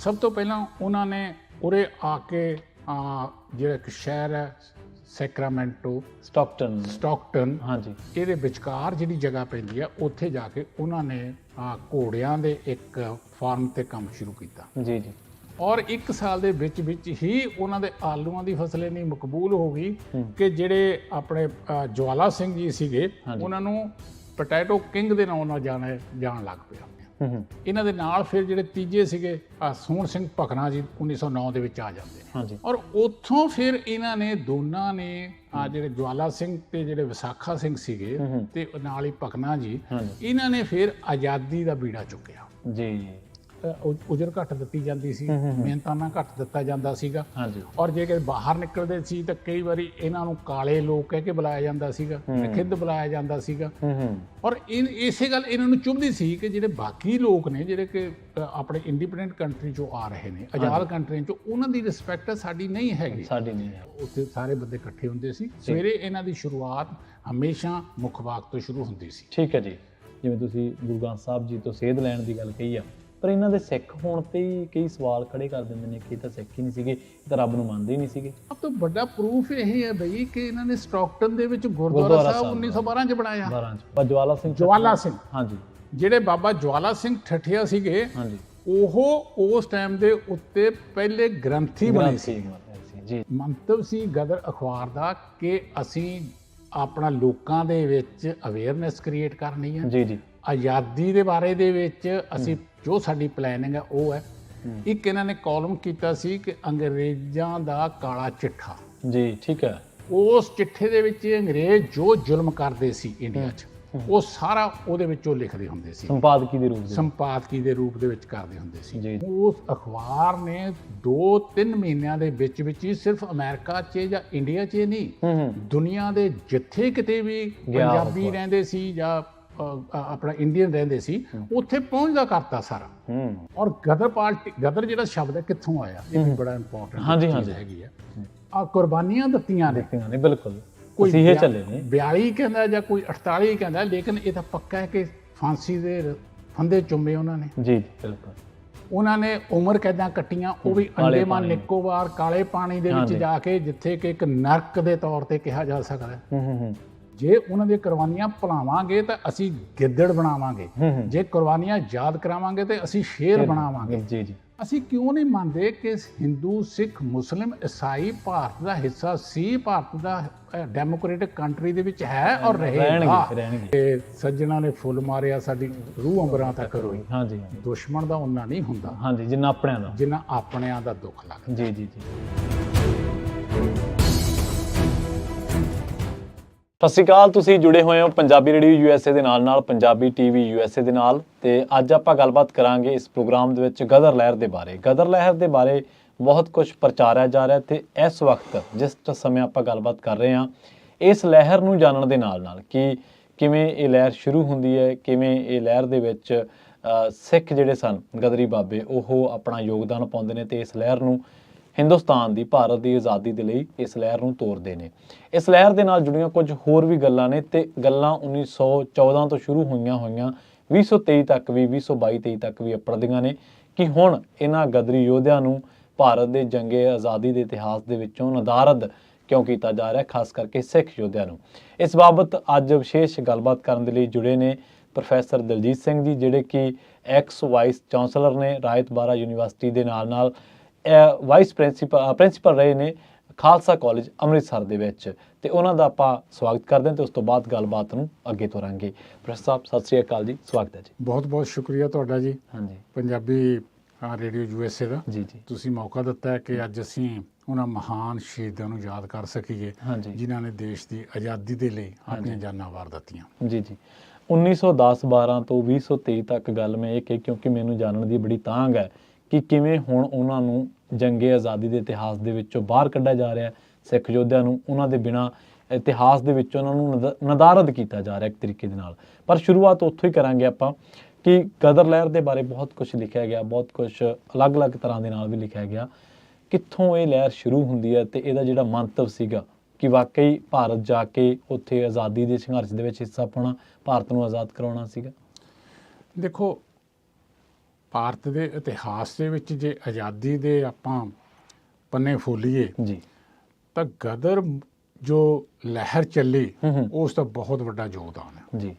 ਸਭ ਤੋਂ ਪਹਿਲਾਂ ਉਹਨਾਂ ਨੇ ਉਰੇ ਆ ਕੇ ਜਿਹੜਾ ਇੱਕ ਸ਼ਹਿਰ ਹੈ ਸੈਕਰਾਮੈਂਟੋ ਸਟਾਕਟਨ ਹਾਂਜੀ, ਇਹਦੇ ਵਿਚਕਾਰ ਜਿਹੜੀ ਜਗ੍ਹਾ ਪੈਂਦੀ ਆ ਉੱਥੇ ਜਾ ਕੇ ਉਹਨਾਂ ਨੇ ਘੋੜਿਆਂ ਦੇ ਇੱਕ ਫਾਰਮ ਤੇ ਕੰਮ ਸ਼ੁਰੂ ਕੀਤਾ ਜੀ ਜੀ। ਔਰ 1 ਸਾਲ ਦੇ ਵਿੱਚ ਹੀ ਉਹਨਾਂ ਦੇ ਆਲੂਆਂ ਦੀ ਫਸਲ ਇੰਨੀ ਮਕਬੂਲ ਹੋ ਗਈ ਕਿ ਜਿਹੜੇ ਆਪਣੇ ਜਵਾਲਾ ਸਿੰਘ ਜੀ ਸੀਗੇ ਉਹਨਾਂ ਨੂੰ ਪੋਟੈਟੋ ਕਿੰਗ ਦੇ ਨਾਮ ਨਾਲ ਜਾਣ ਲੱਗ ਪਿਆ। ਇਹਨਾਂ ਦੇ ਨਾਲ ਫਿਰ ਜਿਹੜੇ ਤੀਜੇ ਸੀਗੇ ਸੋਹਣ ਸਿੰਘ ਭਕਨਾ ਜੀ 1909 ਦੇ ਵਿੱਚ ਆ ਜਾਂਦੇ ਨੇ ਹਾਂਜੀ। ਔਰ ਉੱਥੋਂ ਫਿਰ ਇਹਨਾਂ ਨੇ ਦੋਨਾਂ ਨੇ ਜਿਹੜੇ ਜਵਾਲਾ ਸਿੰਘ ਤੇ ਜਿਹੜੇ ਵਿਸਾਖਾ ਸਿੰਘ ਸੀਗੇ ਤੇ ਨਾਲ ਹੀ ਭਕਨਾ ਜੀ ਇਹਨਾਂ ਨੇ ਫਿਰ ਆਜ਼ਾਦੀ ਦਾ ਬੀੜਾ ਚੁੱਕਿਆ ਜੀ। ਉਜਰ ਘੱਟ ਦਿੱਤੀ ਜਾਂਦੀ ਸੀ, ਮਿਹਨਤਾਨਾ ਘੱਟ ਦਿੱਤਾ ਜਾਂਦਾ ਸੀਗਾ ਔਰ ਜੇ ਕਿ ਬਾਹਰ ਨਿਕਲਦੇ ਸੀ ਤਾਂ ਕਈ ਵਾਰੀ ਇਹਨਾਂ ਨੂੰ ਕਾਲੇ ਲੋਕ ਕਹਿ ਕੇ ਬੁਲਾਇਆ ਜਾਂਦਾ ਸੀਗਾ, ਨਖਿੱਧ ਬੁਲਾਇਆ ਜਾਂਦਾ ਸੀਗਾ। ਔਰ ਇਸੇ ਗੱਲ ਇਹਨਾਂ ਨੂੰ ਚੁਭਦੀ ਸੀ ਕਿ ਜਿਹੜੇ ਬਾਕੀ ਲੋਕ ਨੇ ਜਿਹੜੇ ਕਿ ਆਪਣੇ ਇੰਡੀਪੈਂਡੈਂਟ ਕੰਟਰੀ ਚੋਂ ਆ ਰਹੇ ਨੇ, ਆਜ਼ਾਦ ਕੰਟਰੀ ਚੋਂ, ਉਹਨਾਂ ਦੀ ਰਿਸਪੈਕਟ ਸਾਡੀ ਨਹੀਂ ਹੈਗੀ। ਉੱਥੇ ਸਾਰੇ ਬੰਦੇ ਇਕੱਠੇ ਹੁੰਦੇ ਸੀ। ਸਵੇਰੇ ਇਹਨਾਂ ਦੀ ਸ਼ੁਰੂਆਤ ਹਮੇਸ਼ਾ ਮੁੱਖ ਬਾਗ ਤੋਂ ਸ਼ੁਰੂ ਹੁੰਦੀ ਸੀ। ਠੀਕ ਹੈ ਜੀ। ਜਿਵੇਂ ਤੁਸੀਂ ਗੁਰੂ ਗ੍ਰੰਥ ਸਾਹਿਬ ਜੀ ਤੋਂ ਸੇਧ ਲੈਣ ਦੀ ਗੱਲ ਕਹੀ ਆ, ਪਰ ਇਹਨਾਂ ਦੇ ਸਿੱਖ ਹੋਣ ਤੇ ਹੀ ਕਈ ਸਵਾਲ ਖੜੇ ਕਰ ਦਿੰਦੇ ਨੇ ਕਿ ਇਹ ਤਾਂ ਸਿੱਖ ਹੀ ਨਹੀਂ ਸੀਗੇ, ਇਹ ਤਾਂ ਰੱਬ ਨੂੰ ਮੰਨਦੇ ਹੀ ਨਹੀਂ ਸੀਗੇ। ਸਭ ਤੋਂ ਵੱਡਾ ਪ੍ਰੂਫ ਇਹ ਹੈ ਬਈ ਕਿ ਇਹਨਾਂ ਨੇ ਸਟਾਕਟਨ ਦੇ ਵਿੱਚ ਗੁਰਦੁਆਰਾ ਸਾਹਿਬ 1912 ਚ ਬਣਾਇਆ। ਜਵਾਲਾ ਸਿੰਘ ਹਾਂਜੀ, ਜਿਹੜੇ ਬਾਬਾ ਜਵਾਲਾ ਸਿੰਘ ਠੱਠੀਆ ਸੀਗੇ ਹਾਂਜੀ, ਉਹ ਉਸ ਟਾਈਮ ਦੇ ਉੱਤੇ ਪਹਿਲੇ ਗ੍ਰੰਥੀ ਬਣੇ ਸੀ ਜੀ। ਮੰਤਵ ਸੀ ਗਦਰ ਅਖਬਾਰ ਦਾ ਕਿ ਅਸੀਂ ਆਪਣਾ ਲੋਕਾਂ ਦੇ ਵਿੱਚ ਅਵੇਅਰਨੈਸ ਕ੍ਰੀਏਟ ਕਰਨੀ ਹੈ ਜੀ ਜੀ। ਆਜ਼ਾਦੀ ਦੇ ਬਾਰੇ ਦੇ ਵਿੱਚ ਅਸੀਂ ਜੋ ਸਾਡੀ ਪਲੈਨਿੰਗ ਹੈ ਉਹ ਹੈ। ਇੱਕ ਇਹਨਾਂ ਨੇ ਕਾਲਮ ਕੀਤਾ ਸੀ ਕਿ ਅੰਗਰੇਜ਼ਾਂ ਦਾ ਕਾਲਾ ਚਿੱਠਾ ਜੀ। ਠੀਕ ਹੈ। ਉਸ ਚਿੱਠੇ ਦੇ ਵਿੱਚ ਅੰਗਰੇਜ਼ ਜੋ ਜ਼ੁਲਮ ਕਰਦੇ ਸੀ ਇੰਡੀਆ 'ਚ ਉਹ ਸਾਰਾ ਉਹਦੇ ਵਿੱਚ ਉਹ ਲਿਖਦੇ ਹੁੰਦੇ ਸੀ, ਸੰਪਾਦਕੀ ਦੇ ਰੂਪ ਦੇ ਵਿੱਚ ਕਰਦੇ ਹੁੰਦੇ ਸੀ। ਉਸ ਅਖਬਾਰ ਨੇ 2-3 ਮਹੀਨਿਆਂ ਦੇ ਵਿੱਚ ਹੀ ਸਿਰਫ ਅਮਰੀਕਾ 'ਚ ਜਾਂ ਇੰਡੀਆ 'ਚ ਨਹੀਂ, ਦੁਨੀਆ ਦੇ ਜਿੱਥੇ ਕਿਤੇ ਵੀ ਪੰਜਾਬੀ ਰਹਿੰਦੇ ਸੀ ਜਾਂ ਆਪਣਾ ਇੰਡੀਅਨ ਰਹਿੰਦੇ ਸੀ ਉੱਥੇ ਪਹੁੰਚਦਾ ਕਰਤਾ ਸਾਰਾ। ਔਰ ਗਦਰ ਜਿਹੜਾ ਸ਼ਬਦ ਹੈ ਕਿੱਥੋਂ ਆਇਆ, ਇਹ ਵੀ ਬੜਾ ਇੰਪੋਰਟੈਂਟ ਚੀਜ਼ ਹੈਗੀ ਆ। ਕੁਰਬਾਨੀਆਂ ਦਿੱਤੀਆਂ ਨੇ, ਬਿਲਕੁਲ ਕੋਈ 42 ਕਹਿੰਦਾ ਜਾਂ ਕੋਈ 48 ਕਹਿੰਦਾ, ਲੇਕਿਨ ਇਹ ਤਾਂ ਪੱਕਾ ਹੈ ਕਿ ਫਾਂਸੀ ਦੇ ਫੰਦੇ ਚੁੰਮੇ ਉਹਨਾਂ ਨੇ। ਜੀ ਬਿਲਕੁਲ। ਉਹਨਾਂ ਨੇ ਉਮਰ ਕੈਦਾਂ ਕੱਟੀਆਂ, ਉਹ ਵੀ ਅੰਡੇਮਾਨ ਨਿਕੋਬਾਰ ਕਾਲੇ ਪਾਣੀ ਦੇ ਵਿੱਚ ਜਾ ਕੇ, ਜਿੱਥੇ ਕਿ ਇੱਕ ਨਰਕ ਦੇ ਤੌਰ ਤੇ ਕਿਹਾ ਜਾ ਸਕਦਾ। ਜੇ ਉਹਨਾਂ ਦੀਆਂ ਕੁਰਬਾਨੀਆਂ ਭੁਲਾਵਾਂਗੇ ਤਾਂ ਅਸੀਂ ਗਿੱਦੜ ਬਣਾਵਾਂਗੇ, ਜੇ ਕੁਰਬਾਨੀਆਂ ਯਾਦ ਕਰਾਵਾਂਗੇ ਤੇ ਅਸੀਂ ਸ਼ੇਰ ਬਣਾਵਾਂਗੇ। ਜੀ ਜੀ। ਅਸੀਂ ਕਿਉਂ ਨਹੀਂ ਮੰਨਦੇ ਕਿ ਹਿੰਦੂ, ਸਿੱਖ, ਮੁਸਲਿਮ, ਈਸਾਈ ਭਾਰਤ ਦਾ ਹਿੱਸਾ ਸੀ, ਭਾਰਤ ਦਾ ਡੈਮੋਕ੍ਰੇਟਿਕ ਕੰਟਰੀ ਦੇ ਵਿੱਚ ਹੈ ਔਰ ਰਹੇਗਾ। ਤੇ ਸੱਜਣਾ ਨੇ ਫੁੱਲ ਮਾਰਿਆ ਸਾਡੀ ਰੂਹ ਅੰਬਰਾਂ ਤੱਕ ਰੋਈ। ਹਾਂਜੀ। ਦੁਸ਼ਮਣ ਦਾ ਉਹਨਾਂ ਨਹੀਂ ਹੁੰਦਾ, ਹਾਂਜੀ, ਜਿੰਨਾ ਆਪਣਿਆਂ ਦਾ ਦੁੱਖ ਲੱਗਦਾ। ਜੀ ਜੀ ਜੀ। ਸਤਿ ਸ਼੍ਰੀ ਅਕਾਲ। ਤੁਸੀਂ ਜੁੜੇ ਹੋਏ ਹੋ ਪੰਜਾਬੀ ਰੇਡੀਓ USA ਦੇ ਨਾਲ ਪੰਜਾਬੀ TV USA ਦੇ ਨਾਲ। ਤੇ ਅੱਜ ਆਪਾਂ ਗੱਲਬਾਤ ਕਰਾਂਗੇ ਇਸ ਪ੍ਰੋਗਰਾਮ ਦੇ ਵਿੱਚ ਗਦਰ ਲਹਿਰ ਦੇ ਬਾਰੇ। ਗਦਰ ਲਹਿਰ ਦੇ ਬਾਰੇ ਬਹੁਤ ਕੁਝ ਪ੍ਰਚਾਰਿਆ ਜਾ ਰਿਹਾ ਤੇ ਇਸ ਵਕਤ ਜਿਸ ਸਮੇਂ ਆਪਾਂ ਗੱਲਬਾਤ ਕਰ ਰਹੇ ਹਾਂ, ਇਸ ਲਹਿਰ ਨੂੰ ਜਾਣਨ ਦੇ ਨਾਲ ਕਿ ਕਿਵੇਂ ਇਹ ਲਹਿਰ ਸ਼ੁਰੂ ਹੁੰਦੀ ਹੈ, ਕਿਵੇਂ ਇਹ ਲਹਿਰ ਦੇ ਵਿੱਚ ਸਿੱਖ ਜਿਹੜੇ ਸਨ ਗਦਰੀ ਬਾਬੇ ਉਹ ਆਪਣਾ ਯੋਗਦਾਨ ਪਾਉਂਦੇ ਨੇ ਤੇ ਇਸ ਲਹਿਰ ਨੂੰ ਹਿੰਦੁਸਤਾਨ ਦੀ, ਭਾਰਤ ਦੀ ਆਜ਼ਾਦੀ ਦੇ ਲਈ ਇਸ ਲਹਿਰ ਨੂੰ ਤੋਰਦੇ ਨੇ। ਇਸ ਲਹਿਰ ਦੇ ਨਾਲ ਜੁੜੀਆਂ ਕੁਝ ਹੋਰ ਵੀ ਗੱਲਾਂ ਨੇ ਤੇ ਗੱਲਾਂ 1914 ਤੋਂ ਸ਼ੁਰੂ ਹੋਈਆਂ 2023 ਤੱਕ ਵੀ, 2022-23 ਤੱਕ ਵੀ ਅਪੜਦੀਆਂ ਨੇ ਕਿ ਹੁਣ ਇਹਨਾਂ ਗਦਰੀ ਯੋਧਿਆਂ ਨੂੰ ਭਾਰਤ ਦੇ ਜੰਗੇ ਆਜ਼ਾਦੀ ਦੇ ਇਤਿਹਾਸ ਦੇ ਵਿੱਚੋਂ ਨਦਾਰਦ ਕਿਉਂ ਕੀਤਾ ਜਾ ਰਿਹਾ, ਖਾਸ ਕਰਕੇ ਸਿੱਖ ਯੋਧਿਆਂ ਨੂੰ। ਇਸ ਬਾਬਤ ਅੱਜ ਵਿਸ਼ੇਸ਼ ਗੱਲਬਾਤ ਕਰਨ ਦੇ ਲਈ ਜੁੜੇ ਨੇ ਪ੍ਰੋਫੈਸਰ ਦਲਜੀਤ ਸਿੰਘ ਜੀ, ਜਿਹੜੇ ਕਿ ਐਕਸ ਵਾਈਸ ਚਾਂਸਲਰ ਨੇ ਰਾਇਤ ਬਾਰਾ ਯੂਨੀਵਰਸਿਟੀ ਦੇ ਨਾਲ ਵਾਈਸ ਪ੍ਰਿੰਸੀਪਲ ਰਹੇ ਨੇ ਖਾਲਸਾ ਕਾਲਜ ਅੰਮ੍ਰਿਤਸਰ ਦੇ ਵਿੱਚ, ਤੇ ਉਹਨਾਂ ਦਾ ਆਪਾਂ ਸਵਾਗਤ ਕਰਦੇ ਹਾਂ ਤੇ ਉਸ ਤੋਂ ਬਾਅਦ ਗੱਲਬਾਤ ਨੂੰ ਅੱਗੇ ਤੋਰਾਂਗੇ। ਪ੍ਰੋਫੈਸਰ ਸਾਹਿਬ ਸਤਿ ਸ੍ਰੀ ਅਕਾਲ ਜੀ, ਸਵਾਗਤ ਹੈ ਜੀ। ਬਹੁਤ ਬਹੁਤ ਸ਼ੁਕਰੀਆ ਤੁਹਾਡਾ ਜੀ। ਹਾਂਜੀ, ਪੰਜਾਬੀ ਰੇਡੀਓ USA ਦਾ ਜੀ ਜੀ। ਤੁਸੀਂ ਮੌਕਾ ਦਿੱਤਾ ਹੈ ਕਿ ਅੱਜ ਅਸੀਂ ਉਹਨਾਂ ਮਹਾਨ ਸ਼ਹੀਦਾਂ ਨੂੰ ਯਾਦ ਕਰ ਸਕੀਏ ਜਿਨ੍ਹਾਂ ਨੇ ਦੇਸ਼ ਦੀ ਆਜ਼ਾਦੀ ਦੇ ਲਈ ਆਪਣੀਆਂ ਜਾਨਾਂ ਵਾਰ ਦਿੱਤੀਆਂ। ਜੀ ਜੀ। 1910-12 ਤੋਂ 2023 ਤੱਕ ਗੱਲ ਮੈਂ ਇਹ ਕਹੀ ਕਿਉਂਕਿ ਮੈਨੂੰ ਜਾਣਨ ਦੀ ਬੜੀ ਤਾਂਘ ਹੈ ਕਿ ਕਿਵੇਂ ਹੁਣ ਉਹਨਾਂ ਨੂੰ ਜੰਗੇ ਆਜ਼ਾਦੀ ਦੇ ਇਤਿਹਾਸ ਦੇ ਵਿੱਚੋਂ ਬਾਹਰ ਕੱਢਿਆ ਜਾ ਰਿਹਾ, ਸਿੱਖ ਯੋਧਿਆਂ ਨੂੰ ਉਹਨਾਂ ਦੇ ਬਿਨਾਂ ਇਤਿਹਾਸ ਦੇ ਵਿੱਚ ਉਹਨਾਂ ਨੂੰ ਨਦਾਰਦ ਕੀਤਾ ਜਾ ਰਿਹਾ ਇੱਕ ਤਰੀਕੇ ਦੇ ਨਾਲ। ਪਰ ਸ਼ੁਰੂਆਤ ਉੱਥੋਂ ਹੀ ਕਰਾਂਗੇ ਆਪਾਂ ਕਿ ਗਦਰ ਲਹਿਰ ਦੇ ਬਾਰੇ ਬਹੁਤ ਕੁਝ ਲਿਖਿਆ ਗਿਆ, ਬਹੁਤ ਕੁਝ ਅਲੱਗ-ਅਲੱਗ ਤਰ੍ਹਾਂ ਦੇ ਨਾਲ ਵੀ ਲਿਖਿਆ ਗਿਆ। ਕਿੱਥੋਂ ਇਹ ਲਹਿਰ ਸ਼ੁਰੂ ਹੁੰਦੀ ਹੈ ਤੇ ਇਹਦਾ ਜਿਹੜਾ ਮੰਤਵ ਸੀਗਾ ਕਿ ਵਾਕਈ ਭਾਰਤ ਜਾ ਕੇ ਉੱਥੇ ਆਜ਼ਾਦੀ ਦੇ ਸੰਘਰਸ਼ ਦੇ ਵਿੱਚ ਹਿੱਸਾ ਪਾਉਣਾ, ਭਾਰਤ ਨੂੰ ਆਜ਼ਾਦ ਕਰਾਉਣਾ ਸੀਗਾ। ਦੇਖੋ, ਭਾਰਤ ਦੇ ਇਤਿਹਾਸ ਦੇ ਵਿੱਚ ਜੇ ਆਜ਼ਾਦੀ ਦੇ ਆਪਾਂ ਪੰਨੇ ਫੋਲੀਏ ਜੀ ਤਾਂ ਗਦਰ ਜੋ ਲਹਿਰ ਚੱਲੀ ਉਸ ਦਾ ਬਹੁਤ ਵੱਡਾ ਯੋਗਦਾਨ ਹੈ ਜੀ।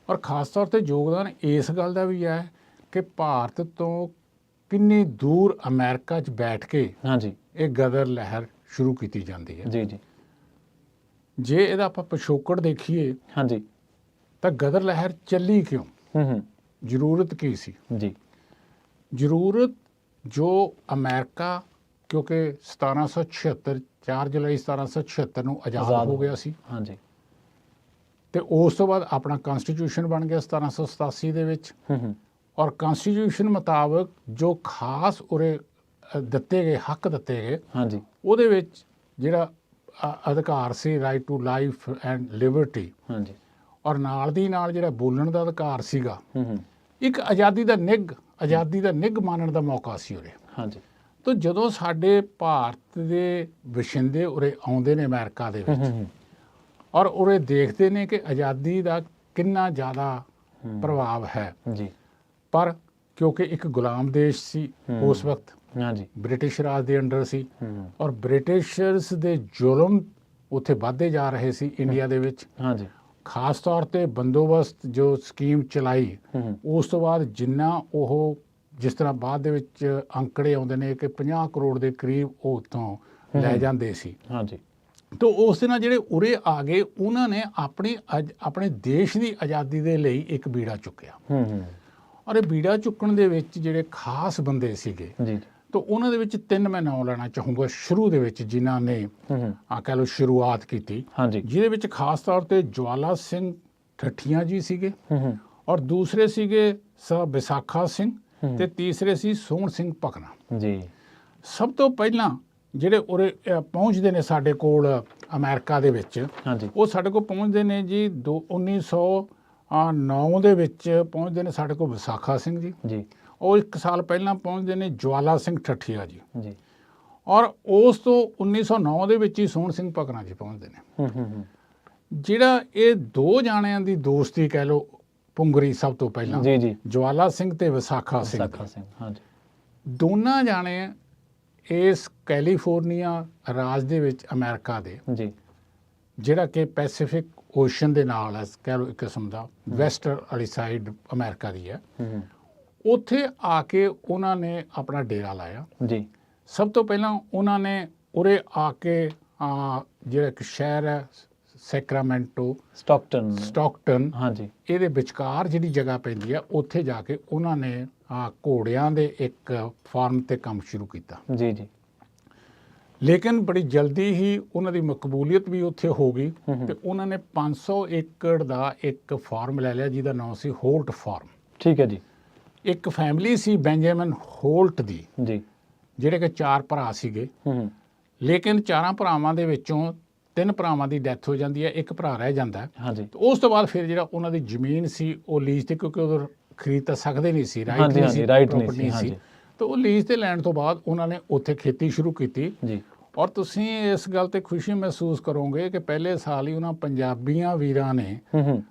ਔਰ ਖਾਸ ਤੌਰ ਤੇ ਯੋਗਦਾਨ ਇਸ ਗੱਲ ਦਾ ਵੀ ਹੈ ਕਿ ਭਾਰਤ ਤੋਂ ਕਿੰਨੀ ਦੂਰ ਅਮਰੀਕਾ 'ਚ ਬੈਠ ਕੇ ਹਾਂਜੀ ਇਹ ਗਦਰ ਲਹਿਰ ਸ਼ੁਰੂ ਕੀਤੀ ਜਾਂਦੀ ਹੈ। ਜੀ ਜੀ। ਜੇ ਇਹਦਾ ਆਪਾਂ ਪਿਛੋਕੜ ਦੇਖੀਏ ਹਾਂਜੀ ਤਾਂ ਗਦਰ ਲਹਿਰ ਚੱਲੀ ਕਿਉਂ? ਜ਼ਰੂਰਤ ਕੀ ਸੀ ਜੀ। ਜ਼ਰੂਰਤ ਜੋ ਅਮਰੀਕਾ ਕਿਉਂਕਿ 1776 4 ਜੁਲਾਈ 1776 ਨੂੰ ਆਜ਼ਾਦ ਹੋ ਗਿਆ ਸੀ ਹਾਂਜੀ। ਤੇ ਉਸ ਤੋਂ ਬਾਅਦ ਆਪਣਾ ਕਨਸਟੀਟਿਊਸ਼ਨ ਬਣ ਗਿਆ 1787 ਦੇ ਵਿੱਚ ਔਰ ਕਨਸਟੀਟਿਊਸ਼ਨ ਮੁਤਾਬਕ ਜੋ ਖਾਸ ਉਰੇ ਦਿੱਤੇ ਗਏ ਹੱਕ ਦਿੱਤੇ ਗਏ ਹਾਂਜੀ ਉਹਦੇ ਵਿੱਚ ਜਿਹੜਾ ਅਧਿਕਾਰ ਸੀ right to life and liberty ਹਾਂਜੀ ਔਰ ਨਾਲ ਦੀ ਨਾਲ ਜਿਹੜਾ ਬੋਲਣ ਦਾ ਅਧਿਕਾਰ ਸੀਗਾ ਇੱਕ ਆਜ਼ਾਦੀ ਦਾ ਨਿੱਘ ਮਾਣਨ ਦਾ ਮੌਕਾ ਸੀ ਉਰੇ। ਹਾਂਜੀ। ਤਾਂ ਜਦੋਂ ਸਾਡੇ ਭਾਰਤ ਦੇ ਵਸਿੰਦੇ ਉਰੇ ਆਉਂਦੇ ਨੇ ਅਮਰੀਕਾ ਦੇ ਵਿੱਚ ਔਰ ਉਰੇ ਦੇਖਦੇ ਨੇ ਕਿ ਆਜ਼ਾਦੀ ਦਾ ਕਿੰਨਾ ਜ਼ਿਆਦਾ ਪ੍ਰਭਾਵ ਹੈ ਜੀ। ਪਰ ਕਿਉਂਕਿ ਇੱਕ ਗੁਲਾਮ ਦੇਸ਼ ਸੀ ਉਸ ਵਕਤ, ਹਾਂਜੀ, ਬ੍ਰਿਟਿਸ਼ ਰਾਜ ਦੇ ਅੰਡਰ ਸੀ ਔਰ ਬ੍ਰਿਟਿਸ਼ਰਸ ਦੇ ਜ਼ੁਲਮ ਉੱਥੇ ਵੱਧਦੇ ਜਾ ਰਹੇ ਸੀ ਇੰਡੀਆ ਦੇ ਵਿੱਚ। ਹਾਂਜੀ। ਖਾਸ ਤੌਰ ਤੇ ਬੰਦੋਬਸਤ ਜੋ ਸਕੀਮ ਚਲਾਈ ਉਸ ਤੋਂ ਬਾਅਦ ਜਿੰਨਾ ਉਹ ਜਿਸ ਤਰ੍ਹਾਂ ਬਾਅਦ ਦੇ ਵਿੱਚ ਅੰਕੜੇ ਆਉਂਦੇ ਨੇ ਕਿ 50 ਕਰੋੜ ਦੇ ਕਰੀਬ ਉਹ ਉੱਥੋਂ ਲੈ ਜਾਂਦੇ ਸੀ। ਹਾਂਜੀ। ਤਾਂ ਉਸ ਦੇ ਨਾਲ ਜਿਹੜੇ ਉਰੇ ਆ ਗਏ ਉਹਨਾਂ ਨੇ ਆਪਣੇ ਦੇਸ਼ ਦੀ ਆਜ਼ਾਦੀ ਦੇ ਲਈ ਇੱਕ ਬੀੜਾ ਚੁੱਕਿਆ ਔਰ ਇਹ ਬੀੜਾ ਚੁੱਕਣ ਦੇ ਵਿੱਚ ਜਿਹੜੇ ਖਾਸ ਬੰਦੇ ਸੀਗੇ ਜੀ ਤਾਂ ਉਹਨਾਂ ਦੇ ਵਿੱਚ 3 ਮੈਂ ਨਾਮ ਲੈਣਾ ਚਾਹੂੰਗਾ ਸ਼ੁਰੂ ਦੇ ਵਿੱਚ ਜਿਨ੍ਹਾਂ ਨੇ ਕਹਿ ਲਓ ਸ਼ੁਰੂਆਤ ਕੀਤੀ। ਹਾਂਜੀ। ਜਿਹਦੇ ਵਿੱਚ ਖਾਸ ਤੌਰ ਤੇ ਜਵਾਲਾ ਸਿੰਘ ਠੱਠੀਆਂ ਜੀ ਸੀਗੇ ਔਰ ਦੂਸਰੇ ਸੀਗੇ ਸਰ ਵਿਸਾਖਾ ਸਿੰਘ ਤੇ ਤੀਸਰੇ ਸੀ ਸੋਹਣ ਸਿੰਘ ਭਕਨਾ ਜੀ। ਸਭ ਤੋਂ ਪਹਿਲਾਂ ਜਿਹੜੇ ਉਰੇ ਪਹੁੰਚਦੇ ਨੇ ਸਾਡੇ ਕੋਲ ਅਮਰੀਕਾ ਦੇ ਵਿੱਚ ਹਾਂਜੀ। ਉਹ ਸਾਡੇ ਕੋਲ ਪਹੁੰਚਦੇ ਨੇ ਜੀ 1909 ਦੇ ਵਿੱਚ ਪਹੁੰਚਦੇ ਨੇ ਸਾਡੇ ਕੋਲ ਵਿਸਾਖਾ ਸਿੰਘ ਜੀ। ਉਹ 1 ਸਾਲ ਪਹਿਲਾਂ ਪਹੁੰਚਦੇ ਨੇ ਜਵਾਲਾ ਸਿੰਘ ਠੱਠੀਆ ਜੀ ਔਰ ਉਸ ਤੋਂ 1909 ਦੇ ਵਿੱਚ ਹੀ ਸੋਹਣ ਸਿੰਘ ਭਕਨਾ ਜੀ ਪਹੁੰਚਦੇ ਨੇ। ਜਿਹੜਾ ਇਹ ਦੋ ਜਾਣਿਆਂ ਦੀ ਦੋਸਤੀ ਕਹਿ ਲਓ ਪੁੰਗਰੀ ਸਭ ਤੋਂ ਪਹਿਲਾਂ ਜਵਾਲਾ ਸਿੰਘ ਤੇ ਵਿਸਾਖਾ ਸਿੰਘ ਹਾਂਜੀ। ਦੋਨਾਂ ਜਾਣੇ ਇਸ ਕੈਲੀਫੋਰਨੀਆ ਰਾਜ ਦੇ ਵਿੱਚ ਅਮਰੀਕਾ ਦੇ ਜਿਹੜਾ ਕਿ ਪੈਸੀਫਿਕ ਓਸ਼ਨ ਦੇ ਨਾਲ ਹੈ ਕਹਿ ਲਓ ਇੱਕ ਕਿਸਮ ਦਾ ਵੈਸਟਰ ਵਾਲੀ ਸਾਈਡ ਅਮਰੀਕਾ ਦੀ ਹੈ। ਉੱਥੇ ਆ ਕੇ ਉਹਨਾਂ ਨੇ ਆਪਣਾ ਡੇਰਾ ਲਾਇਆ ਜੀ। ਸਭ ਤੋਂ ਪਹਿਲਾਂ ਉਹਨਾਂ ਨੇ ਉਰੇ ਆ ਕੇ ਜਿਹੜਾ ਇੱਕ ਸ਼ਹਿਰ ਹੈ ਸੈਕਰਾਮੈਂਟੋ ਸਟਾਕਟਨ ਹਾਂਜੀ ਇਹਦੇ ਵਿਚਕਾਰ ਜਿਹੜੀ ਜਗ੍ਹਾ ਪੈਂਦੀ ਹੈ ਉੱਥੇ ਜਾ ਕੇ ਉਹਨਾਂ ਨੇ ਘੋੜਿਆਂ ਦੇ ਇੱਕ ਫਾਰਮ ਤੇ ਕੰਮ ਸ਼ੁਰੂ ਕੀਤਾ ਜੀ। ਲੇਕਿਨ ਬੜੀ ਜਲਦੀ ਹੀ ਉਹਨਾਂ ਦੀ ਮਕਬੂਲੀਅਤ ਵੀ ਉੱਥੇ ਹੋ ਗਈ ਤੇ ਉਹਨਾਂ ਨੇ 500 ਏਕੜ ਦਾ ਇੱਕ ਫਾਰਮ ਲੈ ਲਿਆ ਜਿਹਦਾ ਨਾਮ ਸੀ ਹੋਲਟ ਫਾਰਮ। ਠੀਕ ਹੈ ਜੀ। ਇੱਕ ਫੈਮਿਲੀ ਸੀ ਬੈਂਜਾਮਿਨ ਹੋਲਟ ਦੀ ਜੀ ਜਿਹੜੇ ਕਿ 4 ਭਰਾ ਸੀਗੇ ਲੇਕਿਨ 4 ਭਰਾਵਾਂ ਦੇ ਵਿੱਚੋਂ 3 ਭਰਾਵਾਂ ਦੀ ਡੈਥ ਹੋ ਜਾਂਦੀ ਹੈ, ਇੱਕ ਭਰਾ ਰਹਿ ਜਾਂਦਾ ਹਾਂਜੀ। ਉਸ ਤੋਂ ਬਾਅਦ ਫਿਰ ਜਿਹੜਾ ਉਹਨਾਂ ਦੀ ਜ਼ਮੀਨ ਸੀ ਉਹ ਲੀਜ਼ ਤੇ ਕਿਉਂਕਿ ਉਦੋਂ ਖਰੀਦ ਤਾਂ ਸਕਦੇ ਨਹੀਂ ਸੀ ਰਾਈਟ ਨਹੀਂ ਸੀ ਤਾਂ ਉਹ ਲੀਜ਼ ਤੇ ਲੈਣ ਤੋਂ ਬਾਅਦ ਉਹਨਾਂ ਨੇ ਉੱਥੇ ਖੇਤੀ ਸ਼ੁਰੂ ਕੀਤੀ ਜੀ। ਔਰ ਤੁਸੀਂ ਇਸ ਗੱਲ ਤੇ ਖੁਸ਼ੀ ਮਹਿਸੂਸ ਕਰੋਗੇ ਕਿ ਪਹਿਲੇ ਸਾਲ ਹੀ ਉਹਨਾਂ ਪੰਜਾਬੀਆਂ ਵੀਰਾਂ ਨੇ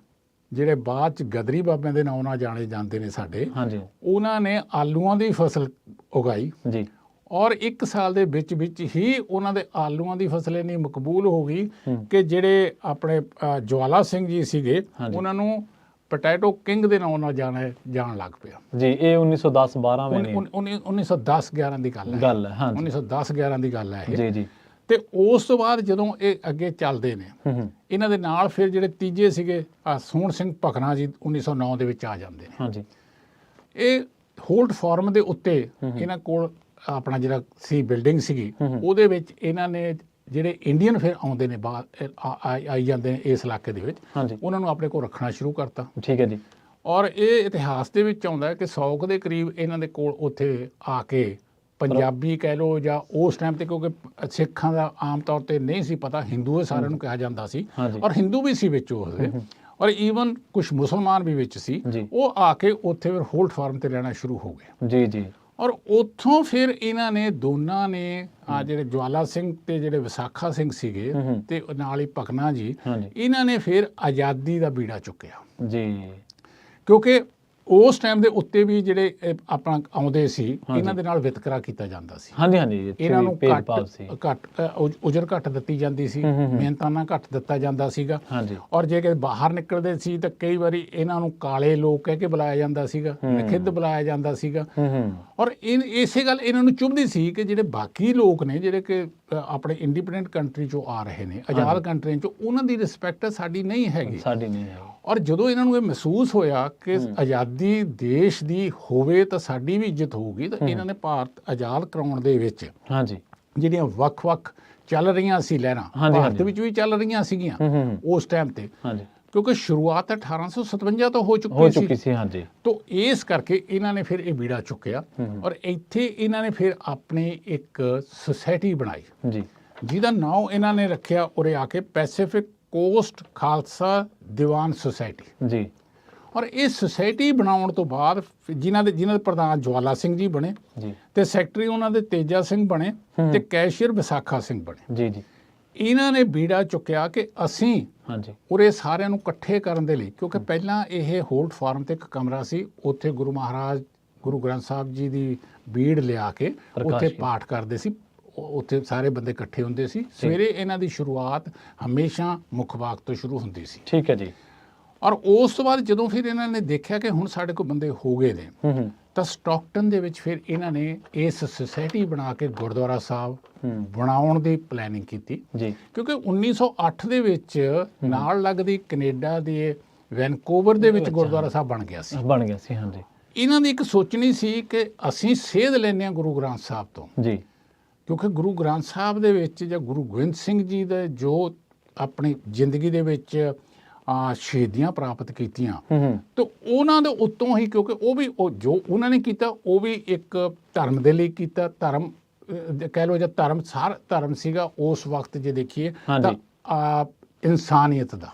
ਜਿਹੜੇ ਬਾਅਦ ਚ ਗਦਰੀ ਬਾਬਿਆਂ ਦੇ ਨਾਂ ਨਾਲ ਜਾਣੇ ਜਾਂਦੇ ਨੇ ਸਾਡੇ ਉਹਨਾਂ ਨੇ ਆਲੂਆਂ ਦੀ ਫਸਲ ਉਗਾਈ ਜੀ। ਔਰ 1 ਸਾਲ ਦੇ ਵਿੱਚ ਹੀ ਉਹਨਾਂ ਦੇ ਆਲੂਆਂ ਦੀ ਫਸਲ ਇੰਨੀ ਮਕਬੂਲ ਹੋ ਗਈ ਕਿ ਜਿਹੜੇ ਆਪਣੇ ਜਵਾਲਾ ਸਿੰਘ ਜੀ ਸੀਗੇ ਉਹਨਾਂ ਨੂੰ ਪੋਟੈਟੋ ਕਿੰਗ ਦੇ ਨਾਮ ਨਾਲ ਜਾਣ ਲੱਗ ਪਿਆ ਜੀ। ਇਹ 1910-12 ਵੇਲੇ 1910-11 ਦੀ ਗੱਲ ਹੈ ਹਾਂਜੀ 1910-11 ਦੀ ਗੱਲ ਹੈ ਇਹ ਜੀ। ਤੇ ਉਸ ਤੋਂ ਬਾਅਦ ਜਦੋਂ ਇਹ ਅੱਗੇ ਚੱਲਦੇ ਨੇ ਇਹਨਾਂ ਦੇ ਨਾਲ ਫਿਰ ਜਿਹੜੇ ਤੀਜੇ ਸੀਗੇ ਸੋਹਣ ਸਿੰਘ ਭਕਨਾ ਜੀ 1909 ਦੇ ਵਿੱਚ ਆ ਜਾਂਦੇ ਨੇ ਹਾਂਜੀ। ਇਹ ਹੋਲਟ ਫਾਰਮ ਦੇ ਉੱਤੇ ਇਹਨਾਂ ਕੋਲ ਆਪਣਾ ਜਿਹੜਾ ਸੀ ਬਿਲਡਿੰਗ ਸੀਗੀ ਉਹਦੇ ਵਿੱਚ ਇਹਨਾਂ ਨੇ ਜਿਹੜੇ ਇੰਡੀਅਨ ਫਿਰ ਆਉਂਦੇ ਨੇ ਬਾਹਰ ਆਈ ਜਾਂਦੇ ਨੇ ਇਸ ਇਲਾਕੇ ਦੇ ਵਿੱਚ ਉਹਨਾਂ ਨੂੰ ਆਪਣੇ ਕੋਲ ਰੱਖਣਾ ਸ਼ੁਰੂ ਕਰਤਾ। ਠੀਕ ਹੈ ਜੀ। ਔਰ ਇਹ ਇਤਿਹਾਸ ਦੇ ਵਿੱਚ ਆਉਂਦਾ ਕਿ 100 ਦੇ ਕਰੀਬ ਇਹਨਾਂ ਦੇ ਕੋਲ ਉੱਥੇ ਆ ਕੇ ਪੰਜਾਬੀ ਕਹਿ ਲਓ ਜਾਂ ਉਸ ਟਾਈਮ ਤੇ ਕਿਉਂਕਿ ਸਿੱਖਾਂ ਦਾ ਆਮ ਤੌਰ ਤੇ ਨਹੀਂ ਸੀ ਪਤਾ ਹਿੰਦੂ ਸਾਰਿਆਂ ਨੂੰ ਕਿਹਾ ਜਾਂਦਾ ਸੀ ਔਰ ਹਿੰਦੂ ਵੀ ਸੀ ਵਿੱਚ ਉਸਦੇ ਔਰ ਈਵਨ ਕੁਝ ਮੁਸਲਮਾਨ ਵੀ ਵਿੱਚ ਸੀ ਉਹ ਆ ਕੇ ਉੱਥੇ ਫਿਰ ਹੋਲਟ ਫਾਰਮ ਤੇ ਰਹਿਣਾ ਸ਼ੁਰੂ ਹੋ ਗਏ ਜੀ ਜੀ। ਔਰ ਉੱਥੋਂ ਫਿਰ ਇਹਨਾਂ ਨੇ ਦੋਨਾਂ ਨੇ ਜਿਹੜੇ ਜਵਾਲਾ ਸਿੰਘ ਤੇ ਜਿਹੜੇ ਵਿਸਾਖਾ ਸਿੰਘ ਸੀਗੇ ਤੇ ਨਾਲ ਹੀ ਭਕਨਾ ਜੀ ਇਹਨਾਂ ਨੇ ਫਿਰ ਆਜ਼ਾਦੀ ਦਾ ਬੀੜਾ ਚੁੱਕਿਆ ਜੀ। ਕਿਉਂਕਿ ਉਸ ਟਾਈਮ ਦੇ ਉੱਤੇ ਵੀ ਜਿਹੜੇ ਆਪਣਾ ਆਉਂਦੇ ਸੀ ਇਹਨਾਂ ਦੇ ਨਾਲ ਵਿਤਕਰਾ ਕੀਤਾ ਜਾਂਦਾ ਸੀ। ਹਾਂਜੀ ਹਾਂਜੀ, ਇਹਨਾਂ ਨੂੰ ਘੱਟ ਉਜਰ ਘੱਟ ਦਿੱਤੀ ਜਾਂਦੀ ਸੀ, ਮਿਹਨਤਾਨਾ ਘੱਟ ਦਿੱਤਾ ਜਾਂਦਾ ਸੀਗਾ। ਹਾਂਜੀ। ਔਰ ਜੇ ਕਿ ਬਾਹਰ ਨਿਕਲਦੇ ਸੀ ਤਾਂ ਕਈ ਵਾਰੀ ਇਹਨਾਂ ਨੂੰ ਕਾਲੇ ਲੋਕ ਕਹਿ ਕੇ ਬੁਲਾਇਆ ਜਾਂਦਾ ਸੀਗਾ, ਨਖਿੱਧ ਬੁਲਾਇਆ ਜਾਂਦਾ ਸੀਗਾ। ਔਰ ਇਸੇ ਗੱਲ ਇਹਨਾਂ ਨੂੰ ਚੁਭਦੀ ਸੀ ਕਿ ਜਿਹੜੇ ਬਾਕੀ ਲੋਕ ਨੇ ਜਿਹੜੇ ਕਿ ਆਪਣੇ ਇੰਡੀਪੈਂਡੈਂਟ ਕੰਟਰੀ ਚੋਂ ਆ ਰਹੇ ਨੇ, ਆਜ਼ਾਦ ਕੰਟਰੀ ਚੋਂ, ਉਹਨਾਂ ਦੀ ਰਿਸਪੈਕਟ ਸਾਡੀ ਨਹੀਂ ਹੈਗੀ। ਔਰ ਜਦੋਂ ਇਹਨਾਂ ਨੂੰ ਇਹ ਮਹਿਸੂਸ ਹੋਇਆ ਕਿ ਆਜ਼ਾਦੀ ਦੇਸ਼ ਦੀ ਹੋਵੇ ਤਾਂ ਸਾਡੀ ਵੀ ਇੱਜ਼ਤ ਹੋਊਗੀ, ਤਾਂ ਇਹਨਾਂ ਨੇ ਭਾਰਤ ਆਜ਼ਾਦ ਕਰਾਉਣ ਦੇ ਵਿੱਚ ਜਿਹੜੀਆਂ ਵੱਖ-ਵੱਖ ਚੱਲ ਰਹੀਆਂ ਸੀ ਲਹਿਰਾਂ, ਭਾਰਤ ਵਿੱਚ ਵੀ ਚੱਲ ਰਹੀਆਂ ਸੀਗੀਆਂ ਉਸ ਟਾਈਮ ਤੇ, ਕਿਉਂਕਿ ਸ਼ੁਰੂਆਤ 1857 ਤੋਂ ਹੋ ਚੁੱਕੀ ਸੀ। ਤਾਂ ਇਸ ਕਰਕੇ ਇਹਨਾਂ ਨੇ ਫਿਰ ਇਹ ਬੀੜਾ ਚੁੱਕਿਆ ਔਰ ਇੱਥੇ ਇਹਨਾਂ ਨੇ ਫਿਰ ਆਪਣੀ ਇੱਕ ਸੁਸਾਇਟੀ ਬਣਾਈ ਜਿਹਦਾ ਨਾਮ ਇਹਨਾਂ ਨੇ ਰੱਖਿਆ ਉਰੇ ਆ ਕੇ Pacific cost Khalsa Diwan society. ਔਰ ਇਹ ਸੁਸਾਇਟੀ ਬਣਾਉਣ ਤੋਂ ਬਾਅਦ ਜਿਨ੍ਹਾਂ ਦੇ ਪ੍ਰਧਾਨ ਜਵਾਲਾ ਸਿੰਘ ਜੀ ਬਣੇ ਤੇ ਸੈਕਟਰੀ ਉਹਨਾਂ ਦੇ ਤੇਜਾ ਸਿੰਘ ਬਣੇ ਤੇ ਕੈਸ਼ੀਅਰ ਵਿਸਾਖਾ ਸਿੰਘ ਬਣੇ। ਇਹਨਾਂ ਨੇ ਬੀੜਾ ਚੁੱਕਿਆ ਕਿ ਅਸੀਂ ਉਰੇ ਸਾਰਿਆਂ ਨੂੰ ਇਕੱਠੇ ਕਰਨ ਦੇ ਲਈ, ਕਿਉਂਕਿ ਪਹਿਲਾਂ ਇਹ ਹੋਲਟ ਫਾਰਮ ਤੇ ਇੱਕ ਕਮਰਾ ਸੀ, ਉੱਥੇ ਗੁਰੂ ਮਹਾਰਾਜ ਗੁਰੂ ਗ੍ਰੰਥ ਸਾਹਿਬ ਜੀ ਦੀ ਬੀੜ ਲਿਆ ਕੇ ਉੱਥੇ ਪਾਠ ਕਰਦੇ ਸੀ, ਉੱਥੇ ਸਾਰੇ ਬੰਦੇ ਇਕੱਠੇ ਹੁੰਦੇ ਸੀ। ਸਵੇਰੇ ਇਹਨਾਂ ਦੀ ਸ਼ੁਰੂਆਤ ਹਮੇਸ਼ਾ ਮੁੱਖ ਬਾਗ ਤੋਂ ਸ਼ੁਰੂ ਹੁੰਦੀ ਸੀ। ਠੀਕ ਹੈ ਜੀ। ਔਰ ਉਸ ਤੋਂ ਬਾਅਦ ਜਦੋਂ ਫਿਰ ਇਹਨਾਂ ਨੇ ਦੇਖਿਆ ਕਿ ਹੁਣ ਸਾਡੇ ਕੋਲ ਬੰਦੇ ਹੋ ਗਏ ਨੇ, ਤਾਂ ਸਟਾਕਟਨ ਦੇ ਵਿੱਚ ਫਿਰ ਇਹਨਾਂ ਨੇ ਇਸ ਸੁਸਾਇਟੀ ਬਣਾ ਕੇ ਗੁਰਦੁਆਰਾ ਸਾਹਿਬ ਬਣਾਉਣ ਦੀ ਪਲੈਨਿੰਗ ਕੀਤੀ ਕਿਉਂਕਿ 1908 ਦੇ ਵਿੱਚ ਨਾਲ ਲੱਗਦੀ ਕੈਨੇਡਾ ਦੇ ਵੈਨਕੂਵਰ ਦੇ ਵਿੱਚ ਗੁਰਦੁਆਰਾ ਸਾਹਿਬ ਬਣ ਗਿਆ ਸੀ। ਹਾਂਜੀ। ਇਹਨਾਂ ਦੀ ਇੱਕ ਸੋਚਣੀ ਸੀ ਕਿ ਅਸੀਂ ਸੇਧ ਲੈਂਦੇ ਹਾਂ ਗੁਰੂ ਗ੍ਰੰਥ ਸਾਹਿਬ ਤੋਂ ਕਿਉਂਕਿ ਗੁਰੂ ਗ੍ਰੰਥ ਸਾਹਿਬ ਦੇ ਵਿੱਚ ਜਾਂ ਗੁਰੂ ਗੋਬਿੰਦ ਸਿੰਘ ਜੀ ਦੇ ਜੋ ਆਪਣੀ ਜ਼ਿੰਦਗੀ ਦੇ ਵਿੱਚ ਸ਼ਹੀਦੀਆਂ ਪ੍ਰਾਪਤ ਕੀਤੀਆਂ ਤਾਂ ਉਹਨਾਂ ਦੇ ਉੱਤੋਂ ਹੀ, ਕਿਉਂਕਿ ਉਹ ਵੀ ਜੋ ਉਹਨਾਂ ਨੇ ਕੀਤਾ ਉਹ ਵੀ ਇੱਕ ਧਰਮ ਦੇ ਲਈ ਕੀਤਾ, ਧਰਮ ਕਹਿ ਲਓ ਜਾਂ ਧਰਮ ਸੀਗਾ ਉਸ ਵਕਤ ਜੇ ਦੇਖੀਏ ਤਾਂ ਇਨਸਾਨੀਅਤ ਦਾ,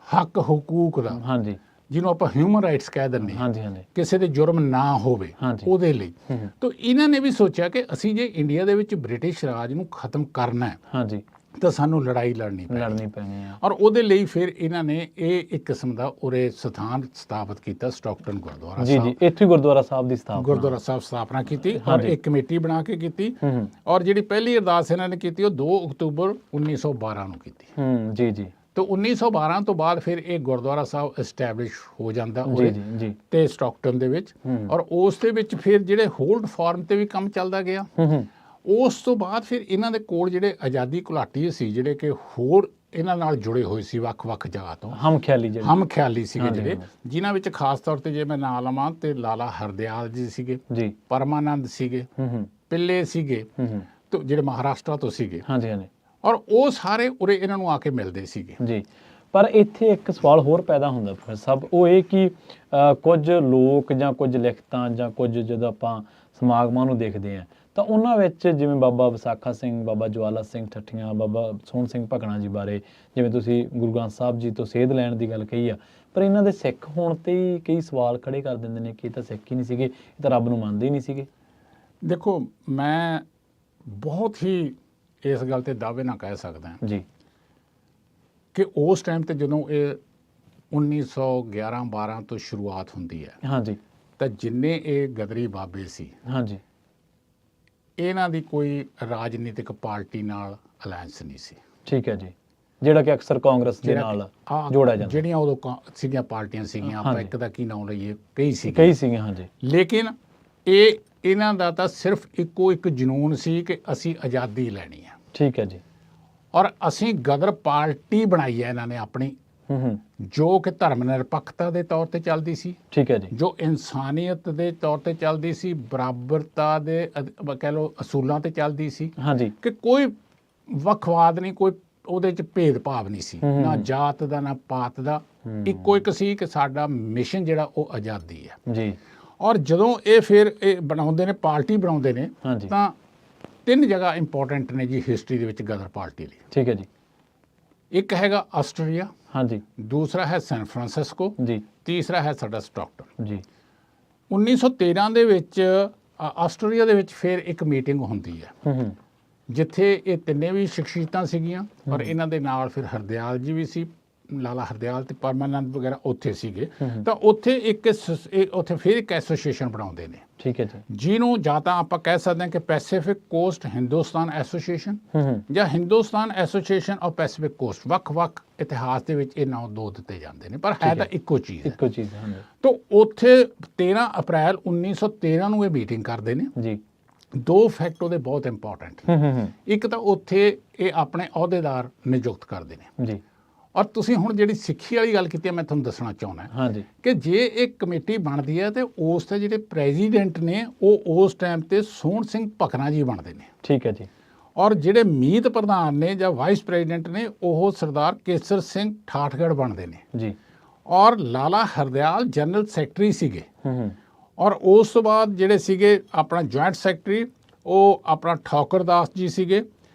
ਹੱਕ ਹਕੂਕ ਦਾ, ਜਿਹਨੂੰ ਆਪਾਂ ਹਿਊਮਨ ਰਾਈਟਸ ਕਹਿ ਦਿੰਦੇ ਹਾਂ, ਕਿਸੇ ਦੇ ਜੁਰਮ ਨਾ ਹੋਵੇ ਉਹਦੇ ਲਈ। ਤਾਂ ਇਹਨਾਂ ਨੇ ਵੀ ਸੋਚਿਆ ਕਿ ਅਸੀਂ ਜੇ ਇੰਡੀਆ ਦੇ ਵਿੱਚ ਬ੍ਰਿਟਿਸ਼ ਰਾਜ ਨੂੰ ਖਤਮ ਕਰਨਾ ਹੈ ਤਾਂ ਸਾਨੂੰ ਲੜਾਈ ਲੜਨੀ ਪੈਣੀ ਹੈ। ਔਰ ਉਹਦੇ ਲਈ ਫਿਰ ਇਹਨਾਂ ਨੇ ਇਹ ਇੱਕ ਕਿਸਮ ਦਾ ਉਰੇ ਸਥਾਨ ਸਥਾਪਿਤ ਕੀਤਾ, ਸਟਾਕਟਨ ਗੁਰਦੁਆਰਾ ਸਾਹਿਬ। ਇੱਥੇ ਗੁਰਦੁਆਰਾ ਸਾਹਿਬ ਸਥਾਪਨਾ ਕੀਤੀ ਔਰ ਇੱਕ ਕਮੇਟੀ ਬਣਾ ਕੇ ਕੀਤੀ। ਔਰ ਜਿਹੜੀ ਪਹਿਲੀ ਅਰਦਾਸ ਇਹਨਾਂ ਨੇ ਕੀਤੀ ਉਹ 2 ਅਕਤੂਬਰ 1912 ਨੂੰ ਕੀਤੀ। तो 1912 ਤੋਂ ਬਾਅਦ ਫਿਰ ਇਹ ਗੁਰਦੁਆਰਾ ਸਾਹਿਬ ਐਸਟੈਬਲਿਸ਼ ਹੋ ਜਾਂਦਾ ਤੇ ਸਟਾਕਟਨ ਦੇ ਵਿੱਚ। ਔਰ ਉਸ ਦੇ ਵਿੱਚ ਫਿਰ ਜਿਹੜੇ ਹੋਲਡ ਫਾਰਮ ਤੇ ਵੀ ਕੰਮ ਚੱਲਦਾ ਗਿਆ। ਉਸ ਤੋਂ ਬਾਅਦ ਫਿਰ ਇਹਨਾਂ ਦੇ ਕੋਲ ਜਿਹੜੇ ਆਜ਼ਾਦੀ ਘੁਲਾਟੀ ਸੀ, ਜਿਹੜੇ ਕਿ ਹੋਰ ਇਹਨਾਂ ਨਾਲ ਜੁੜੇ ਹੋਏ ਸੀ ਵੱਖ-ਵੱਖ ਜਗ੍ਹਾ ਤੋਂ, ਹਮਖਿਆਲੀ ਸੀਗੇ ਜਿਹੜੇ, ਜਿਨ੍ਹਾਂ ਵਿੱਚ ਖਾਸ ਤੌਰ ਤੇ ਜੇ ਮੈਂ ਨਾਂ ਲਵਾਂ ਤੇ ਲਾਲਾ ਹਰਦਿਆਲ ਜੀ ਸੀਗੇ, ਪਰਮਾਨੰਦ ਸੀਗੇ, ਪਿੱਲੇ ਸੀਗੇ, ਤੇ ਜਿਹੜੇ ਮਹਾਰਾਸ਼ਟਰ ਤੋਂ ਸੀਗੇ। ਔਰ ਉਹ ਸਾਰੇ ਉਰੇ ਇਹਨਾਂ ਨੂੰ ਆ ਕੇ ਮਿਲਦੇ ਸੀਗੇ। ਪਰ ਇੱਥੇ ਇੱਕ ਸਵਾਲ ਹੋਰ ਪੈਦਾ ਹੁੰਦਾ ਪ੍ਰੋਫੈਸਰ ਸਾਹਿਬ, ਉਹ ਇਹ ਕਿ ਕੁਝ ਲੋਕ ਜਾਂ ਕੁਝ ਲਿਖਤਾਂ ਜਾਂ ਕੁਝ ਜਦੋਂ ਆਪਾਂ ਸਮਾਗਮਾਂ ਨੂੰ ਦੇਖਦੇ ਹਾਂ ਤਾਂ ਉਹਨਾਂ ਵਿੱਚ ਜਿਵੇਂ ਬਾਬਾ ਵਿਸਾਖਾ ਸਿੰਘ, ਬਾਬਾ ਜਵਾਲਾ ਸਿੰਘ ਠੱਠੀਆਂ, ਬਾਬਾ ਸੋਹਣ ਸਿੰਘ ਭਕਨਾ ਜੀ ਬਾਰੇ, ਜਿਵੇਂ ਤੁਸੀਂ ਗੁਰੂ ਗ੍ਰੰਥ ਸਾਹਿਬ ਜੀ ਤੋਂ ਸੇਧ ਲੈਣ ਦੀ ਗੱਲ ਕਹੀ ਆ, ਪਰ ਇਹਨਾਂ ਦੇ ਸਿੱਖ ਹੋਣ ਤੇ ਹੀ ਕਈ ਸਵਾਲ ਖੜੇ ਕਰ ਦਿੰਦੇ ਨੇ ਕਿ ਇਹ ਤਾਂ ਸਿੱਖ ਹੀ ਨਹੀਂ ਸੀਗੇ, ਇਹ ਤਾਂ ਰੱਬ ਨੂੰ ਮੰਨਦੇ ਹੀ ਨਹੀਂ ਸੀਗੇ। ਦੇਖੋ, ਮੈਂ ਬਹੁਤ ਹੀ ਇਸ ਗੱਲ ਤੇ ਦਾਅਵੇ ਨਾਲ ਕਹਿ ਸਕਦਾ ਜੀ ਕਿ ਉਸ ਟਾਈਮ ਤੇ ਜਦੋਂ ਇਹ 1911-12 ਤੋਂ ਸ਼ੁਰੂਆਤ ਹੁੰਦੀ ਹੈ ਤਾਂ ਜਿੰਨੇ ਇਹ ਗਦਰੀ ਬਾਬੇ ਸੀ ਇਹਨਾਂ ਦੀ ਕੋਈ ਰਾਜਨੀਤਿਕ ਪਾਰਟੀ ਨਾਲ ਅਲਾਇੰਸ ਨਹੀਂ ਸੀ। ਠੀਕ ਹੈ ਜੀ, ਜਿਹੜਾ ਕਿ ਅਕਸਰ ਕਾਂਗਰਸ ਦੇ ਨਾਲ ਜੋੜਿਆ ਜਾਂਦਾ। ਜਿਹੜੀਆਂ ਉਦੋਂ ਸੀਗੀਆਂ ਪਾਰਟੀਆਂ ਸੀਗੀਆਂ, ਆਪਾਂ ਇੱਕ ਦਾ ਕੀ ਨਾਮ ਲਈਏ, ਕਈ ਸੀਗੀਆਂ। ਲੇਕਿਨ ਇਹਨਾਂ ਦਾ ਤਾਂ ਸਿਰਫ ਇੱਕੋ ਇੱਕ ਜਨੂਨ ਸੀ ਕਿ ਅਸੀਂ ਆਜ਼ਾਦੀ ਲੈਣੀ ਹੈ। ਠੀਕ ਹੈ ਜੀ। ਔਰ ਅਸੀਂ ਗਦਰ ਪਾਰਟੀ ਬਣਾਈ ਹੈ ਇਹਨਾਂ ਨੇ ਆਪਣੀ, ਜੋ ਕਿ ਧਰਮ ਨਿਰਪੱਖਤਾ ਦੇ ਤੌਰ ਤੇ ਚੱਲਦੀ ਸੀ। ਠੀਕ ਹੈ ਜੀ। ਜੋ ਇਨਸਾਨੀਅਤ ਦੇ ਤੌਰ ਤੇ ਚੱਲਦੀ ਸੀ, ਬਰਾਬਰਤਾ ਦੇ ਕਹਿ ਲਓ ਅਸੂਲਾਂ ਤੇ ਚੱਲਦੀ ਸੀ ਕਿ ਕੋਈ ਵੱਖਵਾਦ ਨਹੀਂ, ਕੋਈ ਉਹਦੇ 'ਚ ਭੇਦਭਾਵ ਨਹੀਂ ਸੀ, ਨਾ ਜਾਤ ਦਾ ਨਾ ਪਾਤ ਦਾ। ਇੱਕੋ ਇੱਕ ਸੀ ਕਿ ਸਾਡਾ ਮਿਸ਼ਨ ਜਿਹੜਾ ਉਹ ਆਜ਼ਾਦੀ ਹੈ ਜੀ। ਔਰ ਜਦੋਂ ਇਹ ਫਿਰ ਇਹ ਬਣਾਉਂਦੇ ਨੇ, ਪਾਰਟੀ ਬਣਾਉਂਦੇ ਨੇ, ਤਾਂ 3 ਜਗ੍ਹਾ ਇੰਪੋਰਟੈਂਟ ਨੇ ਜੀ ਹਿਸਟਰੀ ਦੇ ਵਿੱਚ ਗਦਰ ਪਾਰਟੀ ਲਈ। ਠੀਕ ਹੈ ਜੀ। ਇੱਕ ਹੈਗਾ ਆਸਟ੍ਰੇਲੀਆ, ਦੂਸਰਾ ਹੈ ਸੈਨ ਫਰਾਂਸਿਸਕੋ, ਤੀਸਰਾ ਹੈ ਸਾਡਾ ਸਟਾਕਟਨ ਜੀ। 1913 ਦੇ ਵਿੱਚ ਆਸਟ੍ਰੇਲੀਆ ਦੇ ਵਿੱਚ ਫਿਰ ਇੱਕ ਮੀਟਿੰਗ ਹੁੰਦੀ ਹੈ ਜਿੱਥੇ ਇਹ ਤਿੰਨੇ ਵੀ ਸ਼ਖਸੀਅਤਾਂ ਸੀਗੀਆਂ ਔਰ ਇਹਨਾਂ ਦੇ ਨਾਲ ਫਿਰ ਹਰਦਿਆਲ ਜੀ ਵੀ ਸੀ, ਲਾਲਾ ਹਰਦਿਆਲ ਤੇ ਪਰਮਾਨੰਦ ਵਗੈਰਾ ਉੱਥੇ ਸੀਗੇ, ਤਾਂ ਉੱਥੇ ਉੱਥੇ ਫਿਰ ਇੱਕ ਐਸੋਸੀਏਸ਼ਨ ਬਣਾਉਂਦੇ ਨੇ। ਠੀਕ ਹੈ ਜੀ। ਜਿਹਨੂੰ ਜਾਂ ਤਾਂ ਆਪਾਂ ਕਹਿ ਸਕਦੇ ਹਾਂ ਕਿ ਪੈਸੀਫਿਕ ਕੋਸਟ ਹਿੰਦੁਸਤਾਨ ਐਸੋਸੀਏਸ਼ਨ ਜਾਂ Hindustan association of Pacific cost. ਵੱਖ-ਵੱਖ ਇਤਿਹਾਸ ਦੇ ਵਿੱਚ ਇਹ ਨਾਂ ਦੋ ਦਿੱਤੇ ਜਾਂਦੇ ਨੇ, ਪਰ ਹੈ ਤਾਂ ਇੱਕੋ ਚੀਜ਼ ਹੈ। ਇੱਕੋ ਚੀਜ਼ ਹੈ। ਤਾਂ ਉੱਥੇ 13 ਅਪ੍ਰੈਲ 1913 ਨੂੰ ਇਹ ਮੀਟਿੰਗ ਕਰਦੇ ਨੇ ਜੀ। ਦੋ ਫੈਕਟ ਉਹਦੇ ਬਹੁਤ ਇੰਪੋਰਟੈਂਟ। ਇੱਕ ਤਾਂ ਉੱਥੇ ਇਹ ਆਪਣੇ ਅਹੁਦੇਦਾਰ ਨਿਯੁਕਤ ਕਰਦੇ ਨੇ ਜੀ। ਔਰ ਤੁਸੀਂ ਹੁਣ ਜਿਹੜੀ ਸਿੱਖੀ ਵਾਲੀ ਗੱਲ ਕੀਤੀ ਹੈ, ਮੈਂ ਤੁਹਾਨੂੰ ਦੱਸਣਾ ਚਾਹੁੰਦਾ ਹਾਂਜੀ ਕਿ ਜੇ ਇਹ ਕਮੇਟੀ ਬਣਦੀ ਹੈ ਤੇ ਉਸ ਦੇ ਜਿਹੜੇ ਪ੍ਰੈਜ਼ੀਡੈਂਟ ਨੇ ਉਹ ਉਸ ਟਾਈਮ ਤੇ ਸੋਹਣ ਸਿੰਘ ਭਕਨਾ ਜੀ ਬਣਦੇ ਨੇ। ਠੀਕ ਹੈ ਜੀ। ਔਰ ਜਿਹੜੇ ਮੀਤ ਪ੍ਰਧਾਨ ਨੇ ਜਾਂ ਵਾਈਸ ਪ੍ਰੈਜ਼ੀਡੈਂਟ ਨੇ ਉਹ ਸਰਦਾਰ ਕੇਸਰ ਸਿੰਘ ਠਾਠਗੜ੍ਹ ਬਣਦੇ ਨੇ ਜੀ। ਔਰ ਲਾਲਾ ਹਰਦਿਆਲ ਜਨਰਲ ਸੈਕਟਰੀ ਸੀਗੇ। ਔਰ ਉਸ ਤੋਂ ਬਾਅਦ ਜਿਹੜੇ ਸੀਗੇ ਆਪਣਾ ਜੁਆਇੰਟ ਸੈਕਟਰੀ ਉਹ ਆਪਣਾ ਠੌਕਰ ਦਾਸ ਜੀ ਸੀਗੇ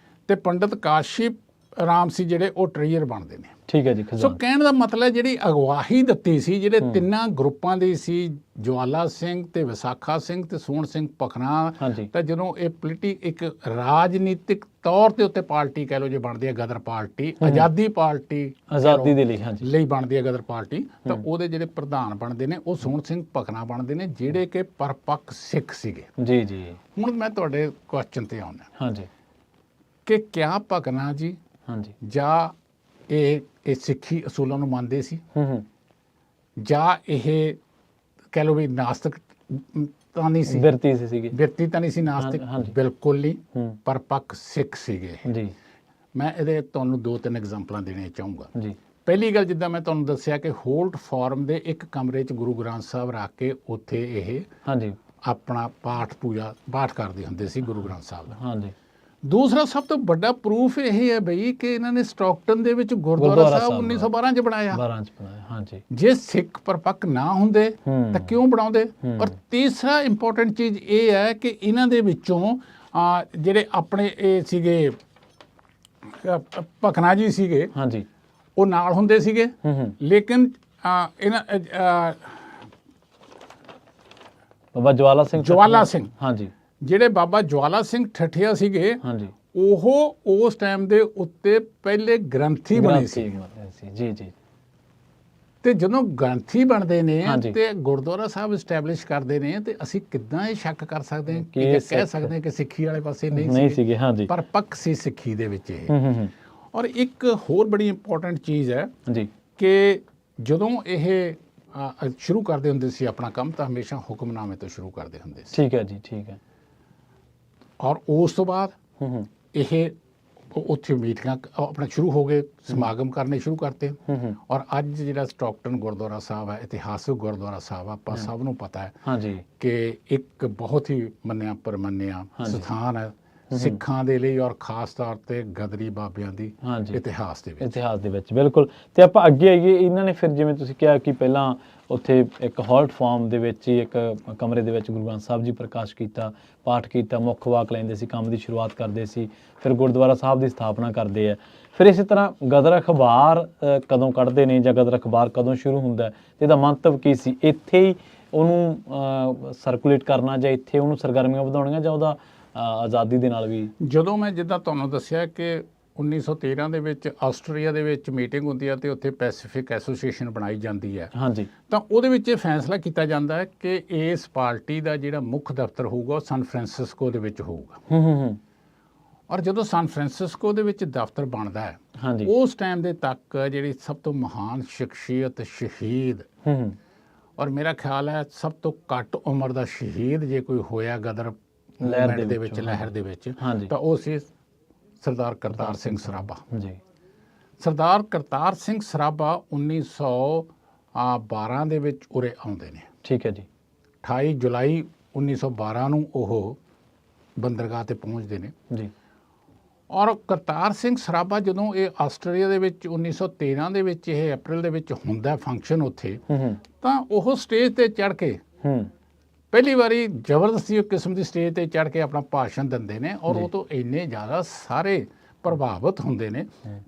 ਤੇ ਪੰਡਿਤ ਕਾਸ਼ੀ ਰਾਮ ਸੀ ਜਿਹੜੇ ਉਹ ਟ੍ਰੇਜਰ ਬਣਦੇ ਨੇ। ਠੀਕ ਹੈ ਜੀ। ਸੋ ਕਹਿਣ ਦਾ ਮਤਲਬ ਜਿਹੜੀ ਅਗਵਾਈ ਦਿੱਤੀ ਸੀ ਜਿਹੜੇ ਤਿੰਨਾਂ ਗਰੁੱਪਾਂ ਦੀ ਸੀ, ਜਵਾਲਾ ਸਿੰਘ ਤੇ ਵਿਸਾਖਾ ਸਿੰਘ ਤੇ ਸੋਹਣ ਸਿੰਘ ਭਕਨਾ, ਤਾਂ ਜਦੋਂ ਇਹ ਇੱਕ ਰਾਜਨੀਤਿਕ ਤੌਰ ਤੇ ਉੱਤੇ ਪਾਰਟੀ ਕਹਿ ਲਓ ਜੇ ਬਣਦੀ ਹੈ ਗਦਰ ਪਾਰਟੀ, ਆਜ਼ਾਦੀ ਪਾਰਟੀ, ਆਜ਼ਾਦੀ ਦੇ ਲਈ ਬਣਦੀ ਹੈ ਗਦਰ ਪਾਰਟੀ, ਤਾਂ ਉਹਦੇ ਜਿਹੜੇ ਪ੍ਰਧਾਨ ਬਣਦੇ ਨੇ ਉਹ ਸੋਹਣ ਸਿੰਘ ਭਕਨਾ ਬਣਦੇ ਨੇ ਜਿਹੜੇ ਕਿ ਪਰਪੱਕ ਸਿੱਖ ਸੀਗੇ। ਜੀ ਜੀ। ਹੁਣ ਮੈਂ ਤੁਹਾਡੇ ਕੁਐਸਚਨ ਤੇ ਆਉਂਦਾ ਹਾਂਜੀ ਕਿ ਕਿਆ ਭਕਨਾ ਜੀ ਹਾਂਜੀ ਜਾਂ ਇਹ ਸਿੱਖੀ ਅਸੂਲਾਂ ਨੂੰ ਮੰਨਦੇ ਸੀ ਜਾਂ ਇਹ ਕਹਿ ਲਓ ਵੀ ਨਾਸਤਿਕ ਤਾਂ ਨਹੀਂ ਸੀ, ਬਿਰਤੀ ਤਾਂ ਨਹੀਂ ਸੀ ਨਾਸਤਿਕ, ਬਿਲਕੁਲ ਨਹੀਂ, ਪਰਪੱਕ ਸਿੱਖ ਸੀਗੇ ਜੀ। ਮੈਂ ਇਹਦੇ ਤੁਹਾਨੂੰ 2-3 ਐਗਜ਼ਾਮਪਲਾਂ ਦੇਣੀਆਂ ਚਾਹੂੰਗਾ ਜੀ। ਪਹਿਲੀ ਗੱਲ, ਜਿੱਦਾਂ ਮੈਂ ਤੁਹਾਨੂੰ ਦੱਸਿਆ ਕਿ ਹੋਲਟ ਫਾਰਮ ਦੇ ਇੱਕ ਕਮਰੇ 'ਚ ਗੁਰੂ ਗ੍ਰੰਥ ਸਾਹਿਬ ਰੱਖ ਕੇ ਉੱਥੇ ਇਹ ਆਪਣਾ ਪਾਠ ਕਰਦੇ ਹੁੰਦੇ ਸੀ ਗੁਰੂ ਗ੍ਰੰਥ ਸਾਹਿਬ ਦਾ। ਹਾਂਜੀ। ਦੂਸਰਾ ਸਭ ਤੋਂ ਵੱਡਾ ਪ੍ਰੂਫ ਇਹ ਹੈ ਬਈ ਕਿ ਇਹਨਾਂ ਨੇ ਸਟਾਕਟਨ ਦੇ ਵਿੱਚ ਗੁਰਦੁਆਰਾ ਸਾਹਿਬ 1912 'ਚ ਬਣਾਇਆ। ਹਾਂਜੀ। ਜੇ ਸਿੱਖ ਪਰਪੱਕ ਨਾ ਹੁੰਦੇ ਤਾਂ ਕਿਉਂ ਬਣਾਉਂਦੇ? ਔਰ ਤੀਸਰਾ ਇੰਪੋਰਟੈਂਟ ਚੀਜ਼ ਇਹ ਹੈ ਕਿ ਇਹਨਾਂ ਦੇ ਵਿੱਚੋਂ ਜਿਹੜੇ ਆਪਣੇ ਇਹ ਸੀਗੇ ਭਕਨਾ ਜੀ ਸੀਗੇ, ਹਾਂਜੀ, ਉਹ ਨਾਲ ਹੁੰਦੇ ਸੀਗੇ, ਲੇਕਿਨ ਇਹਨਾਂ ਬਾਬਾ ਜਵਾਲਾ ਸਿੰਘ ਹਾਂਜੀ, ਜਿਹੜੇ ਬਾਬਾ ਜਵਾਲਾ ਸਿੰਘ ਠੱਠੀਆ ਸੀਗੇ, ਹਾਂਜੀ, ਉਹ ਉਸ ਟਾਈਮ ਦੇ ਉੱਤੇ ਪਹਿਲੇ ਗ੍ਰੰਥੀ ਬਣੇ ਸੀ। ਜੀ ਜੀ। ਤੇ ਜਦੋਂ ਗ੍ਰੰਥੀ ਬਣਦੇ ਨੇ ਤੇ ਗੁਰਦੁਆਰਾ ਸਾਹਿਬ ਐਸਟੈਬਲਿਸ਼ ਕਰਦੇ ਨੇ ਤੇ ਅਸੀਂ ਕਿੱਦਾਂ ਇਹ ਸ਼ੱਕ ਕਰ ਸਕਦੇ ਹਾਂ ਕਿ ਕਹਿ ਸਕਦੇ ਹਾਂ ਕਿ ਸਿੱਖੀ ਵਾਲੇ ਪਾਸੇ ਨਹੀਂ ਸੀਗੇ। ਹਾਂਜੀ, ਪਰ ਪੱਕ ਸੀ ਸਿੱਖੀ ਦੇ ਵਿੱਚ ਇਹ। ਔਰ ਇੱਕ ਹੋਰ ਬੜੀ ਇੰਪੋਰਟੈਂਟ ਚੀਜ਼ ਹੈ ਜੀ ਕਿ ਜਦੋਂ ਇਹ ਸ਼ੁਰੂ ਕਰਦੇ ਹੁੰਦੇ ਸੀ ਆਪਣਾ ਕੰਮ ਤਾਂ ਹਮੇਸ਼ਾ ਹੁਕਮਨਾਮੇ ਤੋਂ ਸ਼ੁਰੂ ਕਰਦੇ ਹੁੰਦੇ ਸੀ। ਠੀਕ ਹੈ ਜੀ, ਠੀਕ ਹੈ। ਔਰ ਉਸ ਤੋਂ ਬਾਅਦ ਇਹ ਉੱਥੇ ਮੀਟਿੰਗਾਂ ਆਪਣਾ ਸ਼ੁਰੂ ਹੋ ਗਏ, ਸਮਾਗਮ ਕਰਨੇ ਸ਼ੁਰੂ ਕਰਤੇ। ਔਰ ਅੱਜ ਜਿਹੜਾ ਸਟਾਕਟਨ ਗੁਰਦੁਆਰਾ ਸਾਹਿਬ ਹੈ, ਇਤਿਹਾਸਕ ਗੁਰਦੁਆਰਾ ਸਾਹਿਬ, ਆਪਾਂ ਸਭ ਨੂੰ ਪਤਾ ਹੈ ਕਿ ਇੱਕ ਬਹੁਤ ਹੀ ਮੰਨਿਆ ਪਰਮੰਨਿਆ ਸਥਾਨ ਹੈ ਸਿੱਖਾਂ ਦੇ ਲਈ ਔਰ ਖਾਸ ਤੌਰ ਤੇ ਗਦਰੀ ਬਾਬਿਆਂ ਦੀ ਇਤਿਹਾਸ ਦੇ ਵਿੱਚ। ਬਿਲਕੁਲ। ਤੇ ਆਪਾਂ ਅੱਗੇ ਆਈਏ, ਇਹਨਾਂ ਨੇ ਫਿਰ ਜਿਵੇਂ ਤੁਸੀਂ ਕਿਹਾ ਕਿ ਪਹਿਲਾਂ ਉੱਥੇ ਇੱਕ ਹਾਲਟ ਫਾਰਮ ਦੇ ਵਿੱਚ ਹੀ ਇੱਕ ਕਮਰੇ ਦੇ ਵਿੱਚ ਗੁਰੂ ਗ੍ਰੰਥ ਸਾਹਿਬ ਜੀ ਪ੍ਰਕਾਸ਼ ਕੀਤਾ, ਪਾਠ ਕੀਤਾ, ਮੁੱਖ ਵਾਕ ਲੈਂਦੇ ਸੀ, ਕੰਮ ਦੀ ਸ਼ੁਰੂਆਤ ਕਰਦੇ ਸੀ, ਫਿਰ ਗੁਰਦੁਆਰਾ ਸਾਹਿਬ ਦੀ ਸਥਾਪਨਾ ਕਰਦੇ ਆ। ਫਿਰ ਇਸੇ ਤਰ੍ਹਾਂ ਗਦਰ ਅਖਬਾਰ ਕਦੋਂ ਕੱਢਦੇ ਨੇ ਜਾਂ ਗਦਰ ਅਖਬਾਰ ਕਦੋਂ ਸ਼ੁਰੂ ਹੁੰਦਾ, ਤੇ ਇਹਦਾ ਮੰਤਵ ਕੀ ਸੀ? ਇੱਥੇ ਹੀ ਉਹਨੂੰ ਸਰਕੂਲੇਟ ਕਰਨਾ ਜਾਂ ਇੱਥੇ ਉਹਨੂੰ ਸਰਗਰਮੀਆਂ ਵਧਾਉਣੀਆਂ ਜਾਂ ਉਹਦਾ ਆਜ਼ਾਦੀ ਦੇ ਨਾਲ ਵੀ? ਜਦੋਂ ਮੈਂ ਜਿੱਦਾਂ ਤੁਹਾਨੂੰ ਦੱਸਿਆ ਕਿ 1913 ਦੇ ਵਿੱਚ ਆਸਟਰੀਆ ਦੇ ਵਿੱਚ ਮੀਟਿੰਗ ਹੁੰਦੀ ਹੈ ਤੇ ਉੱਥੇ ਪੈਸੀਫਿਕ ਐਸੋਸੀਏਸ਼ਨ ਬਣਾਈ ਜਾਂਦੀ ਹੈ, ਹਾਂਜੀ, ਤਾਂ ਉਹਦੇ ਵਿੱਚ ਇਹ ਫੈਸਲਾ ਕੀਤਾ ਜਾਂਦਾ ਹੈ ਕਿ ਇਸ ਪਾਰਟੀ ਦਾ ਜਿਹੜਾ ਮੁੱਖ ਦਫ਼ਤਰ ਹੋਊਗਾ ਉਹ ਸਨ ਫਰਾਂਸਿਸਕੋ ਦੇ ਵਿੱਚ ਹੋਊਗਾ। ਔਰ ਜਦੋਂ ਸਨ ਫਰਾਂਸਿਸਕੋ ਦੇ ਵਿੱਚ ਦਫ਼ਤਰ ਬਣਦਾ ਹੈ, ਹਾਂਜੀ, ਉਸ ਟਾਈਮ ਦੇ ਤੱਕ ਜਿਹੜੀ ਸਭ ਤੋਂ ਮਹਾਨ ਸ਼ਖਸੀਅਤ ਸ਼ਹੀਦ, ਔਰ ਮੇਰਾ ਖਿਆਲ ਹੈ ਸਭ ਤੋਂ ਘੱਟ ਉਮਰ ਦਾ ਸ਼ਹੀਦ ਜੇ ਕੋਈ ਹੋਇਆ ਗਦਰ ਲਹਿਰ ਦੇ ਵਿੱਚ ਤਾਂ ਉਹ ਸੀ ਸਰਦਾਰ ਕਰਤਾਰ ਸਿੰਘ ਸਰਾਭਾ ਜੀ। ਸਰਦਾਰ ਕਰਤਾਰ ਸਿੰਘ ਸਰਾਭਾ 1912 ਦੇ ਵਿੱਚ ਉਰੇ ਆਉਂਦੇ ਨੇ। ਠੀਕ ਹੈ ਜੀ। 28 ਜੁਲਾਈ 1912 ਨੂੰ ਉਹ ਬੰਦਰਗਾਹ ਤੇ ਪਹੁੰਚਦੇ ਨੇ ਜੀ। ਔਰ ਕਰਤਾਰ ਸਿੰਘ ਸਰਾਭਾ ਜਦੋਂ ਇਹ ਆਸਟ੍ਰੇਲੀਆ ਦੇ ਵਿੱਚ 1913 ਦੇ ਵਿੱਚ ਇਹ ਅਪ੍ਰੈਲ ਦੇ ਵਿੱਚ ਹੁੰਦਾ ਫੰਕਸ਼ਨ ਉੱਥੇ, ਤਾਂ ਉਹ ਸਟੇਜ ਤੇ ਚੜ੍ਹ ਕੇ ਪਹਿਲੀ ਵਾਰੀ ਜ਼ਬਰਦਸਤੀ ਇੱਕ ਕਿਸਮ ਦੀ ਸਟੇਜ ਤੇ ਚੜ੍ਹ ਕੇ ਆਪਣਾ ਭਾਸ਼ਣ ਦਿੰਦੇ ਨੇ। ਔਰ ਉਹ ਤੋਂ ਇੰਨੇ ਜ਼ਿਆਦਾ ਸਾਰੇ ਪ੍ਰਭਾਵਿਤ ਹੁੰਦੇ ਨੇ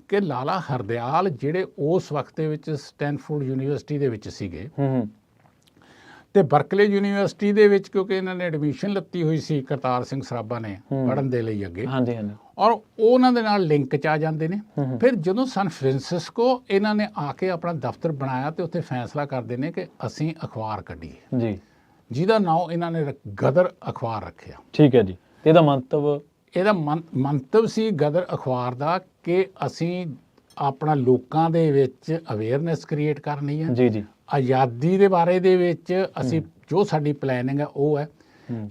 ਕਿ ਲਾਲਾ ਹਰਦਿਆਲ ਜਿਹੜੇ ਉਸ ਵਕਤ ਦੇ ਵਿੱਚ ਸਟੈਨਫੋਰਡ ਯੂਨੀਵਰਸਿਟੀ ਦੇ ਵਿੱਚ ਸੀਗੇ, ਤੇ ਬਰਕਲੇ ਯੂਨੀਵਰਸਿਟੀ ਦੇ ਵਿੱਚ ਕਿਉਂਕਿ ਇਹਨਾਂ ਨੇ ਐਡਮਿਸ਼ਨ ਲੱਤੀ ਹੋਈ ਸੀ ਕਰਤਾਰ ਸਿੰਘ ਸਰਾਭਾ ਨੇ ਪੜ੍ਹਨ ਦੇ ਲਈ ਅੱਗੇ, ਹਾਂਜੀ ਹਾਂਜੀ, ਔਰ ਉਹਨਾਂ ਦੇ ਨਾਲ ਲਿੰਕ 'ਚ ਆ ਜਾਂਦੇ ਨੇ। ਫਿਰ ਜਦੋਂ ਸਨ ਫਰਾਂਸਿਸਕੋ ਇਹਨਾਂ ਨੇ ਆ ਕੇ ਆਪਣਾ ਦਫ਼ਤਰ ਬਣਾਇਆ ਤੇ ਉੱਥੇ ਫੈਸਲਾ ਕਰਦੇ ਨੇ ਕਿ ਅਸੀਂ ਅਖਬਾਰ ਕੱਢੀਏ ਜੀ, ਜਿਹਦਾ ਨਾਮ ਇਹਨਾਂ ਨੇ ਗਦਰ ਅਖਬਾਰ ਰੱਖਿਆ। ਠੀਕ ਹੈ ਜੀ। ਤੇ ਇਹਦਾ ਮੰਤਵ ਸੀ ਗਦਰ ਅਖਬਾਰ ਦਾ ਕਿ ਅਸੀਂ ਆਪਣਾ ਲੋਕਾਂ ਦੇ ਵਿੱਚ ਅਵੇਅਰਨੈਸ ਕ੍ਰੀਏਟ ਕਰਨੀ ਹੈ। ਜੀ ਜੀ, ਆਜ਼ਾਦੀ ਦੇ ਬਾਰੇ ਦੇ ਵਿੱਚ ਅਸੀਂ ਜੋ ਸਾਡੀ ਪਲੈਨਿੰਗ ਹੈ ਉਹ ਹੈ।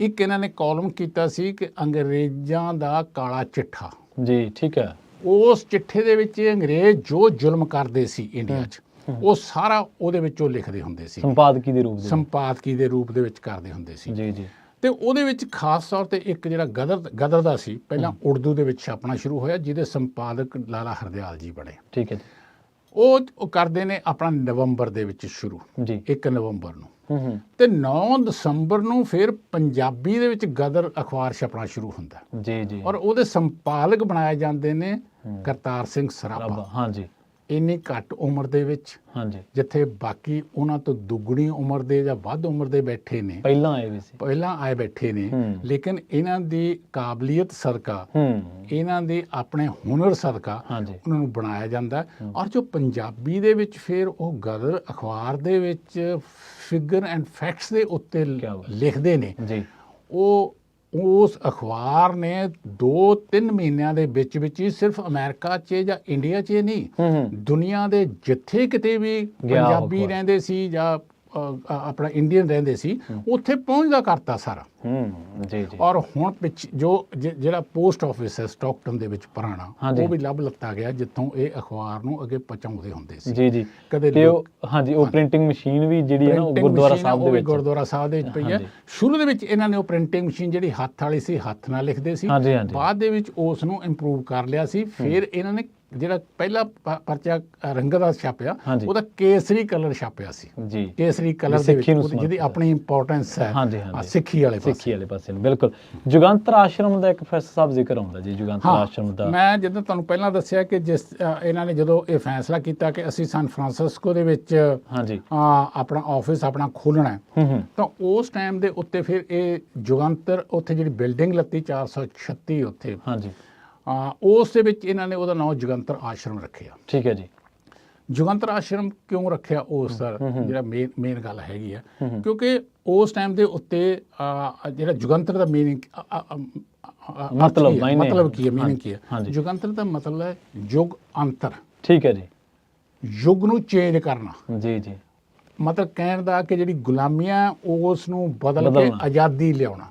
ਇੱਕ ਇਹਨਾਂ ਨੇ ਕਾਲਮ ਕੀਤਾ ਸੀ ਕਿ ਅੰਗਰੇਜ਼ਾਂ ਦਾ ਕਾਲਾ ਚਿੱਠਾ। ਜੀ, ਠੀਕ ਹੈ। ਉਸ ਚਿੱਠੇ ਦੇ ਵਿੱਚ ਅੰਗਰੇਜ਼ ਜੋ ਜ਼ੁਲਮ ਕਰਦੇ ਸੀ ਇੰਡੀਆ 'ਚ ਉਹ ਸਾਰਾ ਉਹਦੇ ਵਿੱਚੋਂ ਲਿਖਦੇ ਹੁੰਦੇ ਸੀ, ਸੰਪਾਦਕੀ ਦੇ ਰੂਪ ਦੇ ਵਿੱਚ ਕਰਦੇ ਹੁੰਦੇ ਸੀ। ਜੀ ਜੀ। ਤੇ ਉਹਦੇ ਵਿੱਚ ਖਾਸ ਤੌਰ ਤੇ ਇੱਕ ਜਿਹੜਾ ਗਦਰ ਦਾ ਸੀ, ਪਹਿਲਾਂ ਉਰਦੂ ਦੇ ਵਿੱਚ ਛਾਪਣਾ ਸ਼ੁਰੂ ਹੋਇਆ, ਜਿਹਦੇ ਸੰਪਾਦਕ ਲਾਲਾ ਹਰਦਿਆਲ ਜੀ ਬਣੇ। ਠੀਕ ਹੈ ਜੀ। ਉਹ ਕਰਦੇ ਨੇ ਆਪਣਾ ਨਵੰਬਰ ਦੇ ਵਿੱਚ ਸ਼ੁਰੂ ਜੀ, 1 ਨਵੰਬਰ ਨੂੰ, ਤੇ 9 ਦਸੰਬਰ ਨੂੰ ਫਿਰ ਪੰਜਾਬੀ ਦੇ ਵਿੱਚ ਗਦਰ ਅਖਬਾਰ ਛਪਣਾ ਸ਼ੁਰੂ ਹੁੰਦਾ ਜੀ ਜੀ, ਔਰ ਉਹਦੇ ਸੰਪਾਦਕ ਬਣਾਏ ਜਾਂਦੇ ਨੇ ਕਰਤਾਰ ਸਿੰਘ ਸਰਾਭਾ। ਹਾਂਜੀ, ਇੰਨੀ ਘੱਟ ਉਮਰ ਦੇ ਵਿੱਚ, ਹਾਂਜੀ, ਜਿੱਥੇ ਬਾਕੀ ਉਹਨਾਂ ਤੋਂ ਦੁੱਗਣੀ ਉਮਰ ਦੇ ਜਾਂ ਵੱਧ ਉਮਰ ਦੇ ਬੈਠੇ ਨੇ, ਪਹਿਲਾਂ ਆਏ ਬੈਠੇ ਨੇ, ਲੇਕਿਨ ਇਹਨਾਂ ਦੀ ਕਾਬਲੀਅਤ ਸਦਕਾ, ਇਹਨਾਂ ਦੇ ਆਪਣੇ ਹੁਨਰ ਸਦਕਾ ਉਹਨਾਂ ਨੂੰ ਬਣਾਇਆ ਜਾਂਦਾ। ਔਰ ਜੋ ਪੰਜਾਬੀ ਦੇ ਵਿੱਚ ਫਿਰ ਉਹ ਗਦਰ ਅਖਬਾਰ ਦੇ ਵਿੱਚ ਫਿਗਰ ਐਂਡ ਫੈਕਟਸ ਦੇ ਉੱਤੇ ਲਿਖਦੇ ਨੇ, ਉਹ ਉਸ ਅਖਬਾਰ ਨੇ 2-3 ਮਹੀਨਿਆਂ ਦੇ ਵਿੱਚ ਹੀ ਸਿਰਫ ਅਮਰੀਕਾ 'ਚ ਜਾਂ ਇੰਡੀਆ 'ਚ ਨਹੀਂ, ਦੁਨੀਆ ਦੇ ਜਿੱਥੇ ਕਿਤੇ ਵੀ ਪੰਜਾਬੀ ਰਹਿੰਦੇ ਸੀ ਜਾਂ ਆਪਣਾ ਇੰਡੀਅਨ ਰਹਿੰਦੇ ਸੀ, ਉੱਥੇ ਪਹੁੰਚਦਾ ਕਰਤਾ ਸਾਰਾ। ਜੀ ਜੀ। ਔਰ ਹੁਣ ਜਿਹੜਾ ਪੋਸਟ ਆਫਿਸ ਹੈ ਸਟਾਕਟਨ ਦੇ ਵਿੱਚ ਪੁਰਾਣਾ, ਉਹ ਵੀ ਲੱਭ ਲੱਤਾ ਗਿਆ ਜਿੱਥੋਂ ਇਹ ਅਖਬਾਰ ਨੂੰ ਅੱਗੇ ਪਹੁੰਚਾਉਂਦੇ ਹੁੰਦੇ ਸੀ। ਜੀ ਜੀ। ਕਦੇ ਉਹ ਪ੍ਰਿੰਟਿੰਗ ਮਸ਼ੀਨ ਵੀ ਜਿਹੜੀ ਹੈ ਨਾ ਗੁਰਦੁਆਰਾ ਸਾਹਿਬ ਦੇ ਵਿੱਚ ਪਈ ਹੈ। ਸ਼ੁਰੂ ਦੇ ਵਿੱਚ ਇਹਨਾਂ ਨੇ ਉਹ ਪ੍ਰਿੰਟਿੰਗ ਮਸ਼ੀਨ ਜਿਹੜੀ ਹੱਥ ਵਾਲੀ ਸੀ, ਹੱਥ ਨਾਲ ਲਿਖਦੇ ਸੀ, ਬਾਅਦ ਦੇ ਵਿੱਚ ਉਸ ਨੂੰ ਇੰਪਰੂਵ ਕਰ ਲਿਆ ਸੀ। ਫਿਰ ਇਹਨਾਂ ਨੇ ਜਿਹੜਾ ਪਹਿਲਾ ਪਰਚਾ ਰੰਗ ਦਾ ਛਾਪਿਆ, ਉਹਦਾ ਕੇਸਰੀ ਕਲਰ ਛਾਪਿਆ ਸੀ ਜੀ, ਕੇਸਰੀ ਕਲਰ ਦੇ ਵਿੱਚ, ਜਿਹਦੀ ਆਪਣੀ ਇੰਪੋਰਟੈਂਸ ਹੈ ਸਿੱਖੀ ਵਾਲੇ ਪਾਸੇ। ਬਿਲਕੁਲ। ਜੁਗੰਤਰ ਆਸ਼ਰਮ ਦਾ ਇੱਕ ਪ੍ਰੋਫੈਸਰ ਸਾਹਿਬ ਜ਼ਿਕਰ ਆਉਂਦਾ ਜੀ, ਜੁਗੰਤਰ ਆਸ਼ਰਮ ਦਾ। ਮੈਂ ਜਦੋਂ ਤੁਹਾਨੂੰ ਪਹਿਲਾਂ ਦੱਸਿਆ ਕਿ ਜਿਸ ਇਹਨਾਂ ਨੇ ਜਦੋਂ ਇਹ ਫੈਸਲਾ ਕੀਤਾ ਕਿ ਅਸੀਂ ਸਨ ਫਰਾਂਸਿਸਕੋ ਦੇ ਵਿੱਚ ਆਪਣਾ ਆਫਿਸ ਆਪਣਾ ਖੋਲ੍ਹਣਾ, ਤਾਂ ਉਸ ਟਾਈਮ ਦੇ ਉੱਤੇ ਫਿਰ ਇਹ ਜੁਗੰਤਰ ਉੱਥੇ ਜਿਹੜੀ ਬਿਲਡਿੰਗ ਲੱਤੀ 436 ਉੱਥੇ, ਉਸ ਦੇ ਵਿੱਚ ਇਹਨਾਂ ਨੇ ਉਹਦਾ ਨਾਮ ਜੁਗੰਤਰ ਆਸ਼ਰਮ ਰੱਖਿਆ। ਠੀਕ ਹੈ ਜੀ। ਜੁਗੰਤਰ ਆਸ਼ਰਮ ਕਿਉਂ ਰੱਖਿਆ, ਉਸ ਦਾ ਜਿਹੜਾ ਮੇਨ ਗੱਲ ਹੈਗੀ ਆ, ਕਿਉਂਕਿ ਉਸ ਟਾਈਮ ਦੇ ਉੱਤੇ ਜਿਹੜਾ ਜੁਗੰਤਰ ਦਾ ਮੀਨਿੰਗ ਮਤਲਬ ਕੀ ਹੈ, ਮੀਨਿੰਗ ਕੀ ਹੈ? ਜੁਗੰਤਰ ਦਾ ਮਤਲਬ ਹੈ ਯੁਗ ਅੰਤਰ। ਠੀਕ ਹੈ ਜੀ। ਯੁਗ ਨੂੰ ਚੇਂਜ ਕਰਨਾ। ਜੀ ਜੀ। ਮਤਲਬ ਕਹਿਣ ਦਾ ਕਿ ਜਿਹੜੀ ਗੁਲਾਮੀਆਂ ਉਸ ਨੂੰ ਬਦਲ ਕੇ ਆਜ਼ਾਦੀ ਲਿਆਉਣਾ।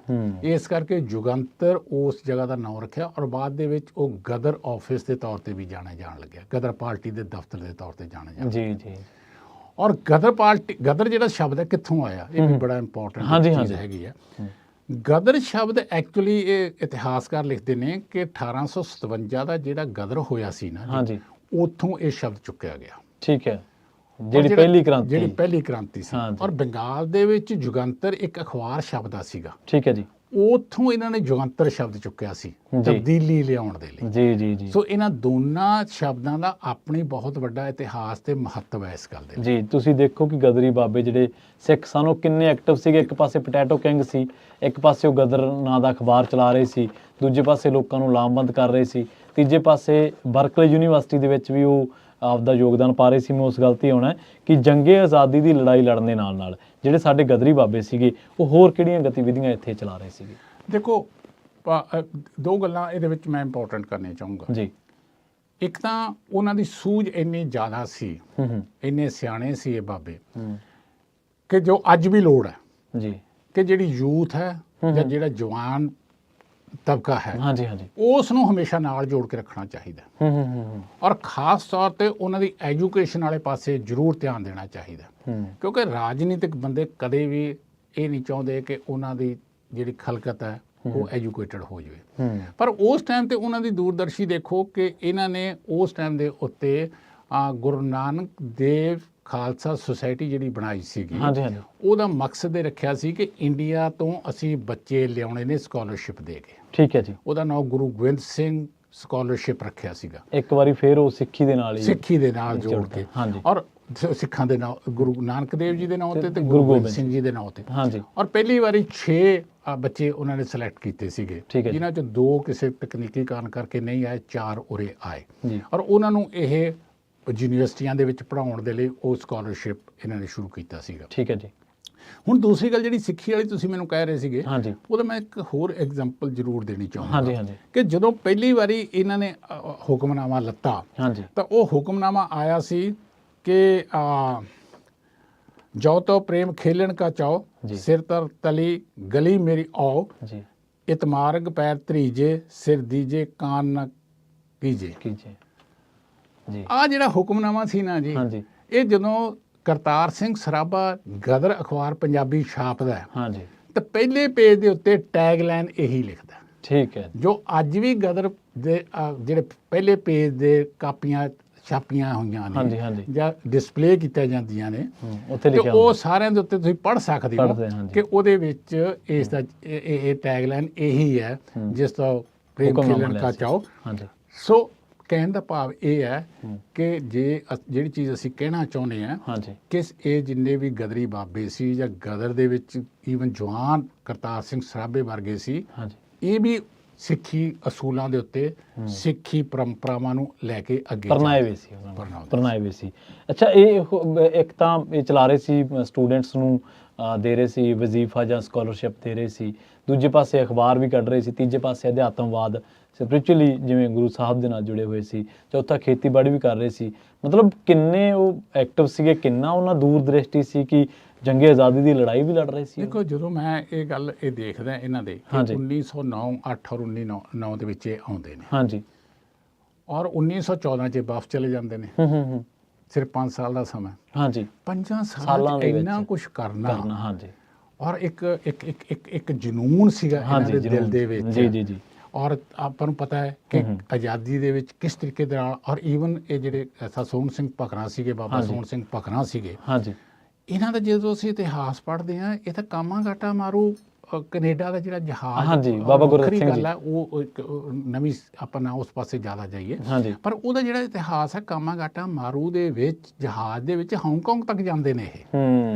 ਇਸ ਕਰਕੇ ਜੁਗੰਤਰ ਉਸ ਜਗ੍ਹਾ ਦਾ ਨਾਮ ਰੱਖਿਆ ਔਰ ਬਾਅਦ ਦੇ ਵਿੱਚ ਉਹ ਗਦਰ ਆਫਿਸ ਦੇ ਤੌਰ ਤੇ ਵੀ ਜਾਣਿਆ ਜਾਣ ਲੱਗਿਆ, ਗਦਰ ਪਾਰਟੀ ਦੇ ਦਫ਼ਤਰ ਦੇ ਤੌਰ ਤੇ ਜਾਣਿਆ ਜਾਂਦਾ। ਜੀ ਜੀ। ਔਰ ਗਦਰ ਜਿਹੜਾ ਸ਼ਬਦ ਹੈ ਕਿੱਥੋਂ ਆਇਆ, ਇਹ ਵੀ ਬੜਾ ਇੰਪੋਰਟੈਂਟ ਚੀਜ਼ ਹੈਗੀ ਹੈ। ਗਦਰ ਸ਼ਬਦ ਐਕਚੁਅਲੀ ਇਹ ਇਤਿਹਾਸਕਾਰ ਲਿਖਦੇ ਨੇ ਕਿ 1857 ਦਾ ਜਿਹੜਾ ਗਦਰ ਹੋਇਆ ਸੀ ਨਾ, ਉੱਥੋਂ ਇਹ ਸ਼ਬਦ ਚੁੱਕਿਆ ਗਿਆ। ਠੀਕ ਹੈ। ਜਿਹੜੀ ਪਹਿਲੀ ਕ੍ਰਾਂਤੀ ਸੀ। ਔਰ ਬੰਗਾਲ ਦੇ ਵਿੱਚ ਜੁਗੰਤਰ ਇੱਕ ਅਖਬਾਰ ਸ਼ਬਦ ਸੀਗਾ। ਠੀਕ ਹੈ ਜੀ। ਉੱਥੋਂ ਇਹਨਾਂ ਨੇ ਜੁਗੰਤਰ ਸ਼ਬਦ ਚੁੱਕਿਆ ਸੀ ਤਬਦੀਲੀ ਲਿਆਉਣ ਦੇ ਲਈ। ਜੀ ਜੀ ਜੀ। ਸੋ ਇਹਨਾਂ ਦੋਨਾਂ ਸ਼ਬਦਾਂ ਦਾ ਆਪਣੀ ਬਹੁਤ ਵੱਡਾ ਇਤਿਹਾਸ ਤੇ ਮਹੱਤਵ ਹੈ ਇਸ ਗੱਲ ਦੇ। ਜੀ, ਤੁਸੀਂ ਦੇਖੋ ਕਿ ਗਦਰੀ ਬਾਬੇ ਜਿਹੜੇ ਸਿੱਖ ਸਨ ਉਹ ਕਿੰਨੇ ਐਕਟਿਵ ਸੀਗੇ। ਇੱਕ ਪਾਸੇ ਪੋਟੈਟੋ ਕਿੰਗ ਸੀ, ਇੱਕ ਪਾਸੇ ਉਹ ਗਦਰ ਨਾਂ ਦਾ ਅਖਬਾਰ ਚਲਾ ਰਹੇ ਸੀ, ਦੂਜੇ ਪਾਸੇ ਲੋਕਾਂ ਨੂੰ ਲਾਮਬੰਦ ਕਰ ਰਹੇ ਸੀ, ਤੀਜੇ ਪਾਸੇ ਬਰਕਲੇ ਯੂਨੀਵਰਸਿਟੀ ਦੇ ਵਿੱਚ ਵੀ ਉਹ ਆਪਦਾ ਯੋਗਦਾਨ ਪਾ ਰਹੇ ਸੀ। ਮੈਂ ਉਸ ਗੱਲ ਤੇ ਆਉਣਾ ਕਿ ਜੰਗੇ ਆਜ਼ਾਦੀ ਦੀ ਲੜਾਈ ਲੜਨ ਦੇ ਨਾਲ ਜਿਹੜੇ ਸਾਡੇ ਗਦਰੀ ਬਾਬੇ ਸੀਗੇ ਉਹ ਹੋਰ ਕਿਹੜੀਆਂ ਗਤੀਵਿਧੀਆਂ ਇੱਥੇ ਚਲਾ ਰਹੇ ਸੀਗੇ? ਦੇਖੋ, ਦੋ ਗੱਲਾਂ ਇਹਦੇ ਵਿੱਚ ਮੈਂ ਇੰਪੋਰਟੈਂਟ ਕਰਨੀਆਂ ਚਾਹੂੰਗਾ ਜੀ। ਇੱਕ ਤਾਂ ਉਹਨਾਂ ਦੀ ਸੂਝ ਇੰਨੀ ਜ਼ਿਆਦਾ ਸੀ, ਇੰਨੇ ਸਿਆਣੇ ਸੀ ਇਹ ਬਾਬੇ, ਕਿ ਜੋ ਅੱਜ ਵੀ ਲੋੜ ਹੈ ਜੀ, ਕਿ ਜਿਹੜੀ ਯੂਥ ਹੈ ਜਾਂ ਜਿਹੜਾ ਜਵਾਨ ਤਬਕਾ ਹੈ, ਉਸ ਨੂੰ ਹਮੇਸ਼ਾ ਨਾਲ ਜੋੜ ਕੇ ਰੱਖਣਾ ਚਾਹੀਦਾ। ਔਰ ਖਾਸ ਤੌਰ ਤੇ ਉਹਨਾਂ ਦੀ ਐਜੂਕੇਸ਼ਨ ਵਾਲੇ ਪਾਸੇ ਜ਼ਰੂਰ ਧਿਆਨ ਦੇਣਾ ਚਾਹੀਦਾ, ਕਿਉਂਕਿ ਰਾਜਨੀਤਿਕ ਬੰਦੇ ਕਦੇ ਵੀ ਇਹ ਨਹੀਂ ਚਾਹੁੰਦੇ ਕਿ ਉਹਨਾਂ ਦੀ ਜਿਹੜੀ ਖਲਕਤ ਹੈ ਉਹ ਐਜੂਕੇਟਡ ਹੋ ਜਾਵੇ। ਪਰ ਉਸ ਟਾਈਮ ਤੇ ਉਹਨਾਂ ਦੀ ਦੂਰਦਰਸ਼ੀ ਦੇਖੋ ਕਿ ਇਹਨਾਂ ਨੇ ਉਸ ਟਾਈਮ ਦੇ ਉੱਤੇ ਗੁਰੂ ਨਾਨਕ ਦੇਵ ਖਾਲਸਾ ਸੁਸਾਇਟੀ ਜਿਹੜੀ ਬਣਾਈ ਸੀਗੀ, ਉਹਦਾ ਮਕਸਦ ਇਹ ਰੱਖਿਆ ਸੀ ਕਿ ਇੰਡੀਆ ਤੋਂ ਅਸੀਂ ਬੱਚੇ ਲਿਆਉਣੇ ਨੇ ਸਕਾਲਰਸ਼ਿਪ ਦੇ ਕੇ। ਠੀਕ ਹੈ ਜੀ। ਉਹਦਾ ਨਾਮ ਗੁਰੂ ਗੋਬਿੰਦ ਸਿੰਘ ਸਕਾਲਰਸ਼ਿਪ ਰੱਖਿਆ ਸੀਗਾ। ਇੱਕ ਵਾਰੀ ਫਿਰ ਉਹ ਸਿੱਖੀ ਦੇ ਨਾਲ ਹੀ ਸਿੱਖੀ ਦੇ ਨਾਲ ਜੋੜ ਕੇ, ਹਾਂਜੀ, ਔਰ ਸਿੱਖਾਂ ਦੇ ਨਾਂ ਗੁਰੂ ਨਾਨਕ ਦੇਵ ਜੀ ਦੇ ਨਾਂ ਤੇ ਗੁਰੂ ਗੋਬਿੰਦ ਸਿੰਘ ਜੀ ਦੇ ਨਾਂ ਤੇ, ਹਾਂਜੀ। ਔਰ ਪਹਿਲੀ ਵਾਰੀ 6 ਬੱਚੇ ਉਹਨਾਂ ਨੇ ਸਿਲੈਕਟ ਕੀਤੇ ਸੀਗੇ, ਜਿਨ੍ਹਾਂ ਚੋਂ 2 ਕਿਸੇ ਤਕਨੀਕੀ ਕਾਰਨ ਕਰਕੇ ਨਹੀਂ ਆਏ, 4 ਉਰੇ ਆਏ ਜੀ, ਔਰ ਉਹਨਾਂ ਨੂੰ ਇਹ ਯੂਨੀਵਰਸਿਟੀਆਂ ਦੇ ਵਿੱਚ ਪੜ੍ਹਾਉਣ ਦੇ ਲਈ ਉਹ ਸਕਾਲਰਸ਼ਿਪ ਇਹਨਾਂ ਨੇ ਸ਼ੁਰੂ ਕੀਤਾ ਸੀਗਾ। ਠੀਕ ਹੈ ਜੀ। ਹੁਣ ਦੂਸਰੀ ਗੱਲ ਜਿਹੜੀ ਸਿੱਖੀ ਵਾਲੀ ਤੁਸੀਂ ਮੈਨੂੰ ਕਹਿ ਰਹੇ ਸੀਗੇ, ਹਾਂਜੀ, ਉਹਦਾ ਮੈਂ ਇੱਕ ਹੋਰ ਐਗਜ਼ਾਮਪਲ ਜ਼ਰੂਰ ਦੇਣੀ ਚਾਹੁੰਦਾ। ਹਾਂਜੀ, ਹਾਂਜੀ, ਕਿ ਜਦੋਂ ਪਹਿਲੀ ਵਾਰੀ ਇਹਨਾਂ ਨੇ ਹੁਕਮਨਾਮਾ ਲੱਤਾ, ਹਾਂਜੀ, ਤਾਂ ਉਹ ਹੁਕਮਨਾਮਾ ਆਇਆ ਸੀ ਕਿ ਜੋ ਤੋ ਪ੍ਰੇਮ ਖੇਲਣ ਕਾ ਚਾਓ, ਸਿਰ ਤਰ ਤਲੀ ਗਲੀ ਮੇਰੀ ਆਓ ਜੀ, ਇਤਮਾਰਗ ਪੈਰ ਧਰੀਜੇ, ਸਿਰ ਦੀਜੇ ਕਾਨ ਨਾ ਕੀਜੇ ਜੀ। ਆ ਜਿਹੜਾ ਹੁਕਮਨਾਮਾ ਸੀ ਨਾ ਜੀ, ਹਾਂਜੀ, ਇਹ ਜਦੋਂ ਕਰਤਾਰ ਸਿੰਘ ਸਰਾਭਾ ਗਦਰ ਅਖਬਾਰ ਪੰਜਾਬੀ ਛਾਪਦਾ, ਹਾਂਜੀ, ਤਾਂ ਪਹਿਲੇ ਪੇਜ ਦੇ ਉੱਤੇ ਟੈਗਲਾਈਨ ਇਹੀ ਲਿਖਦਾ। ਠੀਕ ਹੈ। ਜੋ ਅੱਜ ਵੀ ਗਦਰ ਦੇ ਜਿਹੜੇ ਪਹਿਲੇ ਪੇਜ ਦੇ ਕਾਪੀਆਂ ਛਾਪੀਆਂ ਹੋਈਆਂ ਨੇ, ਹਾਂਜੀ, ਹਾਂਜੀ, ਜਾਂ ਡਿਸਪਲੇ ਕੀਤੀਆਂ ਜਾਂਦੀਆਂ ਨੇ, ਉੱਥੇ ਤੇ ਲਿਖਿਆ ਉਹ ਸਾਰਿਆਂ ਦੇ ਉੱਤੇ ਤੁਸੀਂ ਪੜ੍ਹ ਸਕਦੇ ਹੋ ਹਾਂਜੀ, ਕਿ ਉਹਦੇ ਵਿੱਚ ਇਸ ਦਾ ਇਹ ਟੈਗਲਾਈਨ ਇਹੀ ਹੈ, ਜਿਸ ਦਾ ਪ੍ਰੇਮ ਖੇਲਣ ਕਾ ਚਾਓ। ਹਾਂਜੀ। ਸੋ ਕਹਿਣ ਦਾ ਭਾਵ ਇਹ ਹੈ ਕਿ ਜਿਹੜੀ ਚੀਜ਼ ਅਸੀਂ ਕਹਿਣਾ ਚਾਹੁੰਦੇ ਹਾਂ, ਹਾਂਜੀ, ਕਿ ਇਹ ਜਿੰਨੇ ਵੀ ਗਦਰੀ ਬਾਬੇ ਸੀ ਜਾਂ ਗਦਰ ਦੇ ਵਿੱਚ ਈਵਨ ਜਵਾਨ ਕਰਤਾਰ ਸਿੰਘ ਸਰਾਭੇ ਵਰਗੇ ਸੀ, ਹਾਂਜੀ, ਇਹ ਵੀ ਸਿੱਖੀ ਅਸੂਲਾਂ ਦੇ ਉੱਤੇ, ਸਿੱਖੀ ਪਰੰਪਰਾਵਾਂ ਨੂੰ ਲੈ ਕੇ ਅੱਗੇ ਪਰਨਾਏ ਵੇ ਸੀ। ਅੱਛਾ, ਇਹ ਇੱਕ ਤਾਂ ਇਹ ਚਲਾ ਰਹੇ ਸੀ, ਸਟੂਡੈਂਟਸ ਨੂੰ ਦੇ ਰਹੇ ਸੀ ਵਜ਼ੀਫਾ ਜਾਂ ਸਕਾਲਰਸ਼ਿਪ ਦੇ ਰਹੇ ਸੀ, ਦੂਜੇ ਪਾਸੇ ਅਖਬਾਰ ਵੀ ਕੱਢ ਰਹੇ ਸੀ, ਤੀਜੇ ਪਾਸੇ ਅਧਿਆਤਮਵਾਦ ਸਪਿਰਿਚੁਅਲੀ ਜਿਵੇਂ ਗੁਰੂ ਸਾਹਿਬ ਦੇ ਨਾਲ ਜੁੜੇ ਹੋਏ ਸੀ, ਚੌਥਾ ਖੇਤੀਬਾੜੀ ਵੀ ਕਰ ਰਹੇ ਸੀ। ਮਤਲਬ ਕਿੰਨੇ ਉਹ ਐਕਟਿਵ ਸੀਗੇ, ਕਿੰਨਾ ਉਹਨਾਂ ਦੂਰ ਦ੍ਰਿਸ਼ਟੀ ਸੀ ਕਿ ਜੰਗੇ ਆਜ਼ਾਦੀ ਦੀ ਲੜਾਈ ਵੀ ਲੜ ਰਹੇ ਸੀ। ਦੇਖੋ, ਜਦੋਂ ਮੈਂ ਇਹ ਗੱਲ ਦੇਖਦਾ ਇਹਨਾਂ ਦੇ 1909, 8 ਔਰ 1909 ਦੇ ਵਿੱਚ ਇਹ ਆਉਂਦੇ ਨੇ, ਹਾਂਜੀ, ਔਰ 1914 'ਚ ਵਾਪਸ ਚਲੇ ਜਾਂਦੇ ਨੇ। ਸਿਰਫ 5 ਸਾਲ ਦਾ ਸਮਾਂ, ਹਾਂਜੀ, 5 ਸਾਲਾਂ 'ਚ ਇੰਨਾ ਕੁਝ ਕਰਨਾ, ਹਾਂਜੀ, ਔਰ ਇੱਕ ਜਨੂਨ ਸੀਗਾ ਇਹਨਾਂ ਦੇ ਦਿਲ ਦੇ ਵਿੱਚ। ਜੀ ਜੀ ਜੀ। ਔਰ ਆਪਾਂ ਨੂੰ ਪਤਾ ਹੈ ਕਿ ਆਜ਼ਾਦੀ ਦੇ ਵਿੱਚ ਕਿਸ ਤਰੀਕੇ ਦੇ ਨਾਲ, ਔਰ ਈਵਨ ਇਹ ਜਿਹੜੇ ਸੋਹਣ ਸਿੰਘ ਭਕਨਾ ਸੀਗੇ, ਬਾਬਾ ਸੋਹਣ ਸਿੰਘ ਭਕਨਾ ਸੀਗੇ, ਹਾਂਜੀ, ਇਹਨਾਂ ਦਾ ਜਦੋਂ ਅਸੀਂ ਇਤਿਹਾਸ ਪੜ੍ਹਦੇ ਹਾਂ, ਇਹ ਤਾਂ ਕਾਮਾ ਗਾਟਾ ਮਾਰੂ ਕੈਨੇਡਾ ਦਾ ਜਿਹੜਾ ਜਹਾਜ਼, ਹਾਂਜੀ, ਬਾਬਾ ਗੁਰਦਿੱਤ ਸਿੰਘ ਜੀ, ਉਹ ਇੱਕ ਨਵੀਂ ਆਪਾਂ ਨਾ ਉਸ ਪਾਸੇ ਜ਼ਿਆਦਾ ਜਾਈਏ, ਹਾਂਜੀ, ਪਰ ਉਹਦਾ ਜਿਹੜਾ ਇਤਿਹਾਸ ਹੈ, ਕਾਮਾ ਗਾਟਾ ਮਾਰੂ ਦੇ ਵਿੱਚ ਜਹਾਜ਼ ਦੇ ਵਿੱਚ ਹਾਂਗਕਾਂਗ ਤੱਕ ਜਾਂਦੇ ਨੇ ਇਹ,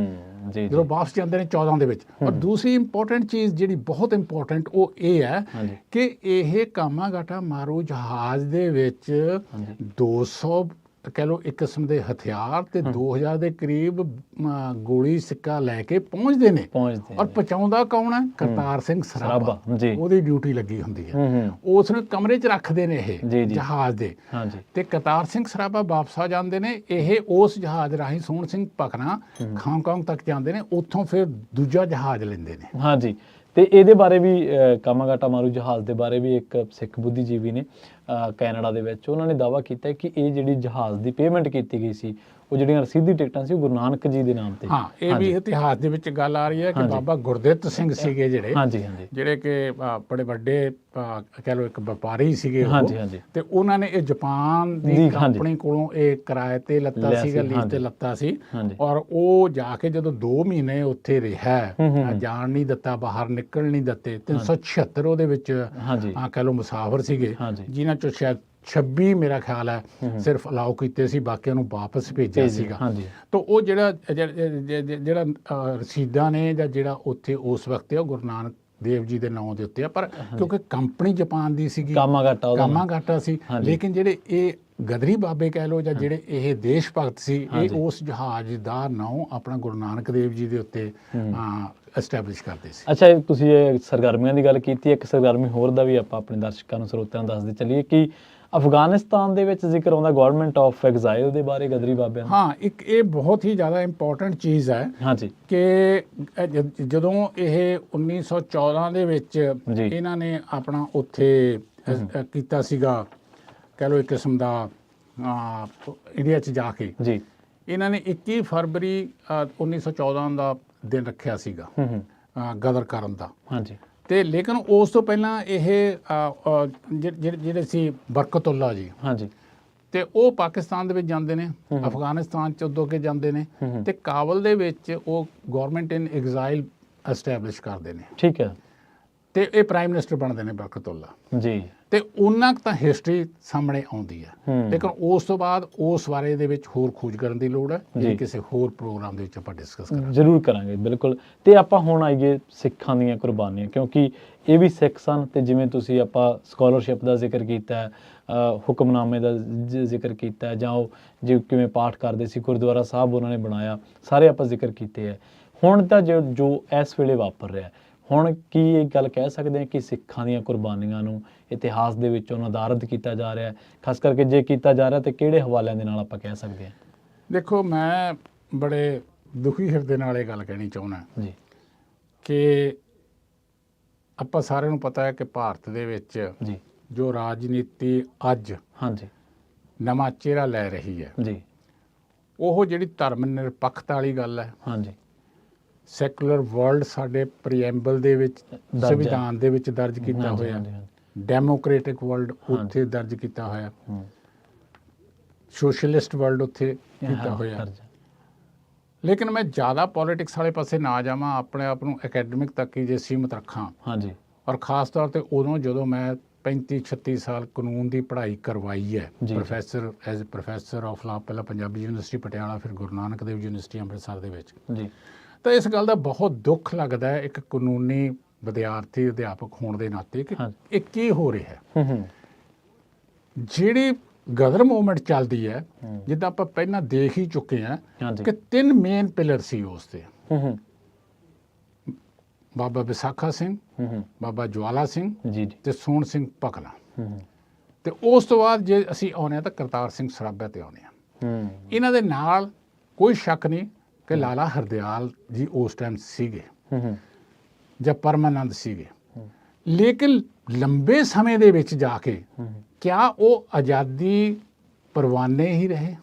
ਜੀ, ਜਦੋਂ ਵਾਪਸ ਜਾਂਦੇ ਨੇ 14 ਦੇ ਵਿੱਚ। ਔਰ ਦੂਸਰੀ ਇੰਪੋਰਟੈਂਟ ਚੀਜ਼ ਜਿਹੜੀ ਬਹੁਤ ਇੰਪੋਰਟੈਂਟ ਉਹ ਇਹ ਹੈ ਕਿ ਇਹ ਕਾਮਾ ਗਾਟਾ ਮਾਰੂ ਜਹਾਜ਼ ਦੇ ਵਿੱਚ 200 ਕਹਿ ਲਓ ਇੱਕ ਕਿਸਮ ਦੇ ਹਥਿਆਰ ਤੇ 2000 ਦੇ ਕਰੀਬ ਗੋਲੀ ਸਿੱਕਾ ਲੈ ਕੇ ਪਹੁੰਚਦੇ ਨੇ, ਔਰ ਪਹੁੰਚਾਉਂਦਾ ਕੌਣ ਹੈ? ਕਰਤਾਰ ਸਿੰਘ ਸਰਾਭਾ, ਉਹਦੀ ਡਿਊਟੀ ਲੱਗੀ ਹੁੰਦੀ ਹੈ। ਉਸ ਨੂੰ ਕਮਰੇ 'ਚ ਰੱਖਦੇ ਨੇ ਇਹ ਜਹਾਜ਼ ਦੇ, ਤੇ ਕਰਤਾਰ ਸਿੰਘ ਸਰਾਭਾ ਵਾਪਸ ਆ ਜਾਂਦੇ ਨੇ। ਇਹ ਉਸ ਜਹਾਜ਼ ਰਾਹੀਂ ਸੋਹਣ ਸਿੰਘ ਭਕਨਾ ਹਾਂਗਕਾਂਗ ਤੱਕ ਜਾਂਦੇ ਨੇ, ਉੱਥੋਂ ਫਿਰ ਦੂਜਾ ਜਹਾਜ਼ ਲੈਂਦੇ ਨੇ। ਹਾਂਜੀ, ਤੇ ਇਹਦੇ ਬਾਰੇ ਵੀ ਕਾਮਾਗਾਟਾ ਮਾਰੂ ਜਹਾਜ਼ ਦੇ ਬਾਰੇ ਵੀ ਇੱਕ ਸਿੱਖ ਬੁੱਧੀਜੀਵੀ ਨੇ ਕੈਨੇਡਾ ਦੇ ਵਿੱਚ, ਉਹਨਾਂ ਨੇ ਦਾਅਵਾ ਕੀਤਾ ਕਿ ਇਹ ਜਿਹੜੀ ਜਹਾਜ਼ ਦੀ ਪੇਮੈਂਟ ਕੀਤੀ ਗਈ ਸੀ, ਉਹ ਜਿਹੜੀਆਂ ਰਸੀਦੀ ਟਿਕਟਾਂ ਸੀ, ਉਹ ਗੁਰੂ ਨਾਨਕ ਜੀ ਦੇ ਨਾਮ ਤੇ। ਹਾਂ, ਇਹ ਵੀ ਇਤਿਹਾਸ ਦੇ ਵਿੱਚ ਗੱਲ ਆ ਰਹੀ ਹੈ ਕਿ ਬਾਬਾ ਗੁਰਦਿੱਤ ਸਿੰਘ ਸੀਗੇ ਜਿਹੜੇ ਕਿ ਬੜੇ ਵੱਡੇ ਕਹਿ ਲਓ ਇੱਕ ਵਪਾਰੀ ਸੀਗੇ ਉਹ, ਤੇ ਉਹਨਾਂ ਨੇ ਇਹ ਜਾਪਾਨ ਦੀ ਕੰਪਨੀ ਕੋਲੋਂ ਇਹ ਕਿਰਾਏ ਤੇ ਲੱਤਾ ਸੀਗਾ, ਲੀਜ਼ ਤੇ ਲੱਤਾ ਸੀ, ਔਰ ਉਹ ਜਾ ਕੇ ਜਦੋਂ 2 ਮਹੀਨੇ ਉੱਥੇ ਰਿਹਾ, ਜਾਣ ਨਹੀਂ ਦਿੱਤਾ, ਬਾਹਰ ਨਿਕਲ ਨਹੀਂ ਦਿੱਤੇ। 376 ਉਹਦੇ ਵਿੱਚ ਕਹਿ ਲਓ ਮੁਸਾਫਰ ਸੀਗੇ, ਜਿਨ੍ਹਾਂ ਚੋਂ ਸ਼ਾਇਦ 26 ਮੇਰਾ ਖਿਆਲ ਹੈ ਸਿਰਫ ਅਲਾਓ ਕੀਤੇ ਸੀ, ਬਾਕੀਆਂ ਨੂੰ ਵਾਪਸ ਭੇਜਿਆ ਸੀਗਾ। ਤਾਂ ਉਹ ਜਿਹੜਾ ਰਸੀਦਾਂ ਨੇ ਜਾਂ ਜਿਹੜਾ ਉੱਥੇ ਉਸ ਵਕਤ ਉਹ ਗੁਰੂ ਨਾਨਕ ਦੇਵ ਜੀ ਦੇ ਨਾਂ ਦੇ ਉੱਤੇ ਆ, ਪਰ ਕਿਉਂਕਿ ਕੰਪਨੀ ਜਾਪਾਨ ਦੀ ਸੀਗੀ, ਕਾਮਾਗਾਟਾ ਸੀ, ਲੇਕਿਨ ਜਿਹੜੇ ਇਹ ਗਦਰੀ ਬਾਬੇ ਕਹਿ ਲਓ ਜਾਂ ਜਿਹੜੇ ਇਹ ਦੇਸ਼ ਭਗਤ ਸੀ, ਇਹ ਉਸ ਜਹਾਜ਼ ਦਾ ਨਾਂ ਆਪਣਾ ਗੁਰੂ ਨਾਨਕ ਦੇਵ ਜੀ ਦੇ ਉੱਤੇ ਐਸਟੈਬਲਿਸ਼ ਕਰਦੇ ਸੀ। ਅੱਛਾ, ਤੁਸੀਂ ਇਹ ਸਰਗਰਮੀਆਂ ਦੀ ਗੱਲ ਕੀਤੀ, ਇੱਕ ਸਰਗਰਮੀ ਹੋਰ ਦਾ ਵੀ ਆਪਾਂ ਆਪਣੇ ਦਰਸ਼ਕਾਂ ਨੂੰ ਸਰੋਤਿਆਂ ਨੂੰ ਦੱਸਦੇ ਚੱਲੀਏ ਕਿ ਅਫਗਾਨਿਸਤਾਨ ਦੇ ਵਿੱਚ ਜ਼ਿਕਰ ਆਉਂਦਾ ਗਵਰਨਮੈਂਟ ਆਫ ਐਗਜ਼ਾਈਲ ਦੇ ਬਾਰੇ ਗਦਰੀ ਬਾਬਿਆਂ ਦਾ। ਹਾਂ, ਇੱਕ ਇਹ ਬਹੁਤ ਹੀ ਜ਼ਿਆਦਾ ਇੰਪੋਰਟੈਂਟ ਚੀਜ਼ ਹੈ, ਹਾਂਜੀ, ਕਿ ਜਦੋਂ ਇਹ 1914 ਦੇ ਵਿੱਚ ਇਹਨਾਂ ਨੇ ਆਪਣਾ ਉੱਥੇ ਕੀਤਾ ਸੀਗਾ, ਕਹਿ ਲਓ ਇੱਕ ਕਿਸਮ ਦਾ ਇੰਡੀਆ 'ਚ ਜਾ ਕੇ, ਜੀ, ਇਹਨਾਂ ਨੇ 21 ਫਰਵਰੀ 1914 ਦਾ ਦਿਨ ਰੱਖਿਆ ਸੀਗਾ ਗਦਰ ਕਰਨ ਦਾ, ਹਾਂਜੀ, ਤੇ ਲੇਕਿਨ ਉਸ ਤੋਂ ਪਹਿਲਾਂ ਇਹ ਜਿਹੜੇ ਸੀ ਬਰਕਤੁੱਲਾ ਜੀ, ਹਾਂਜੀ, ਤੇ ਉਹ ਪਾਕਿਸਤਾਨ ਦੇ ਵਿੱਚ ਜਾਂਦੇ ਨੇ, ਅਫਗਾਨਿਸਤਾਨ 'ਚ ਉਦੋਂ ਅੱਗੇ ਜਾਂਦੇ ਨੇ, ਤੇ ਕਾਬਲ ਦੇ ਵਿੱਚ ਉਹ ਗਵਰਨਮੈਂਟ ਇਨ ਐਗਜ਼ਾਈਲ ਐਸਟੈਬਲਿਸ਼ ਕਰਦੇ ਨੇ। ਠੀਕ ਹੈ। ਤੇ ਇਹ ਪ੍ਰਾਈਮ ਮਿਨਿਸਟਰ ਬਣਦੇ ਨੇ ਬਰਕਤੁੱਲਾ ਜੀ, ਤੇ ਉਹਨਾਂ ਕੁ ਤਾਂ ਹਿਸਟਰੀ ਸਾਹਮਣੇ ਆਉਂਦੀ ਹੈ। ਲੇਕਿਨ ਉਸ ਤੋਂ ਬਾਅਦ ਉਸ ਬਾਰੇ ਦੇ ਵਿੱਚ ਹੋਰ ਖੋਜ ਕਰਨ ਦੀ ਲੋੜ ਹੈ, ਇਹ ਕਿਸੇ ਹੋਰ ਪ੍ਰੋਗਰਾਮ ਦੇ ਵਿੱਚ ਆਪਾਂ ਡਿਸਕਸ ਕਰਾਂਗੇ। ਜ਼ਰੂਰ ਕਰਾਂਗੇ, ਬਿਲਕੁਲ। ਤੇ ਆਪਾਂ ਹੁਣ ਆਈਏ ਸਿੱਖਾਂ ਦੀਆਂ ਕੁਰਬਾਨੀਆਂ, ਕਿਉਂਕਿ ਇਹ ਵੀ ਸਿੱਖ ਸਨ, ਤੇ ਜਿਵੇਂ ਤੁਸੀਂ ਆਪਾਂ ਸਕਾਲਰਸ਼ਿਪ ਦਾ ਜ਼ਿਕਰ ਕੀਤਾ, ਹੁਕਮਨਾਮੇ ਦਾ ਜ਼ਿਕਰ ਕੀਤਾ, ਜਾਂ ਉਹ ਜੇ ਕਿਵੇਂ ਪਾਠ ਕਰਦੇ ਸੀ, ਗੁਰਦੁਆਰਾ ਸਾਹਿਬ ਉਹਨਾਂ ਨੇ ਬਣਾਇਆ, ਸਾਰੇ ਆਪਾਂ ਜ਼ਿਕਰ ਕੀਤੇ ਹੈ। ਹੁਣ ਤਾਂ ਜੋ ਇਸ ਵੇਲੇ ਵਾਪਰ ਰਿਹਾ, ਹੁਣ ਕੀ ਇਹ ਗੱਲ ਕਹਿ ਸਕਦੇ ਹਾਂ ਕਿ ਸਿੱਖਾਂ ਦੀਆਂ ਕੁਰਬਾਨੀਆਂ ਨੂੰ ਇਤਿਹਾਸ ਦੇ ਵਿੱਚੋਂ ਨਿਰਧਾਰਿਤ ਕੀਤਾ ਜਾ ਰਿਹਾ, ਖਾਸ ਕਰਕੇ ਜੇ ਕੀਤਾ ਜਾ ਰਿਹਾ ਤੇ ਕਿਹੜੇ ਹਵਾਲਿਆਂ ਦੇ ਨਾਲ ਆਪਾਂ ਕਹਿ ਸਕਦੇ ਹਾਂ? ਦੇਖੋ, ਮੈਂ ਬੜੇ ਦੁਖੀ ਹਿਰਦੇ ਨਾਲ ਇਹ ਗੱਲ ਕਹਿਣੀ ਚਾਹੁੰਦਾ ਜੀ ਕਿ ਆਪਾਂ ਸਾਰਿਆਂ ਨੂੰ ਪਤਾ ਹੈ ਕਿ ਭਾਰਤ ਦੇ ਵਿੱਚ ਜੀ ਜੋ ਰਾਜਨੀਤੀ ਅੱਜ ਹਾਂਜੀ ਨਵਾਂ ਚਿਹਰਾ ਲੈ ਰਹੀ ਹੈ, ਜੀ, ਉਹ ਜਿਹੜੀ ਧਰਮ ਨਿਰਪੱਖਤਾ ਵਾਲੀ ਗੱਲ ਹੈ, ਹਾਂਜੀ, ਸੈਕੂਲਰ ਵਰਲਡ ਸਾਡੇ ਪ੍ਰੀਐਂਬਲ ਦੇ ਵਿੱਚ, ਸੰਵਿਧਾਨ ਦੇ ਵਿੱਚ ਦਰਜ ਕੀਤਾ ਹੋਇਆ, ਡੈਮੋਕ੍ਰੈਟਿਕ ਵਰਲਡ ਉੱਥੇ ਦਰਜ ਕੀਤਾ ਹੋਇਆ, ਸੋਸ਼ਲਿਸਟ ਵਰਲਡ ਉੱਥੇ ਕੀਤਾ ਹੋਇਆ। ਲੇਕਿਨ ਮੈਂ ਜ਼ਿਆਦਾ ਪੋਲਿਟਿਕਸ ਵਾਲੇ ਪਾਸੇ ਨਾ ਜਾਵਾਂ, ਆਪਣੇ ਆਪ ਨੂੰ ਅਕੈਡਮਿਕ ਤੱਕ ਹੀ ਜੇ ਸੀਮਤ ਰੱਖਾਂ। ਹਾਂਜੀ। ਔਰ ਖ਼ਾਸ ਤੌਰ ਤੇ ਉਦੋਂ ਜਦੋਂ ਮੈਂ 35-36 ਸਾਲ ਕਾਨੂੰਨ ਦੀ ਪੜ੍ਹਾਈ ਕਰਵਾਈ ਹੈ, professor as professor of law, ਪਹਿਲਾਂ ਪੰਜਾਬੀ ਯੂਨੀਵਰਸਿਟੀ ਪਟਿਆਲਾ, ਫਿਰ ਗੁਰੂ ਨਾਨਕ ਦੇਵ ਯੂਨੀਵਰਸਿਟੀ ਅੰਮ੍ਰਿਤਸਰ ਦੇ ਵਿੱਚ ਜੀ, ਤਾਂ ਇਸ ਗੱਲ ਦਾ ਬਹੁਤ ਦੁੱਖ ਲੱਗਦਾ ਹੈ ਇੱਕ ਕਾਨੂੰਨੀ ਵਿਦਿਆਰਥੀ ਅਧਿਆਪਕ ਹੋਣ ਦੇ ਨਾਤੇ ਕਿ ਇਹ ਕੀ ਹੋ ਰਿਹਾ ਹੈ। ਜਿਹੜੀ ਗਦਰ ਮੂਵਮੈਂਟ ਚੱਲਦੀ ਹੈ, ਜਿੱਦਾਂ ਆਪਾਂ ਪਹਿਲਾਂ ਦੇਖ ਹੀ ਚੁੱਕੇ ਹਾਂ ਕਿ 3 ਮੇਨ ਪਿਲਰ ਸੀ ਉਸ ਤੇ, ਬਾਬਾ ਵਿਸਾਖਾ ਸਿੰਘ, ਬਾਬਾ ਜਵਾਲਾ ਸਿੰਘ ਤੇ ਸੋਹਣ ਸਿੰਘ ਭਕਨਾ। ਤੇ ਉਸ ਤੋਂ ਬਾਅਦ ਜੇ ਅਸੀਂ ਆਉਂਦੇ ਹਾਂ ਤਾਂ ਕਰਤਾਰ ਸਿੰਘ ਸਰਾਭਾ ਤੇ ਆਉਂਦੇ ਹਾਂ। ਇਹਨਾਂ ਦੇ ਨਾਲ ਕੋਈ ਸ਼ੱਕ ਨਹੀਂ ਕਿ ਲਾਲਾ ਹਰਦਿਆਲ ਜੀ ਉਸ ਟਾਈਮ ਸੀਗੇ ਜਾਂ ਪਰਮਾਨੰਦ ਸੀਗੇ, ਲੇਕਿਨ ਲੰਬੇ ਸਮੇਂ ਦੇ ਵਿੱਚ ਜਾ ਕੇ ਕਿਆ ਉਹ ਆਜ਼ਾਦੀ ਪਰਵਾਨੇ ਹੀ ਰਹੇ?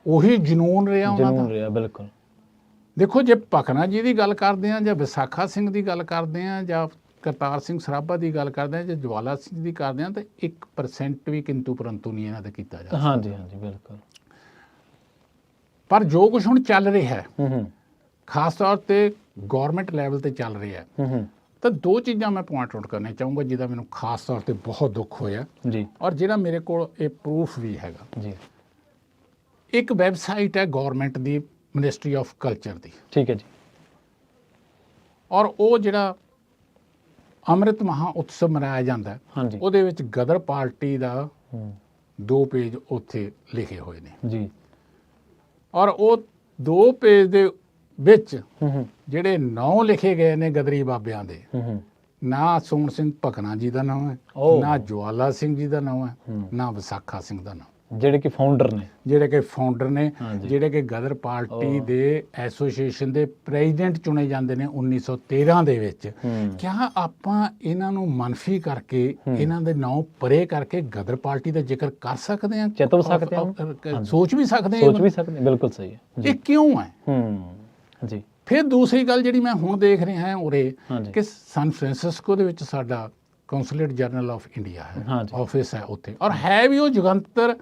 ਉਹੀ ਜਨੂਨ ਰਿਹਾ ਉਹਨਾਂ ਦਾ? ਬਿਲਕੁਲ। ਦੇਖੋ, ਜੇ ਭਕਨਾ ਜੀ ਦੀ ਗੱਲ ਕਰਦੇ ਹਾਂ, ਜਾਂ ਵਿਸਾਖਾ ਸਿੰਘ ਦੀ ਗੱਲ ਕਰਦੇ ਹਾਂ, ਜਾਂ ਕਰਤਾਰ ਸਿੰਘ ਸਰਾਭਾ ਦੀ ਗੱਲ ਕਰਦੇ ਹਾਂ, ਜਾਂ ਜਵਾਲਾ ਸਿੰਘ ਦੀ ਕਰਦੇ ਹਾਂ, ਤਾਂ 1% ਵੀ ਕਿੰਤੂ ਪਰੰਤੂ ਨਹੀਂ ਇਹਨਾਂ ਤੇ ਕੀਤਾ ਜਾ ਸਕਦਾ। ਹਾਂਜੀ, ਬਿਲਕੁਲ। ਪਰ ਜੋ ਕੁਝ ਹੁਣ ਚੱਲ ਰਿਹਾ ਹੈ, ਖਾਸ ਤੌਰ ਤੇ ਗਵਰਨਮੈਂਟ ਲੈਵਲ ਤੇ ਚੱਲ ਰਿਹਾ ਹੈ, ਤਾਂ 2 ਚੀਜ਼ਾਂ ਮੈਂ ਪੁਆਇੰਟ ਆਊਟ ਕਰਨਾ ਚਾਹੂੰਗਾ ਜਿਹਦਾ ਮੈਨੂੰ ਖਾਸ ਤੌਰ ਤੇ ਬਹੁਤ ਦੁੱਖ ਹੋਇਆ ਜੀ, ਔਰ ਜਿਹੜਾ ਮੇਰੇ ਕੋਲ ਇਹ ਪ੍ਰੂਫ ਵੀ ਹੈਗਾ ਜੀ। ਇੱਕ ਵੈਬਸਾਈਟ ਹੈ government the, ministry of culture ਦੀ, ਠੀਕ ਹੈ ਜੀ, ਔਰ ਉਹ ਜਿਹੜਾ ਅੰਮ੍ਰਿਤ ਮਹਾ ਉਤਸਵ ਮਨਾਇਆ ਜਾਂਦਾ, ਉਹਦੇ ਵਿੱਚ ਗਦਰ ਪਾਰਟੀ ਦਾ 2 ਪੇਜ ਉੱਥੇ ਲਿਖੇ ਹੋਏ ਨੇ ਜੀ, ਔਰ ਉਹ 2 ਪੇਜ ਦੇ ਵਿੱਚ ਜਿਹੜੇ ਨਾਂ ਲਿਖੇ ਗਏ ਨੇ ਗਦਰੀ ਬਾਬਿਆਂ ਦੇ, ਨਾ ਸੋਹਣ ਸਿੰਘ ਭਕਨਾ ਜੀ ਦਾ ਨਾਮ ਹੈ, ਨਾ ਜਵਾਲਾ ਸਿੰਘ ਜੀ ਦਾ ਨਾਮ ਹੈ, ਨਾ ਵਿਸਾਖਾ ਸਿੰਘ ਦਾ ਨਾਮ, ਜਿਹੜੇ ਕਿ ਫਾਊਂਡਰ ਨੇ, ਜਿਹੜੇ ਕਿ ਗਦਰ ਪਾਰਟੀ ਦੇ ਐਸੋਸੀਏਸ਼ਨ ਦੇ ਪ੍ਰੈਜ਼ੀਡੈਂਟ ਚੁਣੇ ਜਾਂਦੇ ਨੇ 1913 ਦੇ ਵਿੱਚ। ਕਿਆ ਆਪਾਂ ਇਹਨਾਂ ਨੂੰ ਮਨਫੀ ਕਰਕੇ, ਇਹਨਾਂ ਦੇ ਨਾਂ ਪਰੇ ਕਰਕੇ ਗਦਰ ਪਾਰਟੀ ਦਾ ਜ਼ਿਕਰ ਕਰ ਸਕਦੇ ਹਾਂ, ਚਿਤਵ ਸਕਦੇ ਹਾਂ, ਸੋਚ ਵੀ ਸਕਦੇ ਹਾਂ? ਬਿਲਕੁਲ ਸਹੀ ਹੈ। ਇਹ ਕਿਉਂ ਹੈ? ਜੀ। ਫਿਰ ਦੂਸਰੀ ਗੱਲ ਜਿਹੜੀ ਮੈਂ ਹੁਣ ਦੇਖ ਰਿਹਾ ਹਾਂ ਉਰੇ, ਕਿ ਸਨ ਫ੍ਰਾਂਸਿਸਕੋ ਦੇ ਵਿੱਚ ਸਾਡਾ ਕੌਂਸੂਲੇਟ ਜਨਰਲ ਆਫ ਇੰਡੀਆ ਹੈ, ਆਫਿਸ ਹੈ ਉੱਥੇ, ਔਰ ਹੈ ਵੀ ਉਹ ਜੁਗੰਤਰ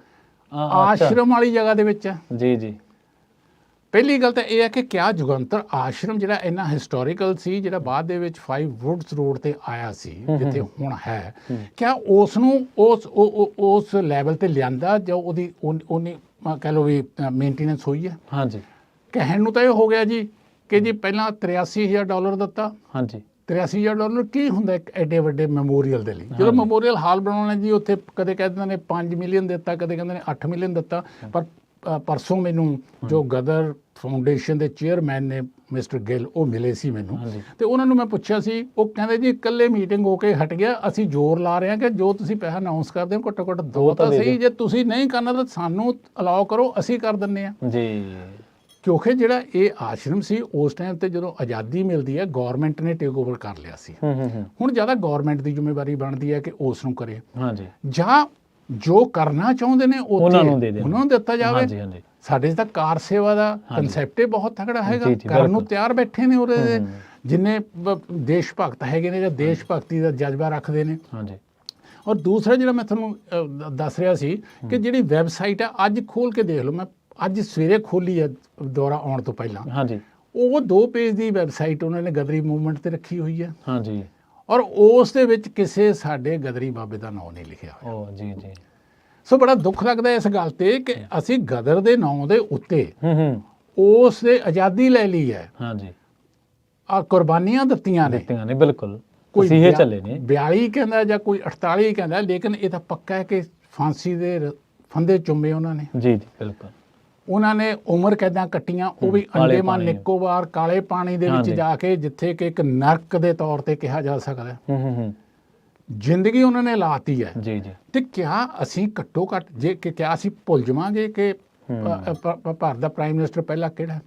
ਆਸ਼ਰਮ ਵਾਲੀ ਜਗ੍ਹਾ ਦੇ ਵਿੱਚ ਹੈ। ਜੀ ਜੀ। ਪਹਿਲੀ ਗੱਲ ਤਾਂ ਇਹ ਹੈ ਕਿ ਕਿਆ ਜੁਗੰਤਰ ਆਸ਼ਰਮ ਜਿਹੜਾ ਇੰਨਾ ਹਿਸਟੋਰੀਕਲ ਸੀ, ਜਿਹੜਾ ਬਾਅਦ ਦੇ ਵਿੱਚ 5 ਵੁੱਡਸ ਰੋਡ ਤੇ ਆਇਆ ਸੀ, ਜਿੱਥੇ ਹੁਣ ਹੈ, ਕਿਆ ਉਸ ਨੂੰ ਉਸ ਲੈਵਲ ਤੇ ਲਿਆਂਦਾ ਜਾਂ ਉਹਦੀ ਕਹਿ ਲਓ ਵੀ ਮੇਨਟੇਨੈਂਸ ਹੋਈ ਹੈ? ਹਾਂਜੀ। ਕਹਿਣ ਨੂੰ ਤਾਂ ਇਹ ਹੋ ਗਿਆ ਜੀ ਕਿ ਜੀ ਪਹਿਲਾਂ $83,000 ਦਿੱਤਾ। ਹਾਂਜੀ। $83,000 ਕੀ ਹੁੰਦਾ ਇੱਕ ਐਡੇ ਵੱਡੇ ਮੈਮੋਰੀਅਲ ਦੇ ਲਈ? ਜਦੋਂ ਮੈਮੋਰੀਅਲ ਹਾਲ ਬਣਾਉਣਾ ਜੀ, ਉੱਥੇ ਕਦੇ ਕਹਿੰਦੇ ਨੇ 5 ਮਿਲੀਅਨ ਦਿੱਤਾ, ਕਦੇ ਕਹਿੰਦੇ ਨੇ 8 ਮਿਲੀਅਨ ਦਿੱਤਾ। ਪਰ ਪਰਸੋਂ ਮੈਨੂੰ ਜੋ ਗਦਰ ਫਾਊਂਡੇਸ਼ਨ ਦੇ ਚੇਅਰਮੈਨ ਨੇ ਮਿਸਟਰ ਗਿੱਲ, ਉਹ ਮਿਲੇ ਸੀ ਮੈਨੂੰ, ਤੇ ਉਹਨਾਂ ਨੂੰ ਮੈਂ ਪੁੱਛਿਆ ਸੀ, ਉਹ ਕਹਿੰਦੇ ਜੀ ਇਕੱਲੇ ਮੀਟਿੰਗ ਹੋ ਕੇ ਹਟ ਗਿਆ, ਅਸੀਂ ਜ਼ੋਰ ਲਾ ਰਹੇ ਹਾਂ ਕਿ ਜੋ ਤੁਸੀਂ ਪੈਸਾ ਅਨਾਉਂਸ ਕਰਦੇ ਹੋ ਘੱਟੋ ਘੱਟ ਦੋ ਤਾਂ ਸਹੀ, ਜੇ ਤੁਸੀਂ ਨਹੀਂ ਕਰਨਾ ਤਾਂ ਸਾਨੂੰ ਅਲਾਓ ਕਰੋ, ਅਸੀਂ ਕਰ ਦਿੰਦੇ ਹਾਂ ਜੀ। ਕਿਉਂਕਿ ਜਿਹੜਾ ਇਹ ਆਸ਼ਰਮ ਸੀ ਉਸ ਟਾਈਮ ਤੇ ਜਦੋਂ ਆਜ਼ਾਦੀ ਮਿਲਦੀ ਹੈ, ਗਵਰਨਮੈਂਟ ਨੇ ਟੇਕ ਓਵਰ ਕਰ ਲਿਆ ਸੀ। ਹੁਣ ਜ਼ਿਆਦਾ ਗਵਰਨਮੈਂਟ ਦੀ ਜ਼ਿੰਮੇਵਾਰੀ ਬਣਦੀ ਹੈ ਕਿ ਉਸ ਨੂੰ ਕਰੇ, ਜਾਂ ਜੋ ਕਰਨਾ ਚਾਹੁੰਦੇ ਨੇ ਉਹਨਾਂ ਨੂੰ ਦਿੱਤਾ ਜਾਵੇ। ਸਾਡੇ ਤਾਂ ਕਾਰ ਸੇਵਾ ਦਾ ਕਨਸੈਪਟ ਹੀ ਬਹੁਤ ਤਕੜਾ ਹੈਗਾ, ਕਰਨ ਨੂੰ ਤਿਆਰ ਬੈਠੇ ਨੇ ਉਹਦੇ ਜਿੰਨੇ ਦੇਸ਼ ਭਗਤ ਹੈਗੇ ਨੇ ਜਾਂ ਦੇਸ਼ ਭਗਤੀ ਦਾ ਜਜ਼ਬਾ ਰੱਖਦੇ ਨੇ। ਔਰ ਦੂਸਰਾ ਜਿਹੜਾ ਮੈਂ ਤੁਹਾਨੂੰ ਦੱਸ ਰਿਹਾ ਸੀ ਕਿ ਜਿਹੜੀ ਵੈਬਸਾਈਟ ਹੈ, ਅੱਜ ਖੋਲ ਕੇ ਦੇਖ ਲਓ, ਮੈਂ ਅੱਜ ਸਵੇਰੇ ਖੋਲੀ ਹੈ ਦੌਰਾ ਆਉਣ ਤੋਂ ਪਹਿਲਾਂ, ਉਹ 2 ਪੇਜ ਦੀ ਵੈਬਸਾਈਟ ਉਹਨਾਂ ਨੇ ਗਦਰੀ ਮੂਵਮੈਂਟ ਤੇ ਰੱਖੀ ਹੋਈ ਹੈ। ਔਰ ਉਸ ਦੇ ਵਿੱਚ ਕਿਸੇ ਸਾਡੇ ਗਦਰੀ ਬਾਬੇ ਦਾ ਨਾਂ ਨਹੀਂ ਲਿਖਿਆ ਹੋਇਆ। ਓ ਜੀ ਜੀ। ਸੋ ਬੜਾ ਦੁੱਖ ਲੱਗਦਾ ਇਸ ਗੱਲ ਤੇ ਕਿ ਅਸੀਂ ਗਦਰ ਦੇ ਨਾਂ ਦੇ ਉੱਤੇ ਹੂੰ ਉਸ ਦੇ ਆਜ਼ਾਦੀ ਲੈ ਲਈ ਹੈ, ਹਾਂਜੀ, ਆ ਕੁਰਬਾਨੀਆਂ ਦਿੱਤੀਆਂ ਨੇ, ਬਿਲਕੁਲ ਕੋਈ ਇਹ ਚੱਲੇ ਨੇ 42 ਕਹਿੰਦਾ ਜਾਂ ਕੋਈ 48 ਕਹਿੰਦਾ, ਲੇਕਿਨ ਇਹ ਤਾਂ ਪੱਕਾ ਹੈ ਕਿ ਫਾਂਸੀ ਦੇ ਫੰਦੇ ਚੁੰਮੇ ਉਹਨਾਂ ਨੇ। ਜੀ ਜੀ ਬਿਲਕੁਲ। ਉਹਨਾਂ ਨੇ ਉਮਰ ਕੈਦਾਂ ਕੱਟੀਆਂ, ਉਹ ਵੀ ਅੰਡੇਮਾਨ ਨਿਕੋਬਾਰ ਕਾਲੇ ਪਾਣੀ ਦੇ ਵਿੱਚ ਜਾ ਕੇ, ਜਿੱਥੇ ਕਿ ਇੱਕ ਨਰਕ ਦੇ ਤੌਰ ਤੇ ਕਿਹਾ ਜਾ ਸਕਦਾ। ਜ਼ਿੰਦਗੀ ਉਹਨਾਂ ਨੇ ਲਾਤੀ ਹੈ। ਜੀ ਜੀ। ਤੇ ਕਿਆ ਅਸੀਂ ਘੱਟੋ ਘੱਟ ਜੇ ਕਿ ਕਿਆ ਅਸੀਂ ਭੁੱਲ ਜਾਵਾਂਗੇ ਕਿ ਭਾਰਤ ਦਾ ਪ੍ਰਾਈਮ ਮਿਨਿਸਟਰ ਪਹਿਲਾਂ ਕਿਹੜਾ,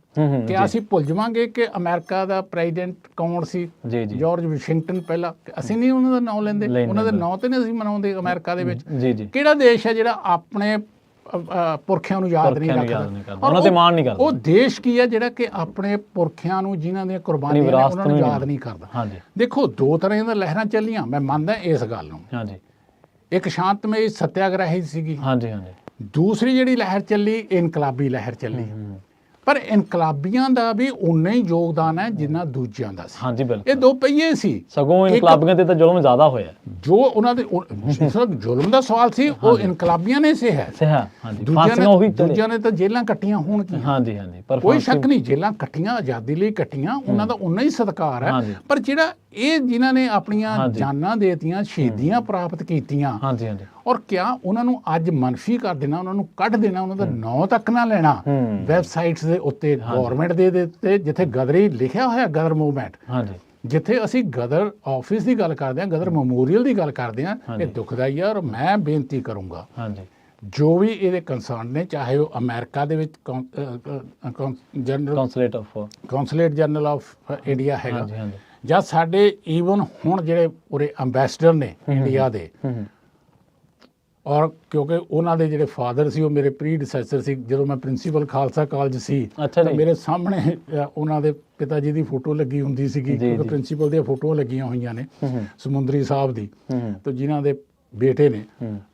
ਕਿਆ ਅਸੀਂ ਭੁੱਲ ਜਾਵਾਂਗੇ ਕਿ ਅਮਰੀਕਾ ਦਾ ਪ੍ਰੈਜ਼ੀਡੈਂਟ ਕੌਣ ਸੀ, ਜਾਰਜ ਵਾਸ਼ਿੰਗਟਨ ਪਹਿਲਾਂ, ਅਸੀਂ ਨਹੀਂ ਉਹਨਾਂ ਦਾ ਨਾਮ ਲੈਂਦੇ, ਉਹਨਾਂ ਦੇ ਨਾਂ ਤੇ ਨਹੀਂ ਅਸੀਂ ਮਨਾਉਂਦੇ ਅਮਰੀਕਾ ਦੇ ਵਿੱਚ। ਕਿਹੜਾ ਦੇਸ਼ ਹੈ ਜਿਹੜਾ ਆਪਣੇ ਪੁਰਖਿਆਂ ਨੂੰ ਯਾਦ ਨਹੀਂ ਰੱਖਦਾ, ਉਹਨਾਂ ਤੇ ਮਾਣ ਨਹੀਂ ਕਰਦਾ? ਉਹ ਦੇਸ਼ ਕੀ ਹੈ ਜਿਹੜਾ ਕਿ ਆਪਣੇ ਪੁਰਖਿਆਂ ਨੂੰ, ਜਿਨ੍ਹਾਂ ਦੀਆਂ ਕੁਰਬਾਨੀਆਂ ਨੇ, ਉਹਨਾਂ ਨੂੰ ਯਾਦ ਨਹੀਂ ਕਰਦਾ। ਦੇਖੋ, ਦੋ ਤਰ੍ਹਾਂ ਦੀਆਂ ਲਹਿਰਾਂ ਚੱਲੀਆਂ, ਮੈਂ ਮੰਨਦਾ ਇਸ ਗੱਲ ਨੂੰ। ਇੱਕ ਸ਼ਾਂਤਮਈ ਸੱਤਿਆਗ੍ਰਹੀ ਸੀਗੀ, ਦੂਸਰੀ ਜਿਹੜੀ ਲਹਿਰ ਚੱਲੀ ਇਨਕਲਾਬੀ ਲਹਿਰ ਚੱਲੀ। ਪਰ ਇਨਕਲਾਬੀਆਂ ਦਾ ਵੀ ਉਨਾ ਹੀ ਯੋਗਦਾਨ ਹੈ ਜਿੰਨਾ ਦੂਜਿਆਂ ਦਾ ਸੀ। ਹਾਂਜੀ ਬਿਲਕੁਲ। ਇਹ ਦੋ ਪਹੀਏ ਸੀ। ਸਗੋਂ ਇਨਕਲਾਬੀਆਂ ਤੇ ਤਾਂ ਜ਼ੁਲਮ ਜ਼ਿਆਦਾ ਹੋਇਆ। ਜੋ ਉਹਨਾਂ ਦੇ ਜ਼ੁਲਮ ਦਾ ਸਵਾਲ ਸੀ, ਉਹ ਇਨਕਲਾਬੀਆਂ ਨੇ ਸਿਆ। ਦੂਜਿਆਂ ਨੇ ਤਾਂ ਜੇਲਾਂ ਕੱਟੀਆਂ ਹੋਣ ਕੀ। ਹਾਂਜੀ ਹਾਂਜੀ, ਪਰ ਕੋਈ ਸ਼ੱਕ ਨਹੀਂ, ਜੇਲਾਂ ਕੱਟੀਆਂ ਆਜ਼ਾਦੀ ਲਈ ਕੱਟੀਆਂ, ਉਹਨਾਂ ਦਾ ਉਨਾ ਹੀ ਸਤਿਕਾਰ ਹੈ। ਪਰ ਜਿਹੜਾ ਇਹ ਜਿਨ੍ਹਾਂ ਨੇ ਆਪਣੀਆਂ ਜਾਨਾਂ ਦੇਤੀਆਂ, ਸ਼ਹੀਦੀਆਂ ਪ੍ਰਾਪਤ ਕੀਤੀਆਂ, ਔਰ ਕਿਆ ਉਹਨਾਂ ਨੂੰ ਅੱਜ ਮਨਫੀ ਕਰ ਦੇਣਾ, ਉਹਨਾਂ ਨੂੰ ਕੱਢ ਦੇਣਾ, ਉਹਨਾਂ ਦਾ ਨਾਂ ਤੱਕ ਨਾ ਲੈਣਾ ਵੈਬਸਾਈਟਸ ਦੇ ਉੱਤੇ, ਗੌਰਮੈਂਟ ਦੇ ਉੱਤੇ, ਜਿੱਥੇ ਗਦਰੀ ਲਿਖਿਆ ਹੋਇਆ, ਗਦਰ ਮੂਵਮੈਂਟ, ਜਿੱਥੇ ਅਸੀਂ ਗਦਰ ਆਫਿਸ ਦੀ ਗੱਲ ਕਰਦੇ ਹਾਂ, ਗਦਰ ਮੈਮੋਰੀਅਲ ਦੀ ਗੱਲ ਕਰਦੇ ਹਾਂ, ਇਹ ਦੁਖਦਾਈ ਹੈ। ਔਰ ਮੈਂ ਬੇਨਤੀ ਕਰੂੰਗਾ ਜੋ ਵੀ ਇਹਦੇ ਕੰਸਰਨ ਨੇ, ਚਾਹੇ ਉਹ ਅਮਰੀਕਾ ਦੇ ਵਿੱਚ ਕੌਂਸੂਲੇਟ ਜਨਰਲ ਆਫ ਇੰਡੀਆ ਹੈਗਾ, ਜਾਂ ਸਾਡੇ ਈਵਨ ਹੁਣ ਜਿਹੜੇ ਉਰੇ ਅੰਬੈਸਡਰ ਨੇ ਇੰਡੀਆ ਦੇ, ਔਰ ਕਿਉਂਕਿ ਉਹਨਾਂ ਦੇ ਜਿਹੜੇ ਫਾਦਰ ਸੀ ਉਹ ਮੇਰੇ ਪ੍ਰੀਡਿਸੈਸਰ ਸੀ। ਜਦੋਂ ਮੈਂ ਪ੍ਰਿੰਸੀਪਲ ਖਾਲਸਾ ਕਾਲਜ ਸੀ ਤਾਂ ਮੇਰੇ ਸਾਹਮਣੇ ਉਹਨਾਂ ਦੇ ਪਿਤਾ ਜੀ ਦੀ ਫੋਟੋ ਲੱਗੀ ਹੁੰਦੀ ਸੀਗੀ, ਕਿਉਂਕਿ ਪ੍ਰਿੰਸੀਪਲ ਦੀਆਂ ਫੋਟੋਆਂ ਲੱਗੀਆਂ ਹੋਈਆਂ ਨੇ, ਸਮੁੰਦਰੀ ਸਾਹਿਬ ਦੀ, ਤੇ ਜਿਨ੍ਹਾਂ ਦੇ ਬੇਟੇ ਨੇ।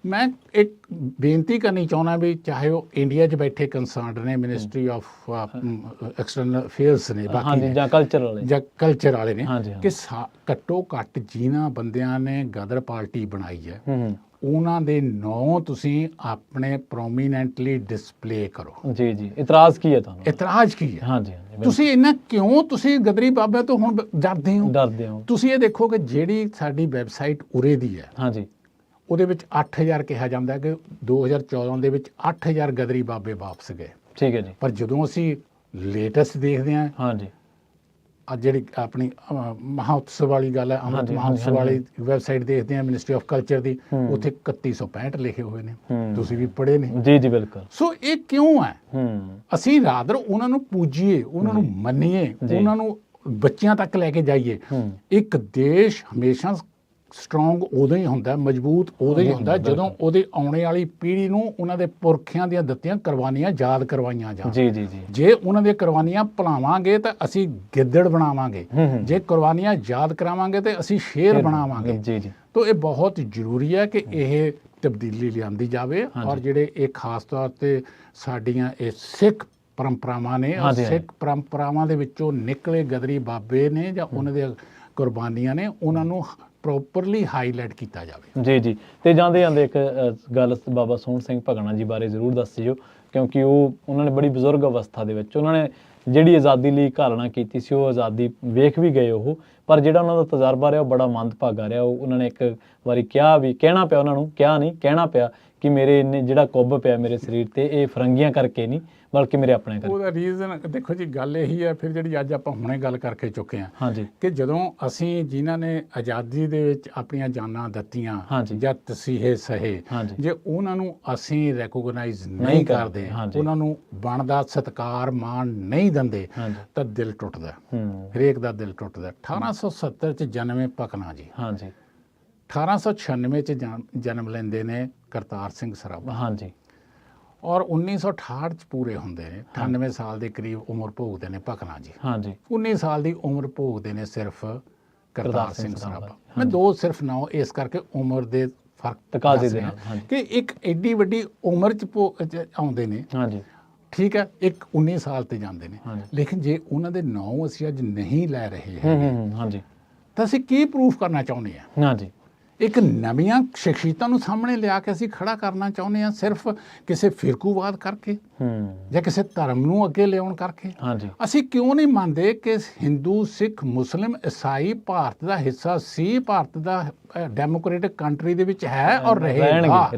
ਮੈਂ ਇੱਕ ਬੇਨਤੀ ਕਰਨੀ ਚਾਹੁੰਦਾ ਵੀ ਚਾਹੇ ਉਹ ਇੰਡੀਆ 'ਚ ਬੈਠੇ ਕੰਸਰਨਡ ਨੇ, ਮਿਨਿਸਟਰੀ ਆਫ ਐਕਸਟਰਨਲ ਅਫੇਅਰਸ ਨੇ, ਬਾਕੀ ਜਾਂ ਕਲਚਰ ਵਾਲੇ ਨੇ, ਕਿ ਘੱਟੋ ਘੱਟ ਜਿਨ੍ਹਾਂ ਬੰਦਿਆਂ ਨੇ ਗਦਰ ਪਾਰਟੀ ਬਣਾਈ ਹੈ, ਉਹਨਾਂ ਦੇ ਨਾਂ ਤੁਸੀਂ ਆਪਣੇ ਪ੍ਰੋਮੀਨੈਂਟਲੀ ਡਿਸਪਲੇ ਕਰੋ। ਜੀ ਜੀ। ਇਤਰਾਜ਼ ਕੀ ਹੈ ਤੁਹਾਨੂੰ? ਇਤਰਾਜ਼ ਕੀ ਹੈ? ਤੁਸੀਂ ਇਹਨਾਂ ਕਿਉਂ ਤੁਸੀਂ ਗਦਰੀ ਬਾਬਿਆਂ ਤੋਂ ਹੁਣ ਡਰਦੇ ਹੋ? ਤੁਸੀਂ ਇਹ ਦੇਖੋ ਕਿ ਜਿਹੜੀ ਸਾਡੀ ਵੈਬਸਾਈਟ ਉਰੇ ਦੀ ਹੈ, ਉਹਦੇ ਵਿੱਚ 8000 ਕਿਹਾ ਜਾਂਦਾ ਕਿ 2014 ਦੇ ਵਿੱਚ 8000 ਗਦਰੀ ਬਾਬੇ ਵਾਪਸ ਗਏ। ਠੀਕ ਹੈ ਜੀ। ਪਰ ਜਦੋਂ ਅਸੀਂ ਲੇਟੈਸਟ ਦੇਖਦੇ ਹਾਂ, ਜਿਹੜੀ ਆਪਣੀ ਮਹਾਉਤਸਵ ਵਾਲੀ ਗੱਲ ਹੈ, ਅੰਮ੍ਰਿਤ ਮਹਾਉਤਸਵ ਵਾਲੀ ਵੈਬਸਾਈਟ ਦੇਖਦੇ ਹਾਂ ਮਿਨਿਸਟਰੀ ਆਫ ਕਲਚਰ ਦੀ, ਉੱਥੇ 3165 ਲਿਖੇ ਹੋਏ ਨੇ, ਤੁਸੀਂ ਵੀ ਪੜ੍ਹੇ ਨੇ। ਜੀ ਜੀ ਬਿਲਕੁਲ। ਸੋ ਇਹ ਕਿਉਂ ਹੈ? ਅਸੀਂ ਰਾਦਰ ਉਹਨਾਂ ਨੂੰ ਪੂਜੀਏ, ਉਹਨਾਂ ਨੂੰ ਮੰਨੀਏ, ਉਹਨਾਂ ਨੂੰ ਬੱਚਿਆਂ ਤੱਕ ਲੈ ਕੇ ਜਾਈਏ। ਇੱਕ ਦੇਸ਼ ਹਮੇਸ਼ਾ ਸਟਰੋਂਗ ਉਦੋਂ ਹੀ ਹੁੰਦਾ, ਮਜ਼ਬੂਤ ਉਦੋਂ ਹੀ ਹੁੰਦਾ, ਜਦੋਂ ਉਹਦੇ ਆਉਣੇ ਵਾਲੀ ਪੀੜ੍ਹੀ ਨੂੰ ਉਹਨਾਂ ਦੇ ਪੁਰਖਿਆਂ ਦੀਆਂ ਦਿੱਤੀਆਂ ਕੁਰਬਾਨੀਆਂ ਯਾਦ ਕਰਵਾਈਆਂ ਜਾਣ। ਜੇ ਉਹਨਾਂ ਦੀਆਂ ਕੁਰਬਾਨੀਆਂ ਭੁਲਾਵਾਂਗੇ ਤਾਂ ਅਸੀਂ ਗਿੱਦੜ ਬਣਾਵਾਂਗੇ, ਜੇ ਕੁਰਬਾਨੀਆਂ ਯਾਦ ਕਰਾਵਾਂਗੇ ਤਾਂ ਅਸੀਂ ਸ਼ੇਰ ਬਣਾਵਾਂਗੇ। ਤਾਂ ਇਹ ਬਹੁਤ ਜ਼ਰੂਰੀ ਹੈ ਕਿ ਇਹ ਤਬਦੀਲੀ ਲਿਆਂਦੀ ਜਾਵੇ। ਔਰ ਜਿਹੜੇ ਇਹ ਖਾਸ ਤੌਰ ਤੇ ਸਾਡੀਆਂ ਇਹ ਸਿੱਖ ਪਰੰਪਰਾਵਾਂ ਨੇ, ਔਰ ਸਿੱਖ ਪਰੰਪਰਾਵਾਂ ਦੇ ਵਿੱਚੋਂ ਨਿਕਲੇ ਗਦਰੀ ਬਾਬੇ ਨੇ ਜਾਂ ਉਹਨਾਂ ਦੀਆਂ ਕੁਰਬਾਨੀਆਂ ਨੇ, ਉਹਨਾਂ ਨੂੰ ਪ੍ਰੋਪਰਲੀ ਹਾਈਲਾਈਟ ਕੀਤਾ ਜਾਵੇ। ਜੀ ਜੀ। ਤੇ ਜਾਂਦੇ ਜਾਂਦੇ ਇੱਕ ਗੱਲ ਬਾਬਾ ਸੋਹਣ ਸਿੰਘ ਭਗਣਾ ਜੀ ਬਾਰੇ ਜ਼ਰੂਰ ਦੱਸਿਓ, ਕਿਉਂਕਿ ਉਹਨਾਂ ਨੇ ਬੜੀ ਬਜ਼ੁਰਗ ਅਵਸਥਾ ਦੇ ਵਿੱਚ ਉਹਨਾਂ ਨੇ ਜਿਹੜੀ ਆਜ਼ਾਦੀ ਲਈ ਘਾਲਣਾ ਕੀਤੀ ਸੀ, ਉਹ ਆਜ਼ਾਦੀ ਵੇਖ ਵੀ ਗਏ ਉਹ, ਪਰ ਜਿਹੜਾ ਉਹਨਾਂ ਦਾ ਤਜਰਬਾ ਰਿਹਾ ਉਹ ਬੜਾ ਮੰਦਭਾਗਾ ਰਿਹਾ। ਉਹਨਾਂ ਨੇ ਇੱਕ ਵਾਰੀ ਕਹਿਣਾ ਪਿਆ ਉਹਨਾਂ ਨੂੰ, ਕਹਿਣਾ ਪਿਆ ਕਿ ਮੇਰੇ ਇੰਨੇ ਜਿਹੜਾ ਕੁੱਬ ਪਿਆ ਮੇਰੇ ਸਰੀਰ ਤੇ, ਇਹ ਫਰੰਗੀਆਂ ਕਰਕੇ ਨਹੀਂ ਬਲਕਿ ਮੇਰੇ ਆਪਣੇ ਕਰਕੇ। ਉਹਦਾ ਰੀਜ਼ਨ ਦੇਖੋ ਜੀ, ਗੱਲ ਇਹੀ ਹੈ ਫਿਰ ਜਿਹੜੀ ਅੱਜ ਆਪਾਂ ਹੁਣੇ ਗੱਲ ਕਰਕੇ ਚੁੱਕੇ ਹਾਂ, ਕਿ ਜਦੋਂ ਅਸੀਂ ਜਿਨ੍ਹਾਂ ਨੇ ਆਜ਼ਾਦੀ ਦੇ ਵਿੱਚ ਆਪਣੀਆਂ ਜਾਨਾਂ ਦਿੱਤੀਆਂ ਜਾਂ ਤਸੀਹੇ ਸਹੇ, ਜੇ ਉਹਨਾਂ ਨੂੰ ਅਸੀਂ ਰੈਕੋਗਨਾਈਜ਼ ਨਹੀਂ ਕਰਦੇ, ਉਹਨਾਂ ਨੂੰ ਬਣਦਾ ਸਤਿਕਾਰ ਮਾਣ ਨਹੀਂ ਦਿੰਦੇ, ਤਾਂ ਦਿਲ ਟੁੱਟਦਾ, ਹਰੇਕ ਦਾ ਦਿਲ ਟੁੱਟਦਾ। 1870 'ਚ ਜਨਮੇ ਭਕਨਾ ਜੀ, 1896 'ਚ ਜਨਮ ਲੈਂਦੇ ਨੇ ਕਰਤਾਰ ਸਿੰਘ ਸਰਾਭਾ, ਔਰ 1968 'ਚ ਪੂਰੇ ਹੁੰਦੇ ਨੇ। 98 ਸਾਲ ਦੇ ਕਰੀਬ ਉਮਰ ਭੋਗਦੇ ਨੇ ਭਕਨਾ ਜੀ। 19 ਸਾਲ ਦੀ ਉਮਰ ਭੋਗਦੇ ਨੇ ਸਿਰਫ ਕਰਤਾਰ ਸਿੰਘ ਸਰਾਭਾ। ਮੈਂ ਦੋ ਸਿਰਫ ਨਾਂ ਇਸ ਕਰਕੇ ਉਮਰ ਦੇ ਫਰਕ ਦੱਸ ਰਿਹਾ ਕਿ ਇੱਕ ਐਡੀ ਵੱਡੀ ਉਮਰ 'ਚ ਆਉਂਦੇ ਨੇ, ਠੀਕ ਹੈ, ਇੱਕ 19 ਸਾਲ ਤੇ ਜਾਂਦੇ ਨੇ, ਲੇਕਿਨ ਜੇ ਉਹਨਾਂ ਦੇ ਨਾਂ ਅਸੀਂ ਅੱਜ ਨਹੀਂ ਲੈ ਰਹੇ ਹੈਗੇ ਤਾਂ ਅਸੀਂ ਕੀ ਪ੍ਰੂਫ ਕਰਨਾ ਚਾਹੁੰਦੇ ਹਾਂ? ਹਾਂਜੀ, ਇੱਕ ਨਵੀਆਂ ਸ਼ਖਸੀਅਤਾਂ ਨੂੰ ਸਾਹਮਣੇ ਲਿਆ ਕੇ ਅਸੀਂ ਖੜਾ ਕਰਨਾ ਚਾਹੁੰਦੇ ਹਾਂ ਸਿਰਫ ਕਿਸੇ ਫਿਰਕੂਵਾਦ ਕਰਕੇ ਜਾਂ ਕਿਸੇ ਧਰਮ ਨੂੰ ਅੱਗੇ ਲਿਆਉਣ ਕਰਕੇ? ਹਾਂਜੀ, ਅਸੀਂ ਕਿਉਂ ਨਹੀਂ ਮੰਨਦੇ ਕਿ ਹਿੰਦੂ, ਸਿੱਖ, ਮੁਸਲਿਮ, ਈਸਾਈ ਭਾਰਤ ਦਾ ਹਿੱਸਾ ਸੀ, ਭਾਰਤ ਦਾ ਡੈਮੋਕ੍ਰੇਟਿਕ ਕੰਟਰੀ ਦੇ ਵਿੱਚ ਹੈ ਔਰ ਰਹੇਗਾ।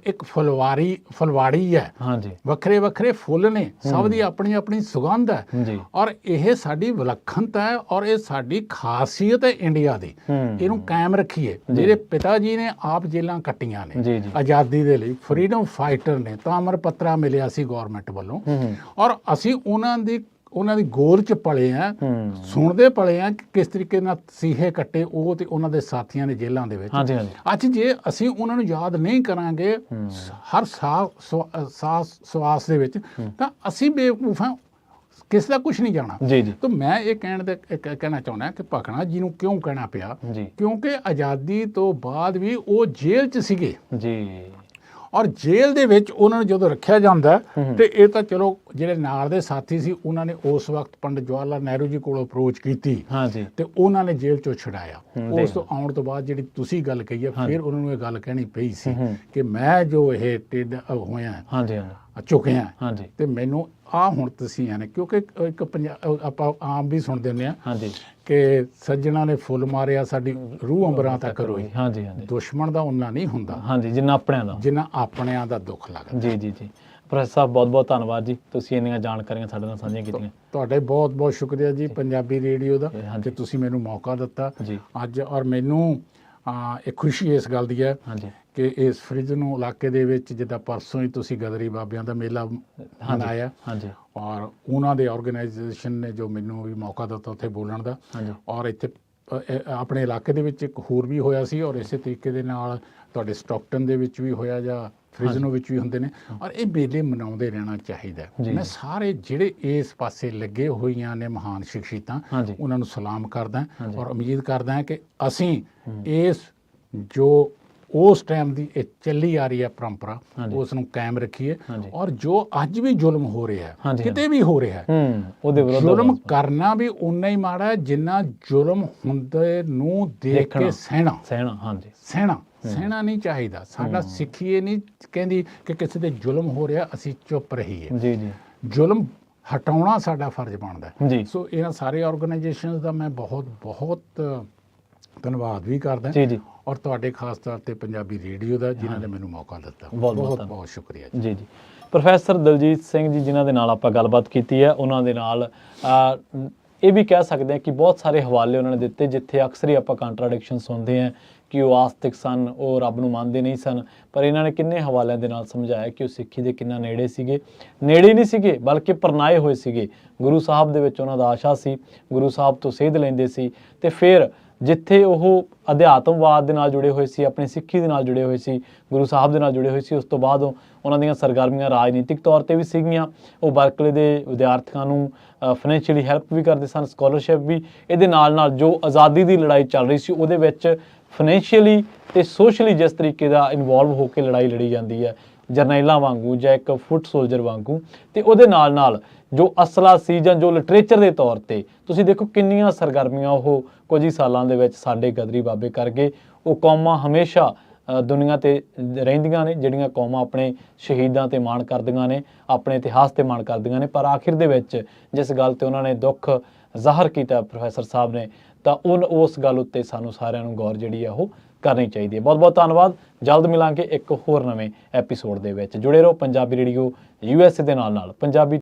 ਇੱਕ ਫੁਲਵਾੜੀ ਹੈ, ਹਾਂਜੀ, ਵੱਖਰੇ ਵੱਖਰੇ ਫੁੱਲ ਨੇ, ਸਭ ਦੀ ਆਪਣੀ ਆਪਣੀ ਸੁਗੰਧ ਹੈ, ਜੀ, ਔਰ ਇਹ ਸਾਡੀ ਵਿਲੱਖਣਤਾ ਹੈ ਔਰ ਇਹ ਸਾਡੀ ਖਾਸੀਅਤ ਹੈ ਇੰਡੀਆ ਦੀ। ਇਹਨੂੰ ਕਾਇਮ ਰੱਖੀਏ। ਮੇਰੇ ਪਿਤਾ ਜੀ ਨੇ ਆਪ ਜੇਲਾਂ ਕੱਟੀਆਂ ਨੇ ਜੀ, ਜੀ, ਆਜ਼ਾਦੀ ਦੇ ਲਈ, ਫਰੀडम ਫਾਈਟਰ ਨੇ, ਤਾਮਰ ਪੱਤਰਾ ਮਿਲਿਆ ਸੀ ਗੌਰਮੈਂਟ ਵੱਲੋਂ, ਔਰ ਅਸੀਂ ਉਹਨਾਂ ਦੀ ਗੋਲ 'ਚ ਪਲੇ ਆ, ਸੁਣਦੇ ਪਲੇ ਆ ਕਿ ਕਿਸ ਤਰੀਕੇ ਨਾਲ ਸੀਹੇ ਕੱਟੇ ਉਹ ਤੇ ਉਹਨਾਂ ਦੇ ਸਾਥੀਆਂ ਨੇ ਜੇਲ੍ਹਾਂ ਦੇ ਵਿੱਚ। ਹਾਂਜੀ, ਹਾਂਜੀ, ਅੱਜ ਜੇ ਅਸੀਂ ਉਹਨਾਂ ਨੂੰ ਯਾਦ ਨਹੀਂ ਕਰਾਂਗੇ ਹਰ ਸਾਹ ਸਵਾਸ ਦੇ ਵਿੱਚ, ਤਾਂ ਅਸੀਂ ਬੇਵਕੂਫ ਹਾਂ, ਕਿਸੇ ਦਾ ਕੁਝ ਨਹੀਂ ਜਾਣਾ। ਜੀ, ਜੀ, ਤਾਂ ਮੈਂ ਇਹ ਕਹਿਣਾ ਚਾਹੁੰਦਾ ਕਿ ਭਕਨਾ ਜੀ ਨੂੰ ਕਿਉਂ ਕਹਿਣਾ ਪਿਆ, ਜੀ, ਕਿਉਂਕਿ ਆਜ਼ਾਦੀ ਤੋਂ ਬਾਅਦ ਵੀ ਉਹ ਜੇਲ੍ਹ 'ਚ ਸੀਗੇ, ਜੀ, ਔਰ ਜੇਲ੍ਹ ਦੇ ਵਿੱਚ ਉਹਨਾਂ ਨੂੰ ਜਦੋਂ ਰੱਖਿਆ ਜਾਂਦਾ ਤੇ ਇਹ ਤਾਂ ਚਲੋ ਜਿਹੜੇ ਨਾਲ ਦੇ ਸਾਥੀ ਸੀ ਉਹਨਾਂ ਨੇ ਉਸ ਵਕਤ ਪੰਡਿਤ ਜਵਾਹਰ ਲਾਲ ਨਹਿਰੂ ਜੀ ਕੋਲ ਅਪਰੋਚ ਕੀਤੀ ਤੇ ਉਹਨਾਂ ਨੇ ਜੇਲ੍ਹ ਚੋਂ ਛੁਡਾਇਆ। ਉਸ ਤੋਂ ਆਉਣ ਤੋਂ ਬਾਅਦ ਜਿਹੜੀ ਤੁਸੀਂ ਗੱਲ ਕਹੀ ਹੈ, ਫਿਰ ਉਹਨਾਂ ਨੂੰ ਇਹ ਗੱਲ ਕਹਿਣੀ ਪਈ ਸੀ ਕਿ ਮੈਂ ਜੋ ਇਹ ਹੋਇਆ ਚੁੱਕਿਆ ਤੇ ਮੈਨੂੰ ਹੁਣ ਤੁਸੀਂ ਨੇ, ਕਿਉਂਕਿ ਇੱਕ ਆਪਾਂ ਆਮ ਵੀ ਸੁਣਦੇ ਹੁੰਦੇ ਆ ਕਿ ਸੱਜਣਾ ਨੇ ਫੁੱਲ ਮਾਰਿਆ ਸਾਡੀ ਰੂਹ ਅੰਬਰਾਂ ਤੱਕ ਰੋਈ। ਦੁਸ਼ਮਣ ਦਾ ਉਹਨਾਂ ਨਹੀਂ ਹੁੰਦਾ ਜਿੰਨਾ ਆਪਣਿਆਂ ਦਾ ਦੁੱਖ ਲੱਗਦਾ। ਜੀ, ਜੀ, ਜੀ। ਪ੍ਰੋਫੈਸਰ ਸਾਹਿਬ ਬਹੁਤ ਬਹੁਤ ਧੰਨਵਾਦ ਜੀ, ਤੁਸੀਂ ਇੰਨੀਆਂ ਜਾਣਕਾਰੀਆਂ ਸਾਡੇ ਨਾਲ ਸਾਂਝੀਆਂ ਕੀਤੀਆਂ। ਤੁਹਾਡਾ ਬਹੁਤ ਬਹੁਤ ਸ਼ੁਕਰੀਆ ਜੀ ਪੰਜਾਬੀ ਰੇਡੀਓ ਦਾ ਕਿ ਤੁਸੀਂ ਮੈਨੂੰ ਮੌਕਾ ਦਿੱਤਾ ਅੱਜ, ਔਰ ਮੈਨੂੰ ਇੱਕ ਖੁਸ਼ੀ ਇਸ ਗੱਲ ਦੀ ਹੈ ਕਿ ਇਸ ਫ੍ਰਿਜਨੋ ਇਲਾਕੇ ਦੇ ਵਿੱਚ ਜਿੱਦਾਂ ਪਰਸੋਂ ਹੀ ਤੁਸੀਂ ਗਦਰੀ ਬਾਬਿਆਂ ਦਾ ਮੇਲਾ ਮਨਾਇਆ, ਔਰ ਉਹਨਾਂ ਦੇ ਆਰਗੇਨਾਈਜੇਸ਼ਨ ਨੇ ਜੋ ਮੈਨੂੰ ਵੀ ਮੌਕਾ ਦਿੱਤਾ ਉੱਥੇ ਬੋਲਣ ਦਾ, ਔਰ ਇੱਥੇ ਆਪਣੇ ਇਲਾਕੇ ਦੇ ਵਿੱਚ ਇੱਕ ਹੋਰ ਵੀ ਹੋਇਆ ਸੀ, ਔਰ ਇਸੇ ਤਰੀਕੇ ਦੇ ਨਾਲ ਤੁਹਾਡੇ ਸਟਾਕਟਨ ਦੇ ਵਿੱਚ ਵੀ ਹੋਇਆ ਜਾਂ ਫ੍ਰਿਜਨੋ ਵਿੱਚ ਵੀ ਹੁੰਦੇ ਨੇ, ਔਰ ਇਹ ਮੇਲੇ ਮਨਾਉਂਦੇ ਰਹਿਣਾ ਚਾਹੀਦਾ। ਮੈਂ ਸਾਰੇ ਜਿਹੜੇ ਇਸ ਪਾਸੇ ਲੱਗੇ ਹੋਈਆਂ ਨੇ ਮਹਾਨ ਸ਼ਖਸੀਅਤਾਂ, ਉਹਨਾਂ ਨੂੰ ਸਲਾਮ ਕਰਦਾ ਔਰ ਉਮੀਦ ਕਰਦਾ ਕਿ ਅਸੀਂ ਇਸ ਜੋ ਉਸ ਟਾਈਮ ਦੀ ਇਹ ਚੱਲੀ ਆ ਰਹੀ ਹੈ ਪਰੰਪਰਾ, ਉਸ ਨੂੰ ਕਾਇਮ ਰੱਖੀਏ, ਔਰ ਜੋ ਅੱਜ ਵੀ ਜ਼ੁਲਮ ਹੋ ਰਿਹਾ ਕਿਤੇ ਵੀ ਹੋ ਰਿਹਾ, ਜ਼ੁਲਮ ਕਰਨਾ ਵੀ ਉਨਾ ਹੀ ਮਾੜਾ ਹੈ ਜਿੰਨਾ ਜ਼ੁਲਮ ਹੁੰਦੇ ਨੂੰ ਦੇਖ ਕੇ ਸਹਿਣਾ ਨਹੀਂ ਚਾਹੀਦਾ। ਸਾਡਾ ਸਿੱਖੀ ਇਹ ਨਹੀਂ ਕਹਿੰਦੀ ਕਿ ਕਿਸੇ ਤੇ ਜ਼ੁਲਮ ਹੋ ਰਿਹਾ ਅਸੀਂ ਚੁੱਪ ਰਹੀਏ, ਜ਼ੁਲਮ ਹਟਾਉਣਾ ਸਾਡਾ ਫਰਜ਼ ਬਣਦਾ। ਸੋ ਇਹਨਾਂ ਸਾਰੇ ਆਰਗੇਨਾਈਜੇਸ਼ਨਸ ਦਾ ਮੈਂ ਬਹੁਤ ਬਹੁਤ ਧੰਨਵਾਦ ਵੀ ਕਰਦਾ, ਔਰ ਤੁਹਾਡੇ ਖਾਸ ਤੌਰ ਤੇ ਪੰਜਾਬੀ ਰੇਡੀਓ ਦਾ ਜਿਨ੍ਹਾਂ ਨੇ ਮੈਨੂੰ ਮੌਕਾ ਦਿੱਤਾ, ਬਹੁਤ ਬਹੁਤ ਸ਼ੁਕਰੀਆ ਜੀ। ਜੀ, ਪ੍ਰੋਫੈਸਰ ਦਲਜੀਤ ਸਿੰਘ ਜੀ ਜਿਨ੍ਹਾਂ ਦੇ ਨਾਲ ਆਪਾਂ ਗੱਲਬਾਤ ਕੀਤੀ ਹੈ, ਉਹਨਾਂ ਦੇ ਨਾਲ ਇਹ ਵੀ ਕਹਿ ਸਕਦੇ ਹਾਂ ਕਿ ਬਹੁਤ ਸਾਰੇ ਹਵਾਲੇ ਉਹਨਾਂ ਨੇ ਦਿੱਤੇ ਜਿੱਥੇ ਅਕਸਰ ਹੀ ਆਪਾਂ ਕੰਟਰਾਡਿਕਸ਼ਨ ਸੁਣਦੇ ਹਾਂ ਕਿ ਉਹ ਆਸਤਿਕ ਸਨ, ਉਹ ਰੱਬ ਨੂੰ ਮੰਨਦੇ ਨਹੀਂ ਸਨ, ਪਰ ਇਹਨਾਂ ਨੇ ਕਿੰਨੇ ਹਵਾਲਿਆਂ ਦੇ ਨਾਲ ਸਮਝਾਇਆ ਕਿ ਉਹ ਸਿੱਖੀ ਦੇ ਕਿੰਨਾ ਨੇੜੇ ਸੀਗੇ, ਨੇੜੇ ਨਹੀਂ ਸੀਗੇ ਬਲਕਿ ਪਰਨਾਏ ਹੋਏ ਸੀਗੇ। ਗੁਰੂ ਸਾਹਿਬ ਦੇ ਵਿੱਚ ਉਹਨਾਂ ਦਾ ਆਸ਼ਾ ਸੀ, ਗੁਰੂ ਸਾਹਿਬ ਤੋਂ ਸੇਧ ਲੈਂਦੇ ਸੀ, ਤੇ ਫਿਰ ਜਿੱਥੇ ਉਹ ਅਧਿਆਤਮਵਾਦ ਦੇ ਨਾਲ ਜੁੜੇ ਹੋਏ ਸੀ, ਆਪਣੀ ਸਿੱਖੀ ਦੇ ਨਾਲ ਜੁੜੇ ਹੋਏ ਸੀ, ਗੁਰੂ ਸਾਹਿਬ ਦੇ ਨਾਲ ਜੁੜੇ ਹੋਏ ਸੀ, ਉਸ ਤੋਂ ਬਾਅਦ ਉਹਨਾਂ ਦੀਆਂ ਸਰਗਰਮੀਆਂ ਰਾਜਨੀਤਿਕ ਤੌਰ ਤੇ ਵੀ ਸੀਗੀਆਂ। ਉਹ ਬਰਕਲੇ ਦੇ ਵਿਦਿਆਰਥੀਆਂ ਨੂੰ ਫਾਈਨੈਂਸ਼ੀਅਲੀ ਹੈਲਪ ਵੀ ਕਰਦੇ ਸਨ, ਸਕਾਲਰਸ਼ਿਪ ਵੀ। ਇਹਦੇ ਨਾਲ ਨਾਲ ਜੋ ਆਜ਼ਾਦੀ ਦੀ ਲੜਾਈ ਚੱਲ ਰਹੀ ਸੀ ਉਹਦੇ ਵਿੱਚ ਫਾਈਨੈਂਸ਼ੀਅਲੀ ਤੇ ਸੋਸ਼ਲੀ ਜਿਸ ਤਰੀਕੇ ਦਾ ਇਨਵੋਲਵ ਹੋ ਕੇ ਲੜਾਈ ਲੜੀ ਜਾਂਦੀ ਹੈ, ਜਰਨੈਲਾਂ ਵਾਂਗੂ ਜਾਂ ਇੱਕ ਫੁੱਟ ਸੋਲਜਰ ਵਾਂਗੂ, ਤੇ ਉਹਦੇ ਨਾਲ ਨਾਲ ਜੋ ਅਸਲਾ ਸੀ ਜਾਂ ਜੋ ਲਿਟਰੇਚਰ ਦੇ ਤੌਰ ਤੇ ਤੁਸੀਂ ਦੇਖੋ ਕਿੰਨੀਆਂ ਸਰਗਰਮੀਆਂ ਉਹ ਕੁਝ ਹੀ ਸਾਲਾਂ ਦੇ ਵਿੱਚ ਸਾਡੇ ਗਦਰੀ ਬਾਬੇ ਕਰ ਗਏ। ਉਹ ਕੌਮਾਂ ਹਮੇਸ਼ਾ ਦੁਨੀਆ ਤੇ ਰਹਿੰਦੀਆਂ ਨੇ ਜਿਹੜੀਆਂ ਕੌਮਾਂ ਆਪਣੇ ਸ਼ਹੀਦਾਂ ਤੇ ਮਾਣ ਕਰਦੀਆਂ ਨੇ, ਆਪਣੇ ਇਤਿਹਾਸ ਤੇ ਮਾਣ ਕਰਦੀਆਂ ਨੇ, ਪਰ ਆਖਿਰ ਦੇ ਵਿੱਚ ਜਿਸ ਗੱਲ ਤੇ ਉਹਨਾਂ ਨੇ ਦੁੱਖ ਜ਼ਾਹਰ ਕੀਤਾ ਪ੍ਰੋਫੈਸਰ ਸਾਹਿਬ ਨੇ, ਤਾਂ ਉਸ ਗੱਲ ਉੱਤੇ ਸਾਨੂੰ ਸਾਰਿਆਂ ਨੂੰ ਗੌਰ ਜਿਹੜੀ ਆ ਉਹ ਕਰਨੀ ਚਾਹੀਦੀ ਹੈ। ਬਹੁਤ ਬਹੁਤ ਧੰਨਵਾਦ। ਜਲਦ ਮਿਲਾਂਗੇ ਇੱਕ ਹੋਰ ਨਵੇਂ ਐਪੀਸੋਡ ਦੇ ਵਿੱਚ। ਜੁੜੇ ਰਹੋ ਪੰਜਾਬੀ ਰੇਡੀਓ USA ਦੇ ਨਾਲ ਪੰਜਾਬੀ